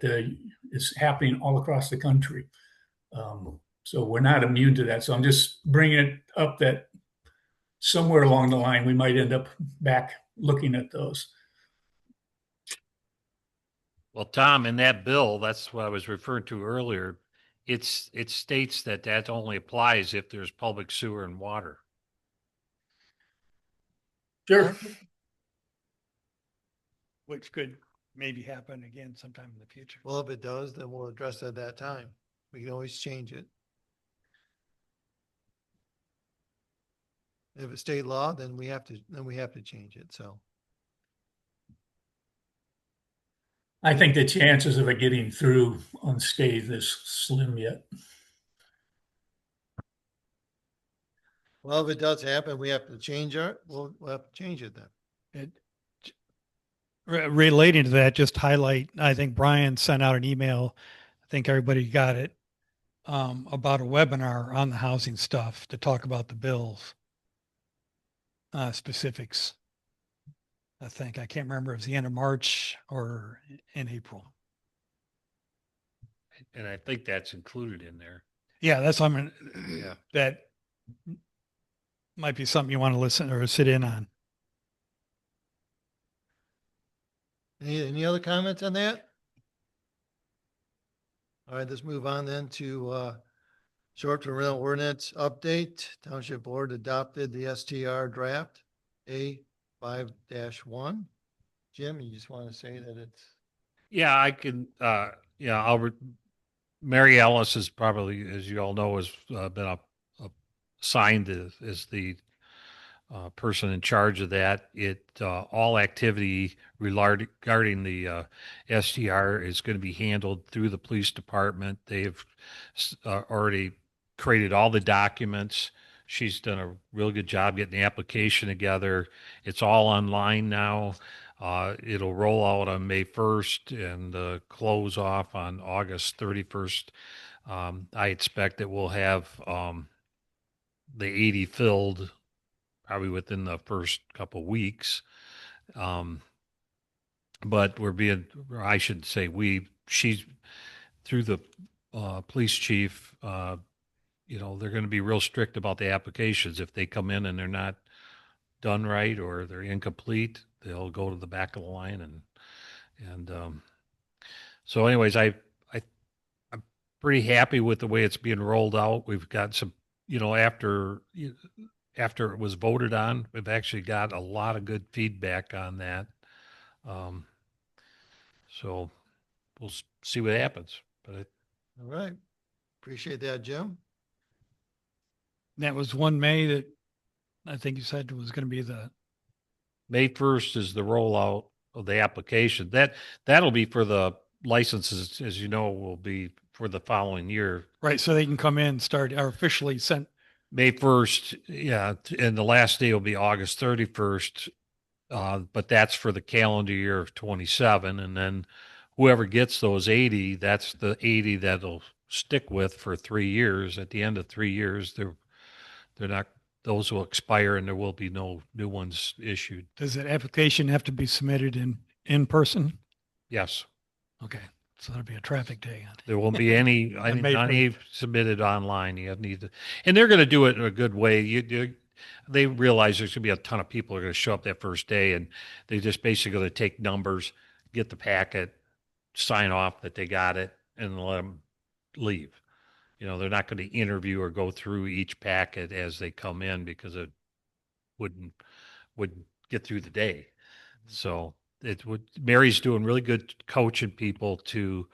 is happening all across the country. So we're not immune to that. So I'm just bringing it up that somewhere along the line, we might end up back looking at those. Well, Tom, in that bill, that's what I was referring to earlier. It states that only applies if there's public sewer and water. Sure. Which could maybe happen again sometime in the future. Well, if it does, then we'll address it at that time. We can always change it. If it's state law, then we have to change it. So, I think the chances of it getting through unscathed is slim yet. well, if it does happen, we have to change we'll have to change it then. It, relating to that, just highlight, I think Brian sent out an email. I think everybody got it, about a webinar on the housing stuff to talk about the bills, specifics. I think, I can't remember if it was the end of March or in April. And I think that's included in there. Yeah, that's, I mean, Yeah. that might be something you want to listen or sit in on. Any other comments on that? All right, let's move on then to short-term rental ordinance update. Township Board adopted the STR draft A5-1. Jim, you just want to say that it's, Yeah, I can, Mary Ellis is probably, as you all know, has been assigned as the person in charge of that. All activity regarding the STR is going to be handled through the police department. They've already created all the documents. She's done a real good job getting the application together. It's all online now. It'll roll out on May 1st and close off on August 31st. I expect that we'll have the 80 filled probably within the first couple weeks. But I should say she's through the police chief, they're going to be real strict about the applications. If they come in and they're not done right or they're incomplete, they'll go to the back of the line. So anyways, I'm pretty happy with the way it's being rolled out. We've got some, after it was voted on, we've actually got a lot of good feedback on that. So we'll see what happens. But all right. Appreciate that, Jim. That was 1 May that I think you said was going to be the, May 1st is the rollout of the application. That'll be for the licenses, as you know, will be for the following year. right. So they can come in, start, or officially sent. May 1st, yeah, and the last day will be August 31st. But that's for the calendar year of 27. And then whoever gets those 80, that's the 80 that'll stick with for 3 years. At the end of 3 years, those will expire and there will be no new ones issued. Does that application have to be submitted in person? Yes. Okay. So that'll be a traffic day. There won't be any, not any submitted online. You need to, and they're going to do it in a good way. They realize there's going to be a ton of people who are going to show up that first day, and they just basically going to take numbers, get the packet, sign off that they got it, and let them leave. They're not going to interview or go through each packet as they come in because it wouldn't get through the day. So Mary's doing really good coaching people to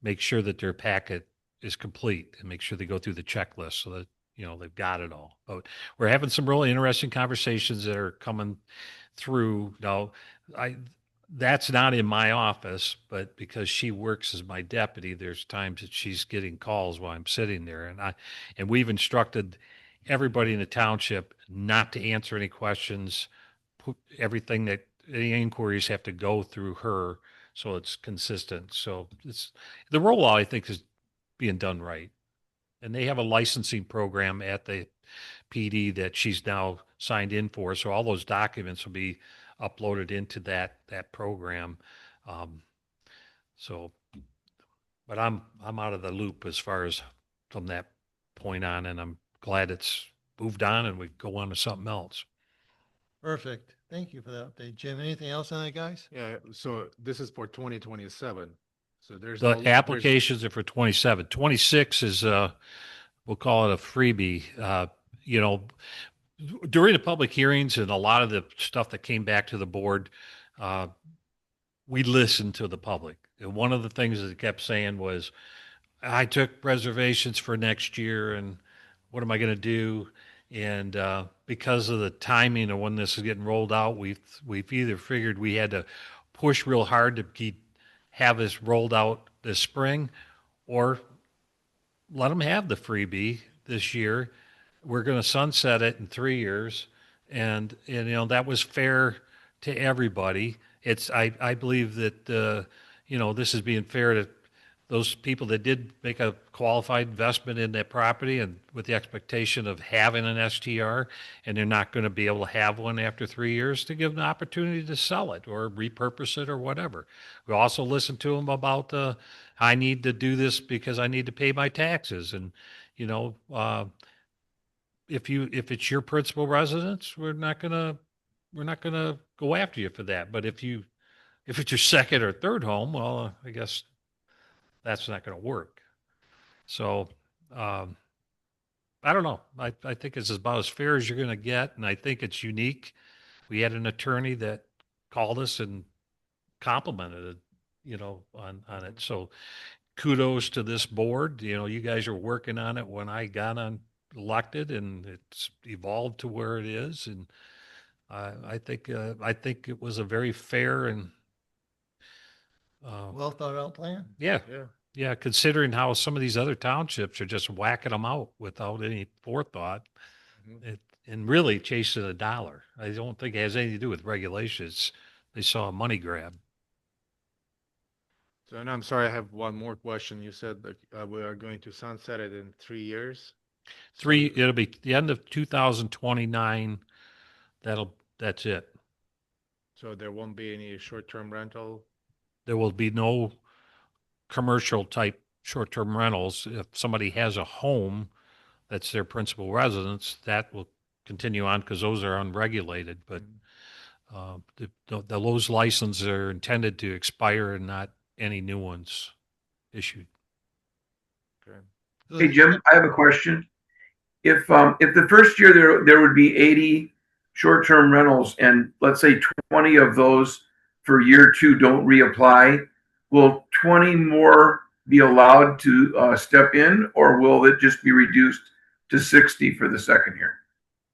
make sure that their packet is complete and make sure they go through the checklist so that, they've got it all. But we're having some really interesting conversations that are coming through. Now, that's not in my office, but because she works as my deputy, there's times that she's getting calls while I'm sitting there. And we've instructed everybody in the township not to answer any questions. Everything that any inquiries have to go through her, so it's consistent. So the rollout, I think, is being done right. And they have a licensing program at the PD that she's now signed in for. So all those documents will be uploaded into that program. But I'm out of the loop as far as from that point on, and I'm glad it's moved on and we go on to something else. Perfect. Thank you for that update, Jim. Anything else on that, guys? Yeah, so this is for 2027. So there's The applications are for 27. 26 is, we'll call it a freebie. During the public hearings and a lot of the stuff that came back to the board, we listened to the public. And one of the things that it kept saying was, I took reservations for next year and what am I going to do? And because of the timing of when this is getting rolled out, we've either figured we had to push real hard to have this rolled out this spring, or let them have the freebie this year. We're going to sunset it in 3 years, and you know that was fair to everybody. I believe that you know, this is being fair to those people that did make a qualified investment in that property and with the expectation of having an STR, and they're not going to be able to have one after 3 years, to give them an opportunity to sell it or repurpose it or whatever. We also listened to them about I need to do this because I need to pay my taxes, and you know, if it's your principal residence, we're not gonna go after you for that. But if it's your second or third home, well, I guess that's not going to work. So, I don't know. I think it's about as fair as you're going to get, and I think it's unique. We had an attorney that called us and complimented it, you know, on it. So, kudos to this board. You know, you guys are working on it when I got elected, and it's evolved to where it is. And I think it was a very fair and Well thought out plan. yeah, Yeah. yeah, considering how some of these other townships are just whacking them out without any forethought, Mhm. and really chasing a dollar. I don't think it has anything to do with regulations. They saw a money grab. So, and I'm sorry, I have one more question. You said that we are going to sunset it in 3 years. It'll be the end of 2029. That's it. So there won't be any short-term rental. There will be no commercial type short-term rentals. If somebody has a home that's their principal residence, that will continue on because those are unregulated. But those licenses are intended to expire and not any new ones issued. Okay. Hey, Jim, I have a question. If the first year there would be 80 short-term rentals, and let's say 20 of those for year two don't reapply, will 20 more be allowed to step in, or will it just be reduced to 60 for the second year?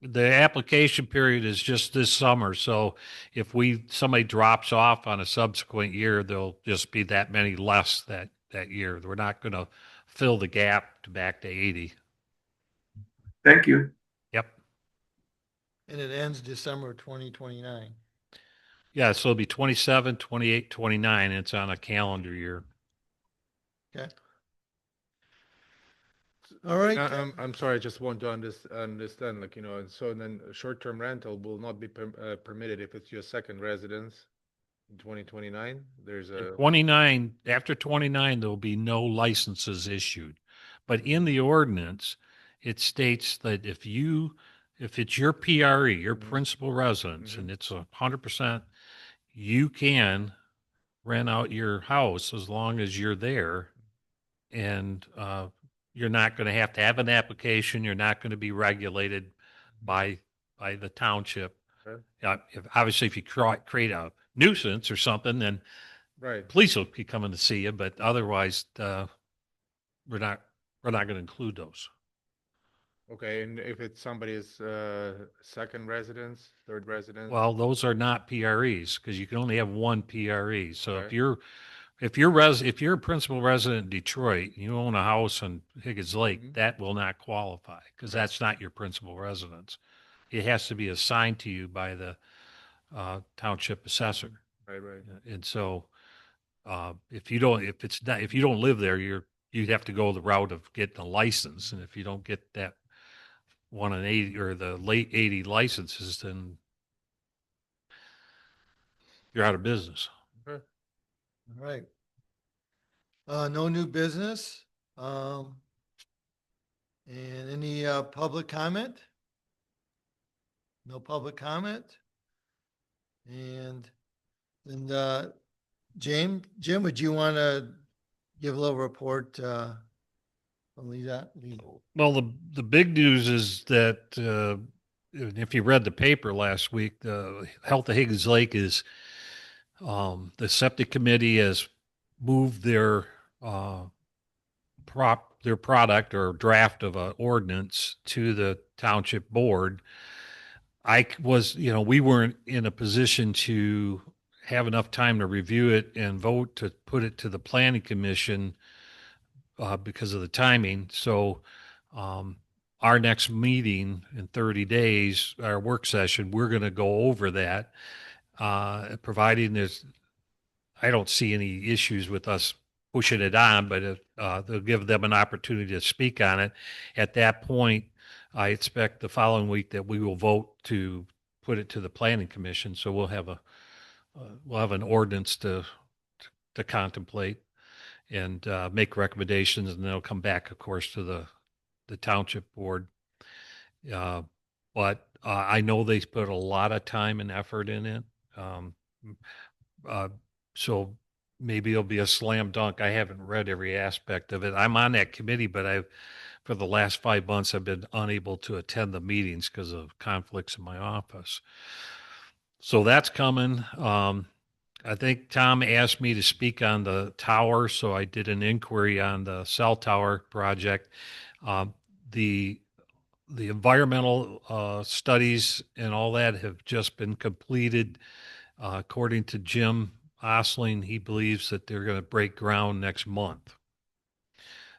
The application period is just this summer, so if somebody drops off on a subsequent year, there'll just be that many less that year. We're not going to fill the gap back to 80. Thank you. Yep. And it ends December 2029. Yeah, so it'll be 27, 28, 29. It's on a calendar year. Okay. All right. I'm sorry, I just want to understand, like, you know, and so then short-term rental will not be permitted if it's your second residence in 2029. There's a 29, after 29, there will be no licenses issued. But in the ordinance, it states that if it's your PRE, your principal residence, and it's 100%, you can rent out your house as long as you're there, and you're not going to have an application. You're not going to be regulated by the township. Okay. Obviously, if you create a nuisance or something, then right. police will be coming to see you. But otherwise, we're not going to include those. Okay, and if it's somebody's second residence, third residence. Well, those are not PREs because you can only have one PRE. So Okay. if you're a principal resident in Detroit, you own a house on Higgins Lake, that will not qualify because that's not your principal residence. It has to be assigned to you by the township assessor. Right, right. And so if you don't live there, you'd have to go the route of getting a license. And if you don't get that 1 in 80 or the late 80 licenses, then you're out of business. Okay. All right. No new business. And any public comment? No public comment. And Jim, would you want to give a little report from Lisa? Well, the big news is that if you read the paper last week, the Health of Higgins Lake is the septic committee has moved their product or draft of an ordinance to the township board. we weren't in a position to have enough time to review it and vote to put it to the planning commission because of the timing. So, our next meeting in 30 days, our work session, we're going to go over that, providing I don't see any issues with us pushing it on, but they'll give them an opportunity to speak on it. At that point, I expect the following week that we will vote to put it to the planning commission. So we'll have an ordinance to contemplate and make recommendations, and they'll come back, of course, to the township board. But I know they put a lot of time and effort in it. So maybe it'll be a slam dunk. I haven't read every aspect of it. I'm on that committee, but for the last 5 months, I've been unable to attend the meetings because of conflicts in my office. So that's coming. I think Tom asked me to speak on the tower, so I did an inquiry on the cell tower project. The environmental studies and all that have just been completed. According to Jim Osling, he believes that they're going to break ground next month.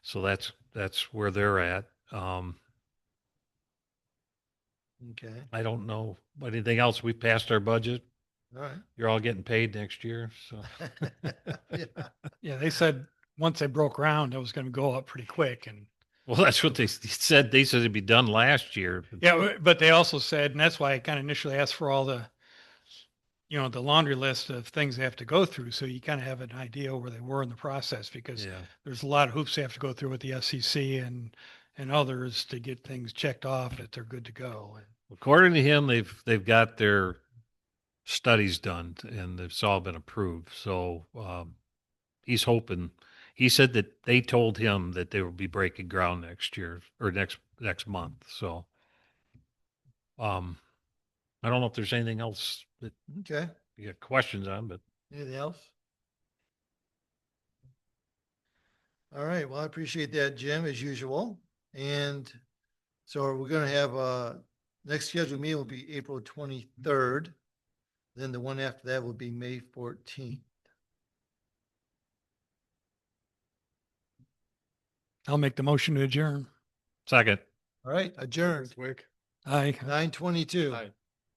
So that's where they're at. Okay. I don't know anything else. We passed our budget. All right. You're all getting paid next year. So Yeah. Yeah, they said once they broke ground, it was going to go up pretty quick. And well, that's what they said. They said it'd be done last year. yeah, but they also said, and that's why I kind of initially asked for all the, the laundry list of things they have to go through. So you kind of have an idea where they were in the process, because Yeah. there's a lot of hoops they have to go through with the SEC and others to get things checked off that they're good to go. According to him, they've got their studies done and it's all been approved. So he's hoping. He said that they told him that they will be breaking ground next year or next month. So I don't know if there's anything else that Okay. you got questions on, but Anything else? All right. Well, I appreciate that, Jim, as usual. And so we're going to have next scheduled meeting will be April 23rd. Then the one after that will be May 14th. I'll make the motion to adjourn. second. All right, adjourned. Quick. Aye. 9:22. Aye.